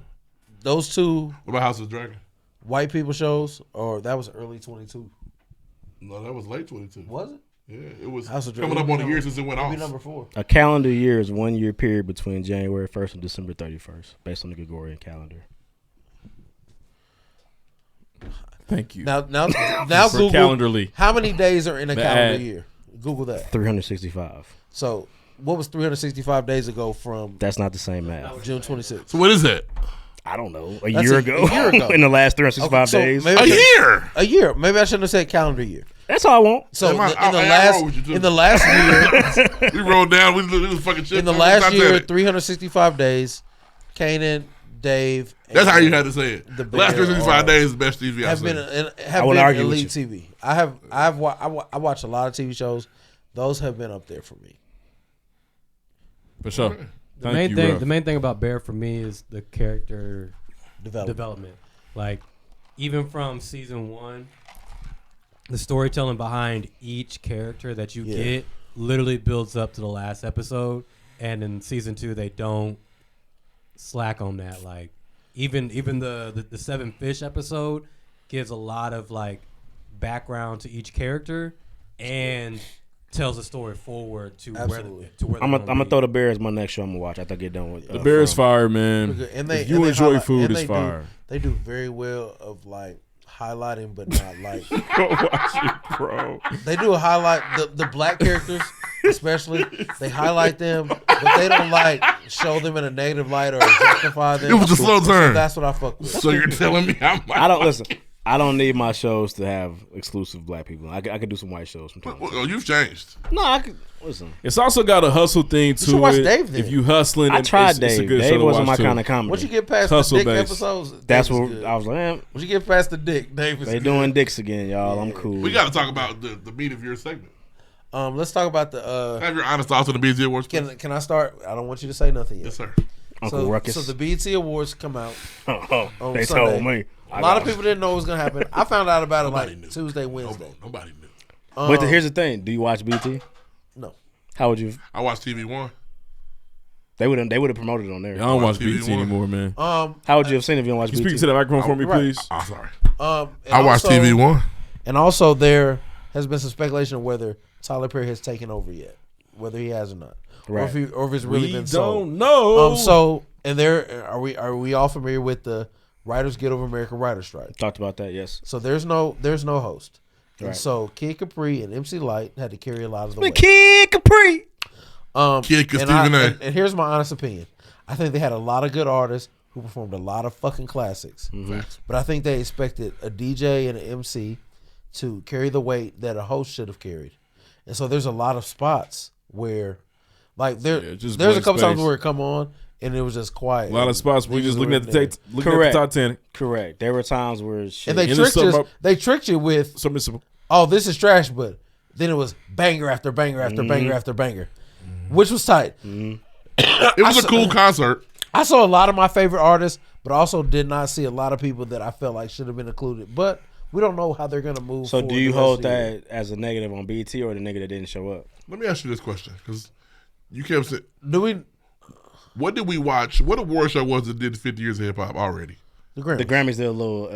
two What about House of the Dragon? white people shows, or that was early 22. No, that was late 22. Was it? Yeah, it was House of coming Dragon. up on a year since it went It'll off. be number 4. A calendar year is 1 year period between January 1st and December 31st, based on the Gregorian calendar. Thank you. Now For Google calendarly. how many days are in a Bad. calendar year. Google that. 365. So what was 365 days ago from That's not the same math. June 26th? So what is that? I don't know. That's A year a ago. year ago. In the last 365 so days. maybe- A year. A year. Maybe I shouldn't have said calendar year. That's all I want. So Yeah, in the roll with you, too. last year, We rolled down. We was fucking shit. in the How last many times year, said it? 365 days, Kanan, Dave. That's and how you had to say it. The The last Bear 365 are- days is the best TV I've have seen. been I wouldn't argue with elite TV. I watch a lot of TV shows. Those have been up there for me. For sure. The Thank main you, thing, Ruff. the main thing about Bear for me is the character development. Like even from season 1, the storytelling behind each character that you get literally builds up to the last episode. And in season 2, they don't slack on that. Like even the 7 fish episode gives a lot of like background to each character and tells the story forward to Absolutely. where I'm gonna throw the Bear as my next show I'm gonna watch after I get done with The Bear is fire, man. And If you enjoy highlight- food, and it's they fire. They do very well of like highlighting, but not like Go watch it, bro. they do a highlight the black characters, especially. They highlight them, but they don't like show them in a negative light or objectify them. It was a slow So turn. that's what I fuck with. So you're telling me I'm I don't listen. I don't need my shows to have exclusive black people. I could do some white shows from time to time. Well, you've changed. No, I could listen. It's also got a hustle thing to watch it. Dave then. If you hustling, I tried it's a Dave. good show Dave to wasn't watch my too. kind of comedy. Once you get past Hustle the dick based. episodes, That's Dave is what good. I was like. Man, Once you get past the dick, Dave is they good. doing dicks again, y'all. I'm cool. We got to talk about the meat of your segment. Let's talk about the. Have your honest thoughts on the BET Awards. Can I start? I don't want you to say nothing yet. Yes, sir. Uncle Ruckus. So the BET Awards come out. On They Sunday. told me. A lot of people didn't know what was gonna happen. I found out about it Nobody like knew. Tuesday, Wednesday. Nobody knew. But here's the thing: do you watch BT? No. How would you? I watched TV One. They would have promoted it on there. I don't watch TV BT one. anymore, man. How would you have seen it if you don't watch Can you BT? speak to the microphone for me, Right. please? I'm sorry. And I watched also- TV One. And also, there has been some speculation of whether Tyler Perry has taken over yet, whether he has or not, Right. or if it's really We been sold. don't know. So, and there are we all familiar with the Writers Guild of America writer strike? Talked about that. Yes. So there's no host, and Right. so Kid Capri and MC Light had to carry a lot of the weight. Kid Capri. Kid and, Stephen A. and here's my honest opinion: I think they had a lot of good artists who performed a lot of fucking classics, Facts. but I think they expected a DJ and an MC to carry the weight that a host should have carried, and so there's a lot of spots where, like just there's a blank couple times space. where it come on and it was just quiet. A lot of spots where you just looking at the Correct. Titanic. Correct. There were times where shit. and they And tricked there's us. some- They tricked you with, Something oh, this is trash, but then it was banger after banger after banger after banger, which was tight. It was a cool concert. I saw a lot of my favorite artists, but I also did not see a lot of people that I felt like should have been included. But we don't know how they're going to move. So forward do you the rest hold of the year. that as a negative on BT or the nigga that didn't show up? Let me ask you this question, because you kept saying, Do we what did we watch? What award show was it did 50 years of hip hop already? the Grammys? The Grammys did a little.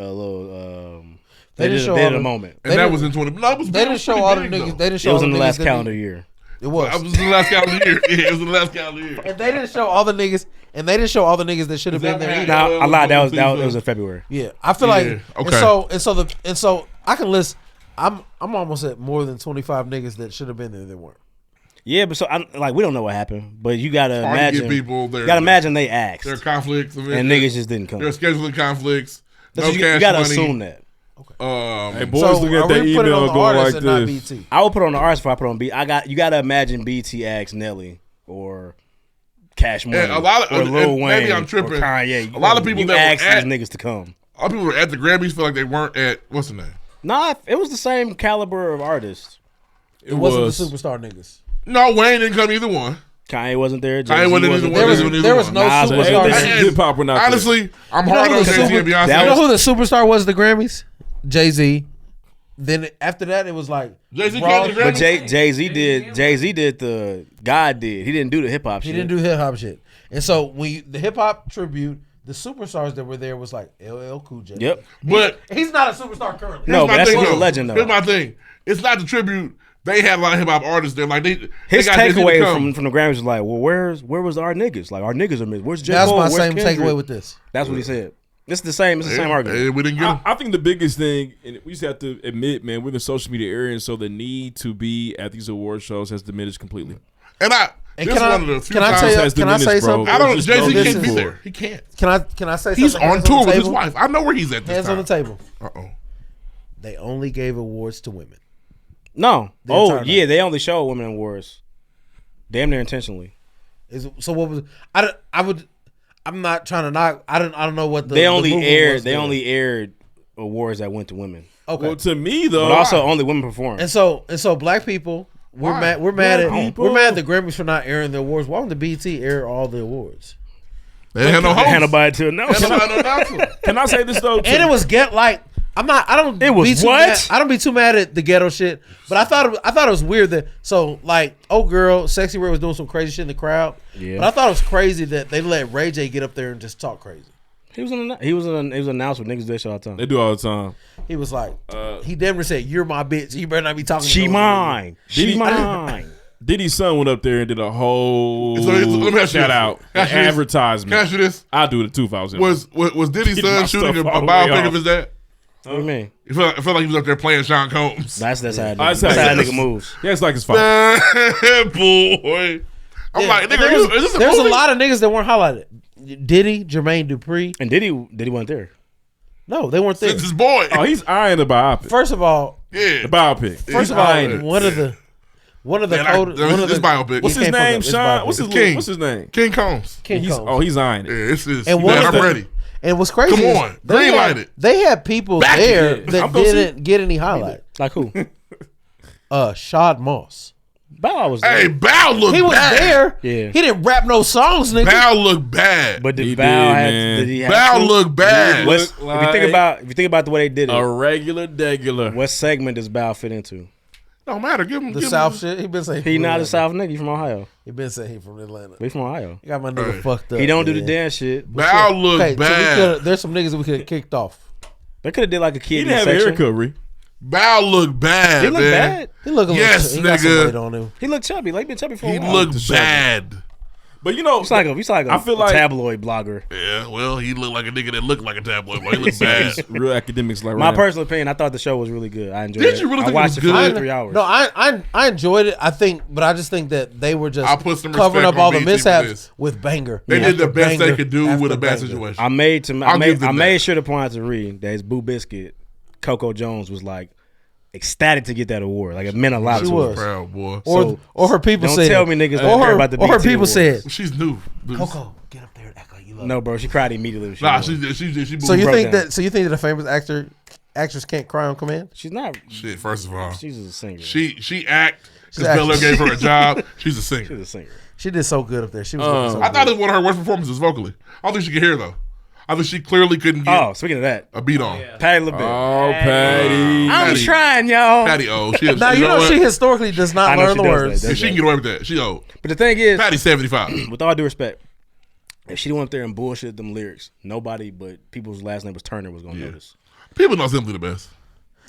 They didn't show they all did a the- moment. And They that didn't- was in 20. No, it was They didn't show all the niggas. They didn't show It was all in the niggas last that calendar did- year. It was. It was in the last calendar year. Yeah, it was in the last calendar year. And they didn't show all the niggas. And they didn't show all the niggas that should have been there either. Now Yeah, I lied. That was season. it was in February. Yeah, I feel like. Yeah, And okay. so I can list. I'm almost at more than 25 niggas that should have been there that weren't. Yeah, but so we don't know what happened, but you gotta Hard to get imagine. people there. You gotta imagine they asked, There are conflicts. and niggas just didn't come. There are scheduling conflicts. That's No you, cash you gotta money. assume that. Hey, boys, So look are at that we putting it on email the going artists like and not this. BT? I would put on the artist before I put on B. You gotta imagine BT asked Nelly or Cash Money And a lot of- or Lil and Wayne maybe I'm tripping. or Kanye. A lot of people you that were asked at- these niggas to come. A lot of people were at the Grammys feel like they weren't at, what's the name? Nah, it was the same caliber of artists. It wasn't the superstar niggas. No, Wayne didn't come either one. Kanye wasn't there. Kanye Jay-Z wasn't either wasn't one. there. There was no Nas wasn't superstar. there. And- Hip hop were not there. Honestly, I'm You know hard who on the Jay-Z super- and Beyonce. that You was- know who the superstar was at the Grammys? Jay-Z. Then after that, it was like Jay-Z Raw- came to the But Grammys. Jay Z did the God did. He didn't do the hip hop He shit. didn't do hip hop shit. And so when the hip hop tribute, the superstars that were there was like LL Cool J. Yep. But He's not a superstar currently. No, here's but my that's thing, he's a though. legend though. Here's my thing. It's not the tribute. They had a lot of hip hop artists there. Like His they got Jay-Z to takeaway come. from the Grammys was like, well, where was our niggas? Like our niggas are missing. Where's J. That's Cole? my Where's same Kendrick? takeaway with this. That's what he said. It's the same argument. And we didn't get him. I think the biggest thing, and we just have to admit, man, we're in the social media era, and so the need to be at these award shows has diminished completely. And And this can is I- one of the few can I times tell you- has can I say diminished, bro. something? I don't. Just Jay-Z no can't be need for there. it. He can't. Can I say He's something? on Hands tour the with his table? wife. I know where he's at this Hands time. on the table. Uh-oh. They only gave awards to women. No. The Oh entire yeah, night. they only show women in wars. Damn near intentionally. So what was I'm not trying to knock. I don't know what They only movement aired. was They there. only aired awards that went to women. Okay. Well, to me though, But also only women performed. And so black people, we're Why? mad. We're Black mad at people. the Grammys for not airing the awards. Why wouldn't the BET air all the awards? They didn't have no They had host. nobody to announce. They had no announcer. can I say this though? And it was I don't. It was be too what? mad- I don't be too mad at the ghetto shit, but I thought it was weird that girl, Sexy Red was doing some crazy shit in the crowd. Yeah. But I thought it was crazy that they let Ray J get up there and just talk crazy. He was announced with niggas do that shit all the time. They do all the time. He was like, he never said, "You're my bitch. You better not be talking." She to no other nigga." mine. She mine. Diddy's son went up there and did a whole So let me ask you shout this. out, Can I ask you this? advertisement. Can I ask you this? I do it too if I was in. Was Diddy's Get my son shooting a stuff all the way biopic off. of his dad? What do you mean? I feel like he was up there playing Sean Combs. That's how That's that's how how it that is. nigga moves. Yeah, it's like his fault. Boy. I'm Yeah, like, and nigga, is this a there's movie? a lot of niggas that weren't highlighted. Diddy, Jermaine Dupri. And Diddy wasn't there. No, they weren't there. It's his boy. Oh, he's eyeing the biopic. First of all, yeah. The biopic. First of all, one of the biopic. What's his name? Sean. What's his name? King Combs. King Combs. Oh, he's eyeing it. Yeah, it's his. And I'm ready. And what's crazy? Come on, green light it. They had people Back there it. that didn't get any highlight. Like who? Shad Moss. Bow was there. Hey, Bow looked bad. He was there. Yeah. He didn't rap no songs, nigga. Bow looked bad. But did He Bow did, have? man. Did he have? Bow to? looked bad. What's, if you think about the way they did A it, regular degular. what segment does Bow fit into? Don't matter. Give him The give South him. shit. He been saying He not a South nigga. He from Ohio. He been saying he from Atlanta. We from Ohio. He got my nigga Hey. fucked up. He don't do the man. dance shit. Bow looked Okay, so bad. there's some niggas that we could have kicked off. They could have did like a He kid in didn't the have a section. haircut, Ree. Bow looked bad. He looked man. bad. He look a little. Yes, he got some nigga. weight on him. He looked chubby. Like he been chubby for a He while. looked bad. But you know, He's like a I feel like- tabloid blogger. Yeah, well, he looked like a nigga that looked like a tabloid boy. He looked bad. real academics like My Ryan. personal opinion, I thought the show was really good. I enjoyed Did it. you really I think it watched was it for good? like 3 hours. No, I enjoyed it. I think, but I just think that they were just I put some covering respect up all on the BET for mishaps this. with banger. They did the after best they banger could do after with a bad banger. situation. I made I'll give them that. sure to point out to Reed that his Boo Biscuit, Coco Jones was like ecstatic to get that award. Like it meant a lot She to her. was. Proud boy. Or her people Don't said. tell me niggas don't care about the Or her BET people awards. said, She's new. Coco, get up there and act like you love No, bro, she cried immediately. When she Nah, won. she So you broke think down. that? So you think that a famous actress can't cry on command? she's not. shit. First of all, She's a singer. she act because She's Bel Air actually- gave her a job. She's a singer. She's a singer. She did so good up there. She was looking so I thought good. it was one of her worst performances vocally. I don't think she could hear though. I think she clearly couldn't get Oh, speaking of that, a beat on. Patty LaBelle. Oh, Patty. I'm Patty. trying, y'all. Patty old. She is, Now you know what? she historically does not I know learn she the does words. that. She can get away with that. She old. But the thing is, Patty's 75. with all due respect, if she went up there and bullshit them lyrics, nobody but people's last name was Turner was gonna notice. People know Simply the best.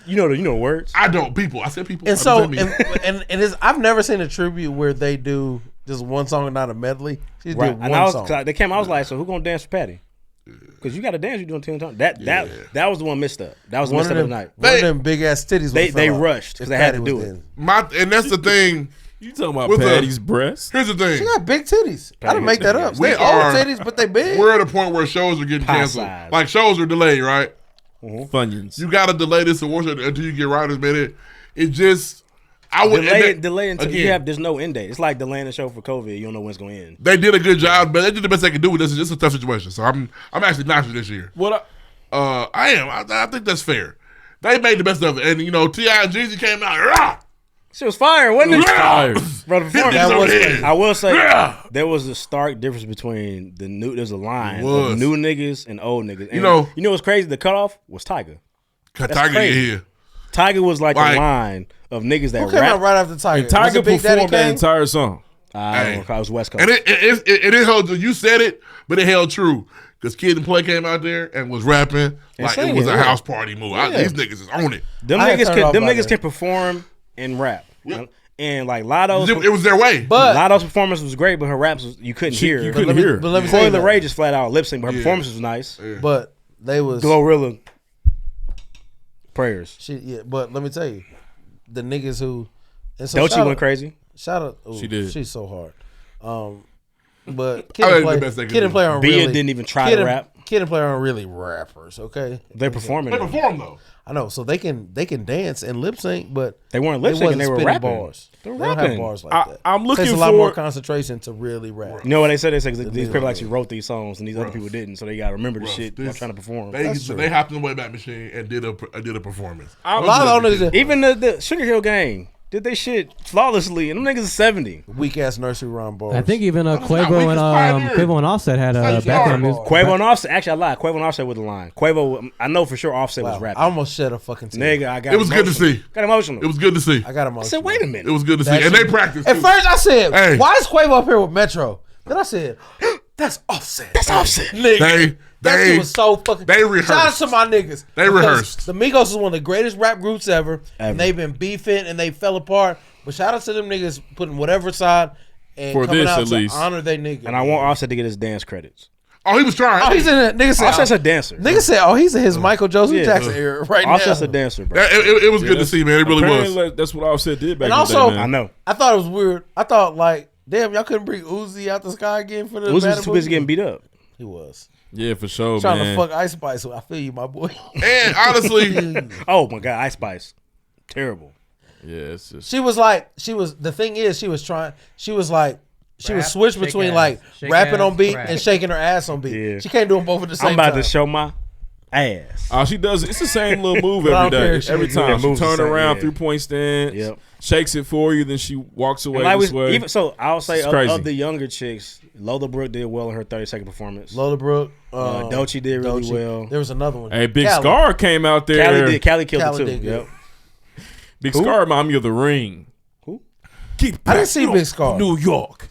You know the words. I don't. People. I said people. And I so, didn't say me. and it's, I've never seen a tribute where they do just one song and not a medley. She did Right. one And I was, song. 'cause they came. I was like, so who gonna dance for Patty? Because you got to dance. You doing 10 times. That was the one missed up. That was the one missed of up of them, the night. one of them big ass titties. They rushed because they had to do it. And that's the thing. You talking about With the- Patty's breast? Here's the thing. She got big titties. I didn't make that up. We They are- old titties, but they big. We're at a point where shows are getting Pie canceled. size. Like shows are delayed, right? Funyuns. You got to delay this award show until you get writers minute. It just, I would Delay until you again, have. There's no end date. It's like delaying the show for COVID. You don't know when it's gonna end. They did a good job, but they did the best they could do with this. It's just a tough situation. So I'm actually not sure this year. What? I am. I think that's fair. They made the best of it, and you know, T.I. and Jeezy came out. Rah! She was fire, wasn't it? Fire. Bro, the Hit performance- niggas That over was the crazy. head. I will say Yeah. there was a stark difference between the new. There's a line was. of new niggas and old niggas. And You know what's crazy? The cutoff was Tyga. Tiger crazy. here. Tyga was like Like- the line of niggas that Who came out rap. right after Tiger? And Tiger Was it Big Daddy performed that Kane? entire song. I don't know. I was West Coast. And it held. You said it, but it held true. Because Kid and Play came out there and was rapping like it singing, was a yeah. house party move. These niggas is on it. them I had niggas turned off can. Them by niggas then. can perform and rap. Yep. And like Lotto's, It was their way. But Lotto's performance was great, but her raps you couldn't hear. You But couldn't hear. but let me say Coil the that. Ray just flat out lip sync, but her Yeah. performance was nice. But they was Glorilla prayers. But let me tell you, the niggas who and so Don't shout you went out- crazy? Shout out, ooh, She did. She's so hard. But I think the best they could Kid and do. Play aren't Bia really. didn't even try Kid to and- rap. Kid and Play aren't really rappers. Okay, They're performing. They though. performed though. I know. So they can dance and lip sync, but They weren't lip syncing. wasn't They were spitting rapping. bars. They were They don't have rapping. bars like that. I'm looking Takes a lot more for. concentration to really rap. You know what they said? They said 'cause these nigga people actually wrote these songs and these other Rough. people didn't, so they got to remember the Rough. shit while This- trying to perform. They hopped in the Wayback Machine and did a performance. A lot of those niggas, Even the Sugar Hill Gang did they shit flawlessly, and them niggas is 70. weak ass nursery rhyme bars. I think even not weak, Quavo it's pioneer. and Offset had That's background hard. music. Quavo and Offset, actually I lied. Quavo and Offset with the line. Quavo, I know for sure Offset was Wow, rapping. I almost shed a fucking tear. Nigga, I got It was good to emotional. see. Got emotional. It was good to see. I got I emotional. said, wait a minute. It was good to see, That and they shit- practiced. At too. first, I said, Hey. "Why is Quavo up here with Metro?" Then I said, "That's Offset." That's Offset. Nigga. That shit was so fucking. they rehearsed. Shout out to my niggas. They Because rehearsed. The Migos is one of the greatest rap groups ever, Ever. and they've been beefing and they fell apart. But shout out to them niggas putting whatever side and For coming this, out at to least. honor they nigga. And I want Offset to get his dance credits. Oh, he was trying. Oh, he's in it. Nigga said, Offset's a dancer. nigga said, "Oh, he's in his Michael Joseph Yeah. Jackson era right Offset's now." a dancer, bro. It was good to see, man. It really was. Apparently, that's what Offset did back And in also- the day, man. I know. I thought it was weird. I thought like, damn, y'all couldn't bring Uzi out the sky again for the. Uzi was Madden too busy movie? getting beat up. He was. Yeah, for sure, Trying man. to fuck Ice Spice. I feel you, my boy. And honestly, Oh my God, Ice Spice, terrible. Yeah, it's just. The thing is, she was switched shake between ass. like Shake rapping ass, on beat rap. and shaking her ass on beat. Yeah. She can't do them both at the same I'm about time. to show my ass. Oh, she does. It's the same little move But I every don't care day. if she Every do it. time she Moves the turn same, around, yeah. 3-point stance, Yep. shakes it for you, then she walks away And this way. even so, I'll say It's crazy. of the younger chicks, Lola Brooke did well in her 30-second performance. Lola Brooke, Dolce did really well. There was another one. Hey, Big Callie. Scar came out there. Callie killed Callie it too. did good. Yep. Big Scar remind me of The Ring. Who? Get I didn't back see to Big Scar. New York.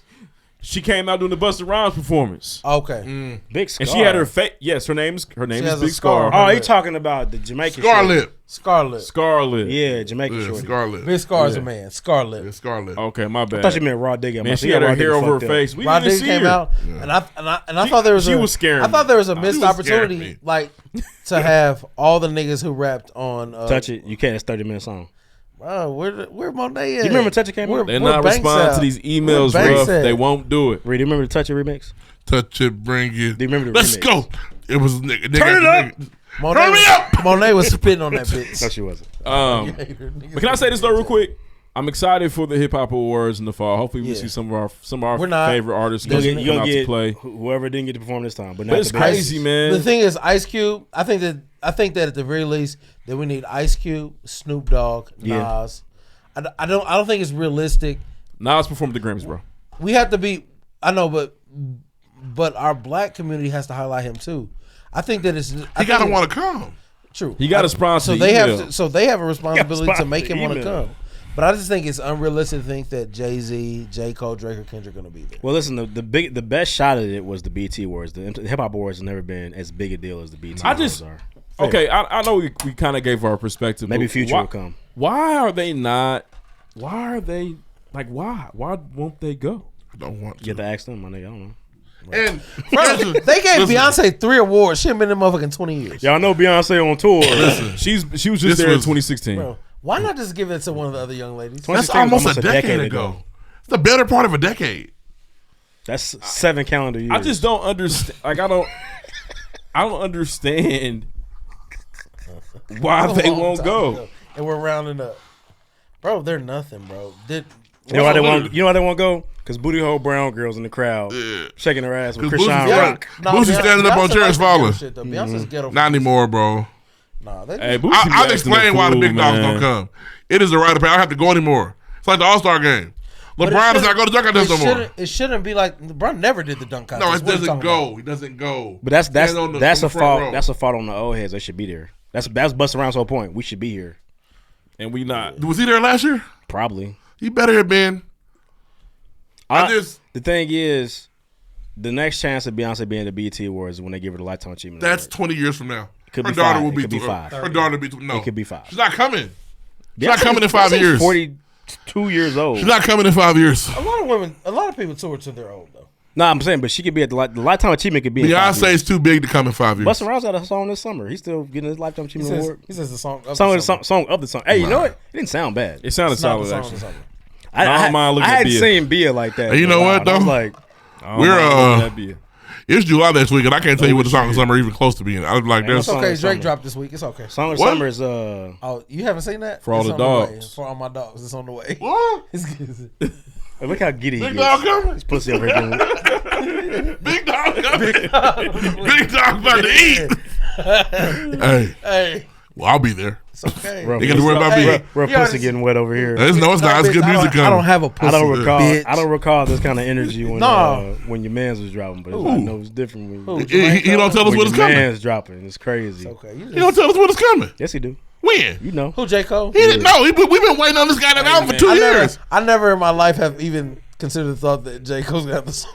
She came out doing the Busta Rhymes performance. Okay. Big Scar. And she had her face. Yes, her name is has a Big scar. Scar. Oh, you talking about the Jamaican shorty. Scarlet. Scarlet. Scarlet. Yeah, Jamaican Yeah, shorty. Scarlet. Big Scar's Yeah. a man. Scarlet. Yeah, Scarlet. Okay, my bad. I thought you meant Raw Digger. Man, she had her hair over her face. We Rod didn't Digger see came her. out, and I thought there was she was scaring I thought there was a She missed was scaring opportunity, me. like to have all the niggas who rapped on Touch It. You can't. It's 30-minute song. Where Monet at? You remember Touch It came out? They're not responding to these emails, Where Banks bro. at? They won't do it. Reed, do you remember the Touch It remix? Touch it, bring it. Do you remember the Let's remix? go. It was nigga. Turn it up. Monet Turn me up. Monet was spitting on that bitch. No, she wasn't. But can I say this though, real quick? I'm excited for the Hip Hop Awards in the fall. Hopefully, we Yeah. see some of our We're not. favorite artists You're come gonna out to get play. whoever didn't get to perform this time. But, But not it's the best. crazy, man. The thing is, Ice Cube. I think that at the very least that we need Ice Cube, Snoop Dogg, Yeah. Nas. I don't think it's realistic. Nas performed at the Grammys, bro. We have to be. I know, but our black community has to highlight him too. I think that it's. He gotta want to come. True. He got to sponsor. So the they email. have. So they have a responsibility to sponsor make him the want to email. come. But I just think it's unrealistic to think that Jay-Z, J. Cole, Drake, or Kendrick are going to be there. Well, listen, the best shot at it was the BET Awards. The Hip Hop Awards has never been as big a deal as the BET Awards are. Okay, I know we kind of gave our perspective. Maybe but Future why, will come. Why are they not? Why are they like? Why won't they go? I don't want You to. have to ask them, my nigga. I don't know. And They gave listen, Beyonce 3 awards. She ain't been in the motherfucking 20 years. Y'all know Beyonce on tour. She was just This there in was- 2016. Bro, why not just give it to one of the other young ladies? That's 2016 was almost a decade ago. It's the better part of a decade. That's 7 calendar years. I just don't understand. Like I don't understand why That's a they long won't time go. ago. And we're rounding up. Bro, they're nothing, bro. You know why they want? You know why they won't go? Because booty hole brown girls in the crowd Yeah. shaking their ass with 'Cause Krishan Boosie's Rock. Boosie standing up on chairs falling. Beyonce's ghetto. Not anymore, bro. Nah, they Hey, Boosie I've acting a explained why the fool, big dogs man. don't come. It is a rite of passage. I don't have to go anymore. It's like the All-Star game. But it LeBron does not shouldn't- go to dunk contest no more. It shouldn't be like LeBron never did the dunk contest. No, it What are you doesn't talking about? go. He doesn't go. But that's Stand on the a front fault. row. That's a fault on the old heads. They should be there. That's Busta Rhymes' whole point. We should be here. And we not. Was he there last year? Probably. He better have been. The thing is, the next chance of Beyonce being at the BET Awards is when they give her the Lifetime Achievement That's Award. 20 years from now. Could Her be daughter 5. will It be could be th- 5. Her daughter will be no. It could be 5. She's not coming. She's Beyonce- not coming in 5 Beyonce's years. 42 years old. She's not coming in 5 years. A lot of people tour to their old though. No, I'm saying, but she could be at the Lifetime Achievement could be in 5 years. Beyonce's too big to come in 5 years. Busta Rhymes got a song this summer. He's still getting his Lifetime Achievement Award. He says the song. Song of the song. Hey, you know what? It didn't sound bad. It sounded It's not solid the song actually. of the summer. I don't mind looking I at hadn't Bia. seen Bia like that. Hey, you in know a what, while. I was though? like, We're it's July next week, and I can't tell you what the song of the summer are even close to being. I was like, Man, this. It's okay. of Drake summer. dropped this week. It's okay. Song of the What? Summer is Oh, you haven't seen that? For all It's the on way. dogs. For all my dogs. It's on the way. What? look how giddy he Big gets. dog coming. His pussy over here. Doing, Big dog coming. Big dog about to eat. Hey, Hey, well, I'll be there. it's okay. Rough They got to worry about me. Hey. Rough You pussy already- getting wet over here. No, it's not. It's good music coming. I don't have a pussy. I don't recall. Bitch. I don't recall this kind of energy when No. when your man's was dropping, but I know it's different when, He don't tell us when what is your coming. man's dropping. It's crazy. Okay, you He don't just, tell us what is coming. Yes, he do. When? You know. who J. Cole? He didn't know. We've been waiting on this guy to album for 2 years. I never in my life have even considered the thought that J. Cole's gonna have the song.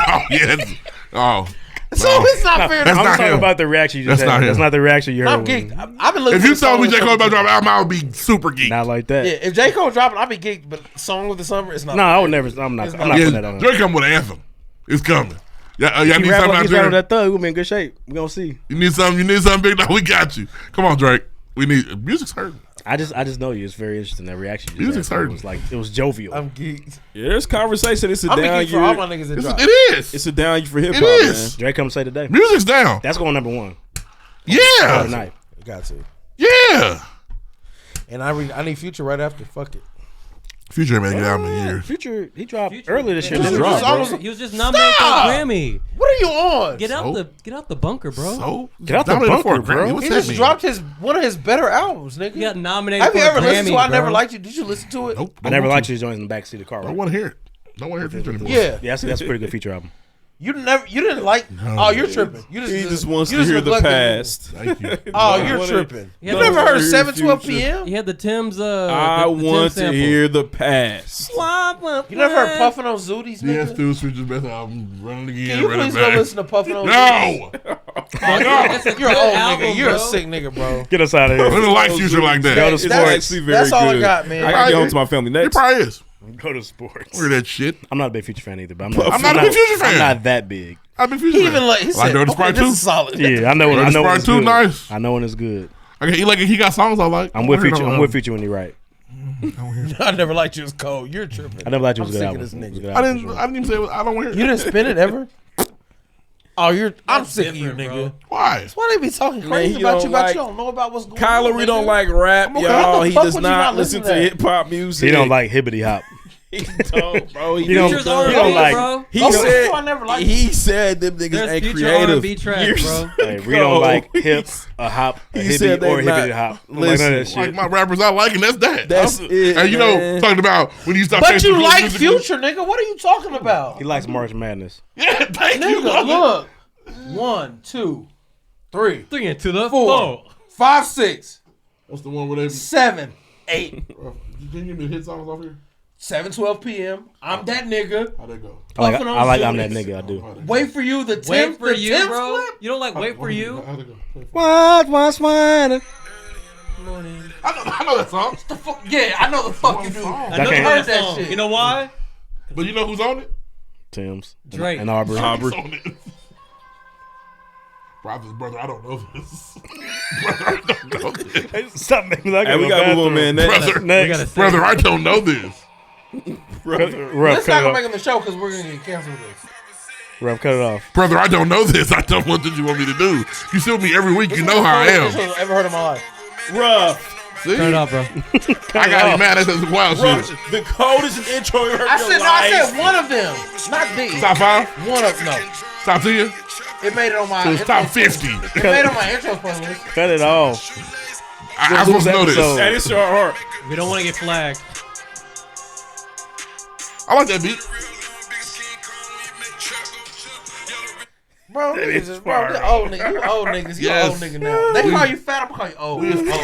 Oh, yes. Oh. So No. it's not fair. That's I'm not talking him. about the reaction you just That's had. not him. That's not the reaction you heard. I'm geeked. I've been looking. If you for the told me song J. of the Cole about to summer. drop an album, I would be super geeked. Not like that. Yeah, if J. Cole dropping, I'd be geeked. But song of the summer, it's not. No, I would never. I'm not. It's I'm not. not Yeah, putting that on. Drake come with an anthem. It's coming. Y'all He need rap something out he's rapping there. that thug. We'll be in good shape. We gonna see. You need something big. Now we got you. Come on, Drake. We need music's hurting. I just know you. It's very interesting that reaction. You just Music's had. hurting. It was jovial. I'm geeked. Yeah, there's conversation. It's a I'm down geeked for all my year. niggas that drop. It is. It's a down year for hip hop, It man. is. Drake come say today. Music's down. That's going number 1 Yeah. tonight. Got to. Yeah. And I need Future right after. Fuck it. Future ain't made it out in the years. Future, he dropped Future- earlier this year. He didn't was he? just- He was just nominated for a Grammy. What are you on? Get out the bunker, bro. So Get out the nominated for a bunker, Grammy. bro. What's He that just mean? dropped one of his better albums, nigga. You got nominated Have for you a ever Grammy, listened to I Never bro. Liked You? Did you listen to it? Nope. I never liked you joins in the backseat of the car. I Right? want to hear it. Don't want to hear Future anymore. Yeah. Yeah, that's a pretty good feature album. You didn't like. Oh, you're tripping. You He just wants you to hear the neglected- past. Thank you. Oh, I you're wanna- tripping. Yeah, You but- never heard Hear 7:12 Future. p.m.? He had the Tim's. I the want to sample. hear the past. You never heard Puffin' on Zooties, DS nigga? Stu's Future's best album. Running again. Can you running please back. go listen to Puffin' on Zooties? No. That's a You're an good old album, nigga. You're a bro. sick nigga, bro. Get us out of I here. don't like Future like that. Go to It's sports. actually very That's all I good. got, man. I gotta get home to my family He next. probably is. Go to sports. Hear that shit. I'm not a big Future fan either, but I'm I'm not a big Future fan. I'm not that big. I've been Future He fan. even like he Like said, Dirty okay, Sprite this 2? is solid. Yeah, I know when Dirty when Sprite it's 2 good. nice. I know when it's good. He got songs I like. I'm with Future. I'm with Future when he right. I never liked you as cold. You're tripping. I never liked you I'm was a good sick album. of this It was a nigga. good I album, didn't. for I sure. didn't even say it. I don't want to You hear it. didn't spin it ever? Oh, I'm That's sick of you, different, nigga. bro. Why? That's why they be talking crazy he about don't you, but like- you don't know about what's going on. Kyler, we don't nigga. like rap, Okay, y'all. what the He fuck does would you not not listen listen to to? hip hop music. He don't like hibbity hop. He don't, bro. He don't- Future's he R&B, don't like- bro. He Oh, said. I never liked He said them niggas There's ain't future creative. R&B tracks, Years bro. Hey, we ago. don't like hip, a hop, a He said hibbity, they or hibbity not- hop. I'm listen, like none of that Like shit. my rappers I like, and that's that. That's it, And you know, man. talking about when you stop. But chasing you good like music- Future, nigga. What are you talking about? He likes March Madness. Yeah, thank you. Nigga, look. 1, 2, 3, 3 into the 4, 5, 6, That's the one where they. 7, 8, Can you give me the hit songs off here? 7:12 p.m. I'm that nigga. How'd that go? I Puffin' on I'm that Zoomies. nigga. I do. Wait for you. The Wait Tim for you, Tim's bro. clip? You don't like Wait for You? How'd it go? What was one? I know that song. Yeah, I know the fuck you do. song. I know can't- you heard that song. shit. You know why? But you know who's on it? Tim's. Drake. And Aubrey. Who's on it? Brother, I don't know this. Brother, I don't know this. Stop making me like Hey, we gotta move on, man. Brother, We gotta say brother, I don't know this. Rough, Let's cut not it make off. him the show because we're gonna get canceled with this. Rough, cut it off. Brother, I don't know this. I don't know what you want me to do. You see with me every week. You know how I am. I've ever heard in my life. Rough. See? Turn it off, bro. I got him mad at this wild Rough. shit. The coldest intro you heard I in your said no. I life. said one of them, not these. Top 5? One of no. Top 10? It made it on my. So it's top 50. It made it on my intro playlist. Cut it off. I'm supposed to know this. episode. Hey, this your heart. We don't want to get flagged. I like that beat. Bro, you old nigga. You old niggas. You Yes. old nigga now. They call you fat. I'm gonna call you old. You old.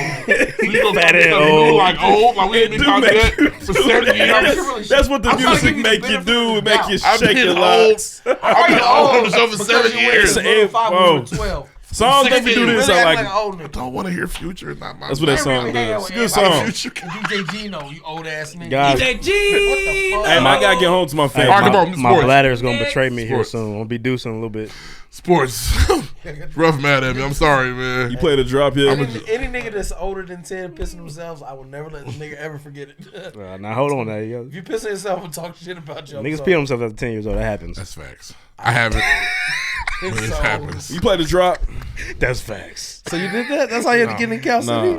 So you gonna Fat and old. old. Like old. Like we ain't been do called make that for 70 years. That's what the I'm trying to music give you the make you benefit do. of It the make you doubt. I've shake been your old. locks. I've been old on the show for Because 7 you went years. from Hey, 5 whoa. to 12. Songs that we do this, Really I act like. like an old I nigga. don't want to hear Future. It's not my That's what that Hey, song hey, hey, does. It's a hey, good hey, song. Future. DJ Gino, you old ass nigga. Guys, DJ G. What the fuck? Hey, man, I gotta get home to my hey, family. All right, come on, my sports. bladder is gonna betray me here Sports. soon. I'm gonna be deucing a little bit. Sports. Rough mad at me. I'm sorry, man. You play the drop here. Any nigga that's older than 10 pissing themselves, I will never let the nigga ever forget it. Now hold on, now yo. If you piss yourself and talk shit about your Niggas pee on themselves after 10 years old. That happens. That's facts. I haven't. It's It so- happens. You play the drop. That's facts. So you did that? That's how you had to get in Cal City?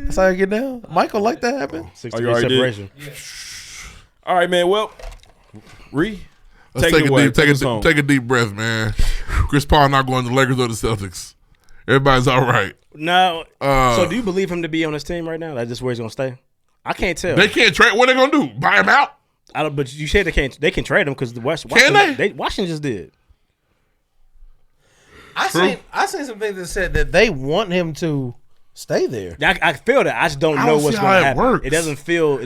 That's how you get down? Michael, like that happen? 6 Oh, you degree already did? separation. All right, man. Well, Ree, Let's take it away. take us home. a deep breath, man. Chris Paul not going to the Lakers or the Celtics. Everybody's all right. Now, Uh, so do you believe him to be on this team right now? That's just where he's gonna stay. I can't tell. They can't trade. What are they gonna do? Buy him out? I don't. But you said they can't. They can trade him because the Can they? Washington just did. I seen some things that said that they want him to stay there. I feel that. I just don't I know don't what's see going how to it happen. works. It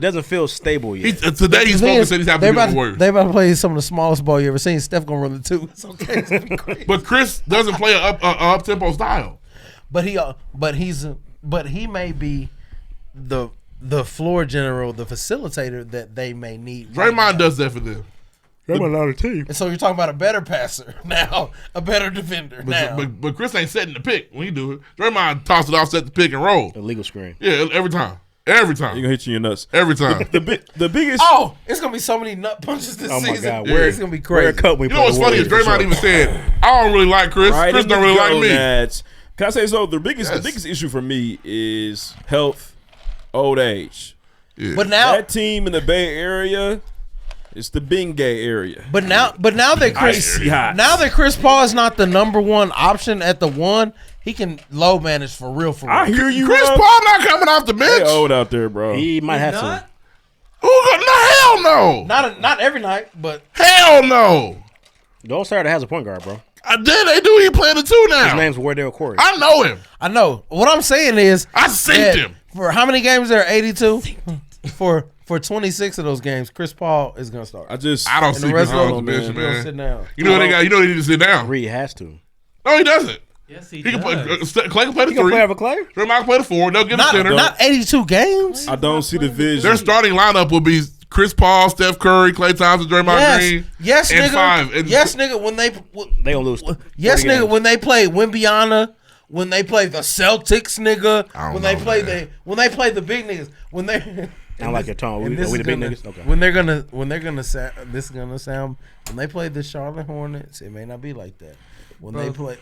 doesn't feel stable yet. Today he spoke and said he's happy to be with the Warriors. They about to play some of the smallest ball you ever seen. Steph gonna run the two. It's okay. It's gonna be great. But Chris doesn't play a up tempo style. But he may be the floor general, the facilitator that they may need. Draymond does that for them. Draymond not a team. And so you're talking about a better passer now, a better defender now. But Chris ain't setting the pick when he do it. Draymond toss it off, set the pick, and roll. Illegal screen. Yeah, every time. Every time. You're gonna hit you in your nuts. Every time. The biggest. Oh, it's gonna be so many nut punches this season. Oh my God, where it's gonna be crazy. You know what's funny is Draymond even said, "I don't really like Chris. Right Chris don't really like me." Can I say so? The biggest issue for me is health, old age. Yeah. But now That team in the Bay Area, it's the Bengay area. But now that Chris Paul is not the number one option at the one, he can low manage for real. I hear you. Chris Paul not coming off the bench. They old out there, bro. He might have to. Hell no. Not every night, but hell no. The All-Star that has a point guard, bro. Then they do. He playing the two now. His name's Wardell Corey. I know him. I know. What I'm saying is, I synced him. For how many games there? 82. For 26 of those games, Chris Paul is gonna start. I don't see Chris Paul on the bench, man. Sit down. You know what they got? You know they need to sit down. Reed has to. No, he doesn't. Yes, he Can does. play. Clay can play the He can three. play over Clay. Draymond can play the four. They'll get the center. Not 82 games. I don't see the vision. Their starting lineup will be Chris Paul, Steph Curry, Klay Thompson, Draymond Green. Yes, and nigga. five. And yes, nigga. When they gonna lose. Yes, 40 nigga. games. When they play Wimbiana, when they play the Celtics, nigga. When they play the big niggas. When they. I don't like your tone. We the big niggas. Okay. When they're gonna this is gonna sound when they play the Charlotte Hornets, it may not be like that. When they play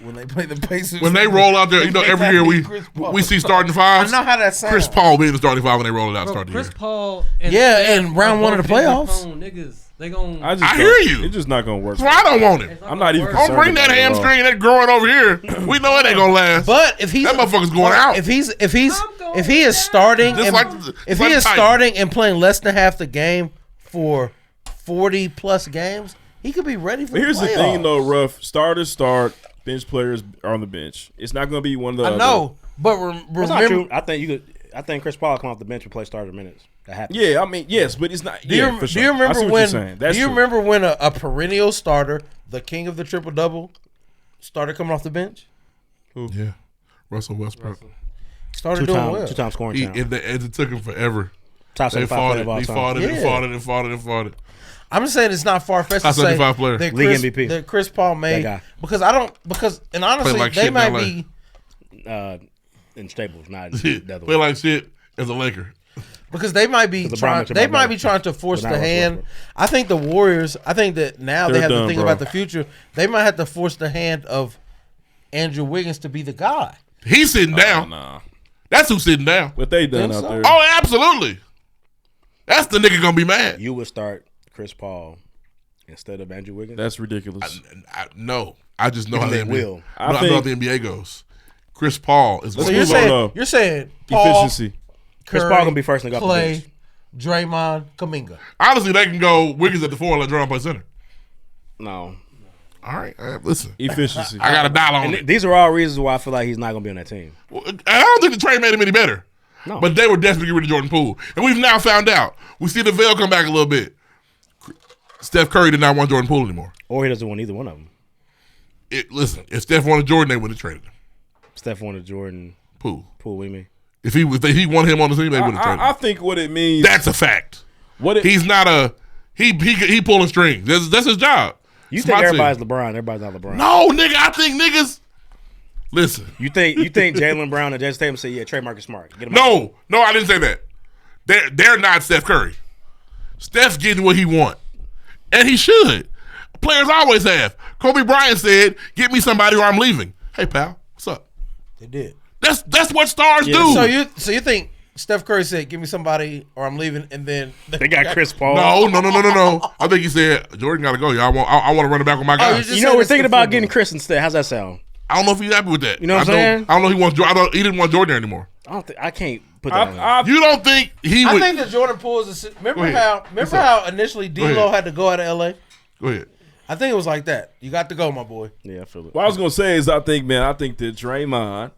the Pacers, when they roll out there, you know, every year we see starting fives. I know how that sounds. Chris Paul being the starting five when they roll it out starting Chris year. Paul and in round one of the playoffs. Niggas, they gon' I hear you. It's just not gonna work. That's why I don't want it. I'm not even. Don't concerned bring that about it at all. hamstring that growing over here. We know it ain't gonna last. But if he's that motherfucker's going out. If he is starting, starting and playing less than half the game for 40 plus games, he could be ready for. But here's the the thing, though, Ruff. Starters start. Bench players are on the bench. It's not going to be one of the. I know, but That's not true. I think Chris Paul come off the bench and play starter minutes. That happens. Yeah, I mean, yes, but it's not. Do you remember when a perennial starter, the king of the triple double, started coming off the bench? Who? Yeah, Russell Westbrook. Started doing well. Two-time scoring. It took him forever. Top 75 player of all time. He fought it. I'm just saying it's not far fetched to say League MVP. that Chris Paul made because honestly they might be in Staples, not play like shit as a Laker. Because they might be trying to force the hand. I think the Warriors. I think that now they have to think about the future. They might have to force the hand of Andrew Wiggins to be the guy. He's sitting down. Nah. That's who's sitting down. What they done out there? Oh, absolutely. That's the nigga gonna be mad. You would start Chris Paul instead of Andrew Wiggins? That's ridiculous. No, I just know how they the will. I know how the NBA goes. Chris Paul is. So you're saying Paul, efficiency. Chris Paul gonna be first nigga off the Clay, bench. Draymond, Kuminga. Honestly, they can go Wiggins at the 4 and let Draymond play center. No. All right, listen. Efficiency. I got a dial on it. These are all reasons why I feel like he's not gonna be on that team. Well, I don't think the trade made him any better. No. But they were desperate to get rid of Jordan Poole, and we've now found out. We see the veil come back a little bit. Steph Curry did not want Jordan Poole anymore. Or he doesn't want either one of them. Listen, if Steph wanted Jordan, they would have traded him. Steph wanted Jordan. Poole, what do you mean? If he wanted him on the team, they would have traded him. I think what it means. That's a fact. He's not a he pulling strings. That's his job. You think everybody's LeBron? Everybody's not LeBron. No, nigga. I think niggas. Listen. You think Jaylen Brown and Jason Tatum say, yeah, trade Marcus Smart? Get him no, I didn't say that. They're not Steph Curry. Steph's getting what he want, and he should. Players always have. Kobe Bryant said, "Get me somebody or I'm leaving." Hey, pal, what's up? They did. That's what stars do. So you think Steph Curry said, "Give me somebody or I'm leaving," and then they got Chris Paul? No. I think he said Jordan got to go. I want to run it back with my guys. We're thinking about getting Chris instead. How's that sound? I don't know if he's happy with that. You know what I'm saying? I don't know. He wants. He didn't want Jordan anymore. I can't put that on. You don't think he would? I think that Jordan Poole is remember how initially D'Lo had to go out of LA? Go ahead. I think it was like that. You got to go, my boy. Yeah, I feel it. What I was gonna say is I think that Draymond,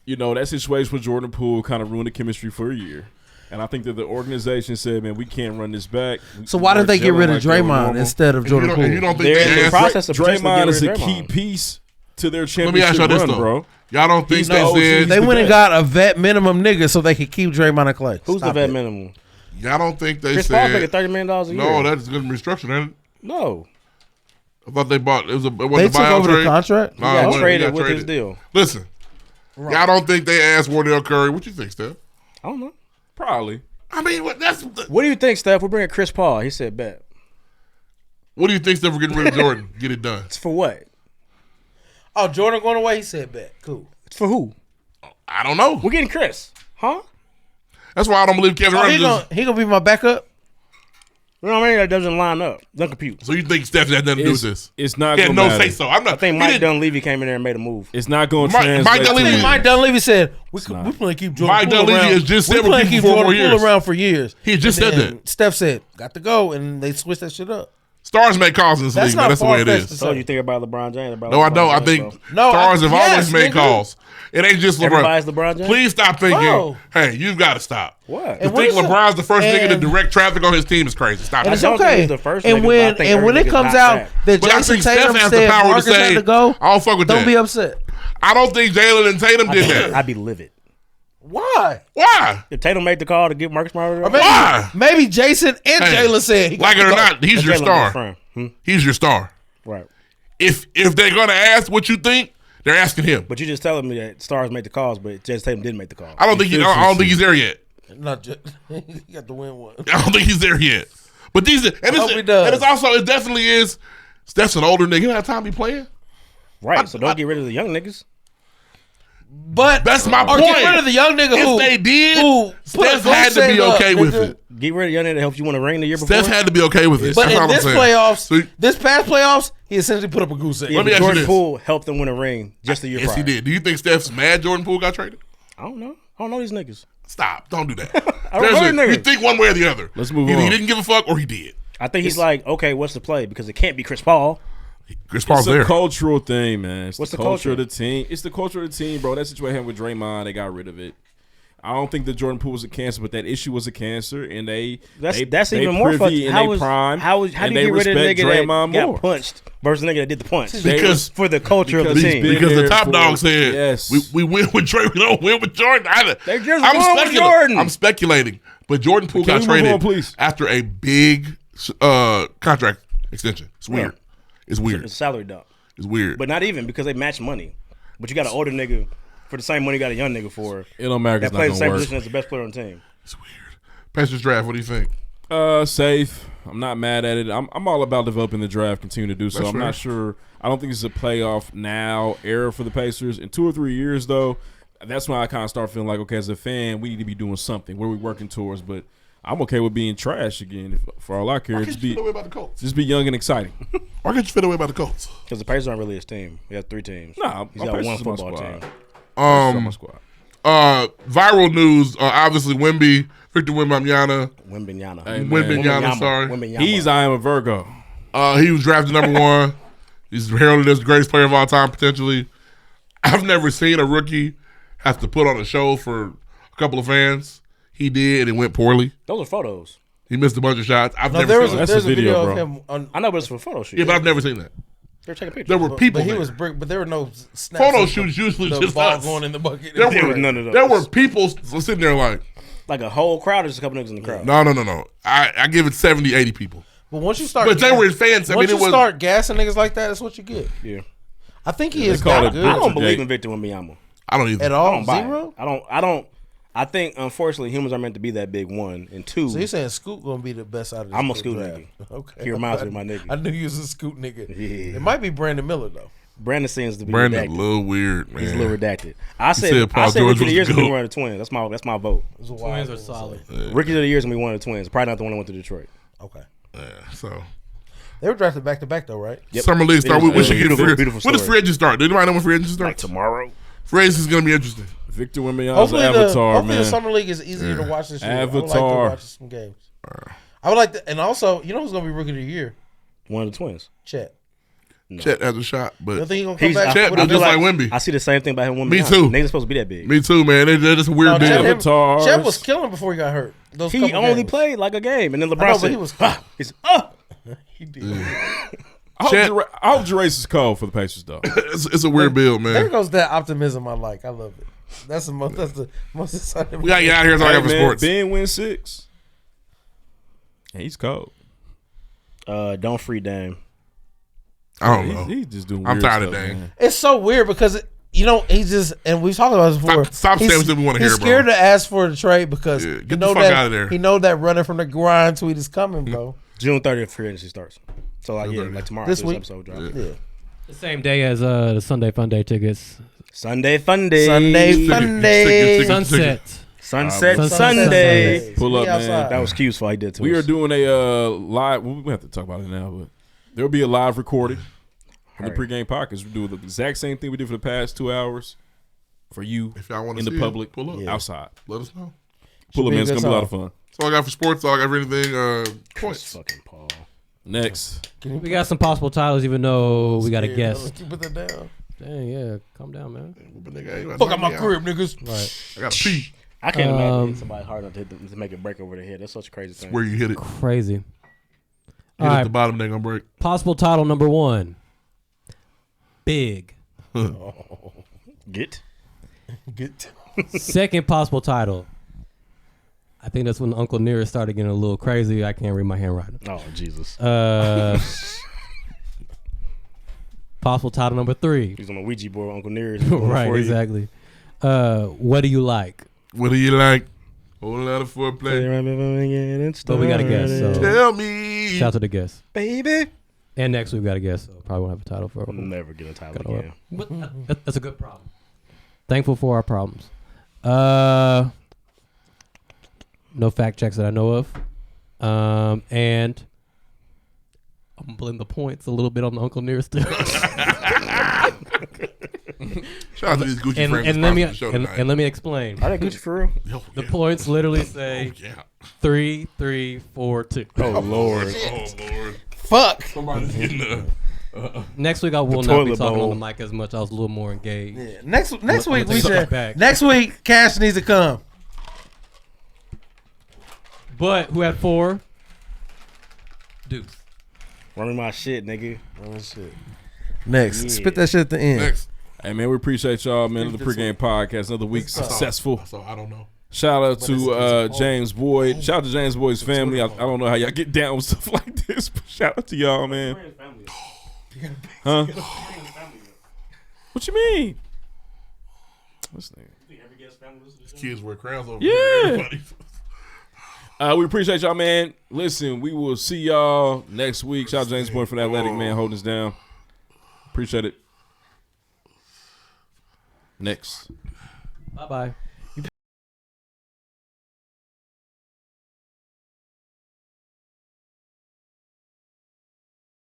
that situation with Jordan Poole kind of ruined the chemistry for a year. And I think that the organization said, man, we can't run this back. So why didn't they get rid of Draymond instead of Jordan Poole? You don't think they're in the process of Draymond is a key piece to their championship Let me ask y'all this, run, though. bro. Y'all don't think they said they went and got a vet minimum nigga so they could keep Draymond and Clay? Who's the vet minimum? Y'all don't think they Chris said Paul making $30 million a year? No, that's going to be restructured, ain't it? No. I thought they bought. It was a They took over the contract. He got traded with his deal. Listen, y'all don't think they asked Wardell Curry? What you think, Steph? I don't know. Probably. I mean, what do you think, Steph? We're bringing Chris Paul. He said, bet. What do you think, Steph, for getting rid of Jordan? Get it done. It's for what? Oh, Jordan going away? He said, bet. Cool. It's for who? I don't know. We're getting Chris. Huh? That's why I don't believe Kevin Durant. He gonna be my backup? You know what I mean? That doesn't line up. Doesn't compute. So you think Steph had nothing to do with this? It's not. He had no matter. say so. I'm not. I think Mike Dunleavy came in there and made a move. It's not going to translate. Mike Dunleavy said we plan to keep Jordan. Mike Dunleavy has just said we plan to keep Jordan years. around for years. He just said that. Steph said, "Got to go," and they switched that shit up. Stars make calls in this league, man. That's the way it is. So you think about LeBron James? No, I don't. I think stars have always made calls. It ain't just LeBron. Everybody's LeBron James? Please stop thinking, hey, you've got to stop. What? To think LeBron's the first nigga to direct traffic on his team is crazy. Stop And it. it's okay. And when it comes out that Jason Tatum said Marcus had to go, I don't fuck with that. Don't be upset. I don't think Jalen and Tatum did that. I'd be livid. Why? Why? If Tatum made the call to get Marcus Smart, why? Maybe Jason and Jalen said, like it or not, he's your star. He's your star. Right. If they're gonna ask what you think, they're asking him. But you're just telling me that stars made the calls, but Jason Tatum didn't make the call. I don't think he's there yet. Not just he got to win one. I don't think he's there yet. But it definitely is. Steph's an older nigga. He don't have time to be playing. Right. So don't get rid of the young niggas. But that's my point. Get rid of the young nigga if they did, Steph had to be okay with it. Get rid of the young nigga that helped you win a ring the year before. Steph had to be okay with it. But in this past playoffs, he essentially put up a goose egg. Let me ask you Jordan this. Poole helped them win a ring just the year prior. Yes, he did. Do you think Steph's mad Jordan Poole got traded? I don't know. I don't know these niggas. Stop. Don't do that. I don't know these niggas. You think one way or the other. Let's move Either on. he didn't give a fuck or he did. I think he's like, okay, what's the play? Because it can't be Chris Paul. Chris Paul's it's there. a cultural thing, man. It's What's the the culture culture? of the team. It's the culture of the team, bro. That situation with Draymond, they got rid of it. I don't think that Jordan Poole was a cancer, but that issue was a cancer, and that's even more privy in their prime. How do you get rid of the nigga Draymond that more. got punched versus the nigga that did the punch? Because for the culture of the team. Because the top dog said, yes. we win with Dre, we don't win with Jordan either. They just won with Jordan. I'm speculating. But Jordan Poole got traded after a big contract extension. It's weird. It's weird. It's a salary dump. It's weird. But not even because they match money. But you got an older nigga for the same money you got a young nigga for. It don't matter. That plays the same position as the best player on the team. It's weird. Pacers draft, what do you think? Safe. I'm not mad at it. I'm all about developing the draft, continue to do so. That's I'm not sure. I don't think it's a playoff now era for the Pacers. In 2 or 3 years, though, that's when I kind of start feeling like, okay, as a fan, we need to be doing something. What are we working towards? But I'm okay with being trash again. For all I care, just be young and exciting. Why can't you feel away about the Colts? Because the Pacers aren't really his team. He has 3 teams. Nah, he's got one football team. My squad. Viral news. Obviously, Victor Wembanyama. Sorry. He's I am a Virgo. He was drafted number 1. He's heralded as the greatest player of all time, potentially. I've never seen a rookie have to put on a show for a couple of fans. He did, and it went poorly. Those are photos. He missed a bunch of shots. I've never seen that. There's a video, bro. of him I know, but it's for a photo shoot. Yeah, but I've never seen that. They're taking pictures. There were people But there. but there were no snaps. Photo shoots usually the just ball us. going in the bucket. There was were none of those. There were people sitting there like a whole crowd or just a couple niggas in the crowd? No. I give it 70, 80 people. But once you start, But they were fans. Once you start gassing niggas like that, that's what you get. Yeah. I think he is call that it good. I don't believe in Victor Wembanyama. I don't either. At all? I don't buy it. Zero? I think, unfortunately, humans are meant to be that big, 1. And 2. So you're saying Scoot gonna be the best out of this I'm a Scoot draft. nigga. Okay. He reminds me of my nigga. I knew you was a Scoot nigga. Yeah. It might be Brandon Miller, though. Brandon seems to be Brandon redacted. a little weird, man. He's a little redacted. I said Paul George Rookie of the Year is was going to be good. one of the Twins. That's my vote. Twins are solid. Rookie of the Year is going to be one of the Twins. Probably not the one that went to Detroit. Okay. Yeah, so They were drafted back to back, though, right? Yep. Summer League start. We should get Beautiful when does story. free agency start? Do anybody know when free agency Like starts? tomorrow. Free agency is going to be interesting. Victor Wembanyama's Hopefully, avatar, the man. summer league is easier to watch this year. I would like to Avatar. watch some games. I would like to, and also, you know who's gonna be rookie of the year? One of the Twins. Chet. No. Chet has a shot, You but don't think he's gonna come back? Chet with was a just big- like Wemby. I see the same thing about him. Me too. Niggas supposed to be that big. Me too, man. They're just a weird No, deal. Avatars. Chet was killing before he got hurt. Those He couple only games. played like a game, and then I LeBron know, but said, he was. He did. I hope Jerace is cold for the Pacers, though. It's a weird build, There man. goes that optimism I like. I love it. That's the most exciting. We got to get out of here so I Hey, got for man, sports. Ben wins 6. And he's cold. Don't free Dame. I don't know. He's just doing. I'm weird tired of stuff, Dame. man. It's so weird because he's just, and we've talked about this before. Stop saying what we want to hear, He's bro. scared to ask for the trade because Yeah, he get the know fuck that out of there. he know that running from the grind tweet is coming, bro. June 30th, free agency starts. So like like tomorrow, This this week? episode drops. Yeah. The same day as the Sunday Fun Day tickets. Sunday Fun Day. Sunday Fun Day. Sunset. Sunset Sunday. Sunday. Pull up, Be outside. man. That was Q's fault. He did to We us. are doing a live. We have to talk about it now, but there'll be a live recording on the pregame podcast. We do the exact same thing we did for the past 2 hours for you If y'all want in to the see public it, pull up. outside. Let us know. Pull up, be man. a It's good gonna be a lot of fun. That's all I got for sports. All I got for anything. This Points. fucking Paul. Next, We got some possible titles, even though we got a guest. Put that down. Dang, yeah, calm down, man. But nigga, you Fuck knock out my me crib, niggas. Right, I got to pee. I can't imagine hitting somebody hard enough to, to make a break over the head. That's such a crazy thing. Where you hit it. crazy. Hit All at right, the bottom, they gonna break. possible title number 1. Big. Get. Second possible title. I think that's when Uncle Nearest started getting a little crazy. I can't read my handwriting. Oh Jesus. Possible title number 3. He's on a Ouija board with Uncle Nearest. Right, exactly. What do you like? What do you like? Whole lot of foreplay. But we got a guess, so Tell me. shout out to the guest. baby. And next we've got a guest, so probably won't have a title for We'll never get a title Gotta again. But that's a good problem. Thankful for our problems. No fact checks that I know of. And I'm gonna blame the points a little bit on the Uncle Nearest too. Shout out to these Gucci and, frames. and let me the show and, tonight. and let me explain. Are they Gucci for real? Yo, The yeah. points literally say Oh, yeah. 3, 3, 4, 2. Oh Lord. Oh, Lord. Fuck. Somebody's getting the... Next week I will The not be toilet talking bowl. on the mic as much. I was a little more engaged. Yeah. Next I'm week gonna we take said. it back. Next week Cash needs to come. But who had 4? Deuce. Run me my shit, nigga. Oh shit. Next, Yeah. spit that shit at the end. Next. hey man, we appreciate y'all, man. The pregame podcast, another week successful. So I don't know. Shout out to James Boyd. Shout out to James Boyd's family. I don't know how y'all get down with stuff like this, but shout out to y'all, man. Huh? What you mean? What's name? Kids wear crowns over Yeah. there. Everybody. We appreciate y'all, man. Listen, we will see y'all next week. Shout out to James Boyd for the athletic man holding us down. Appreciate it. Next. Bye-bye.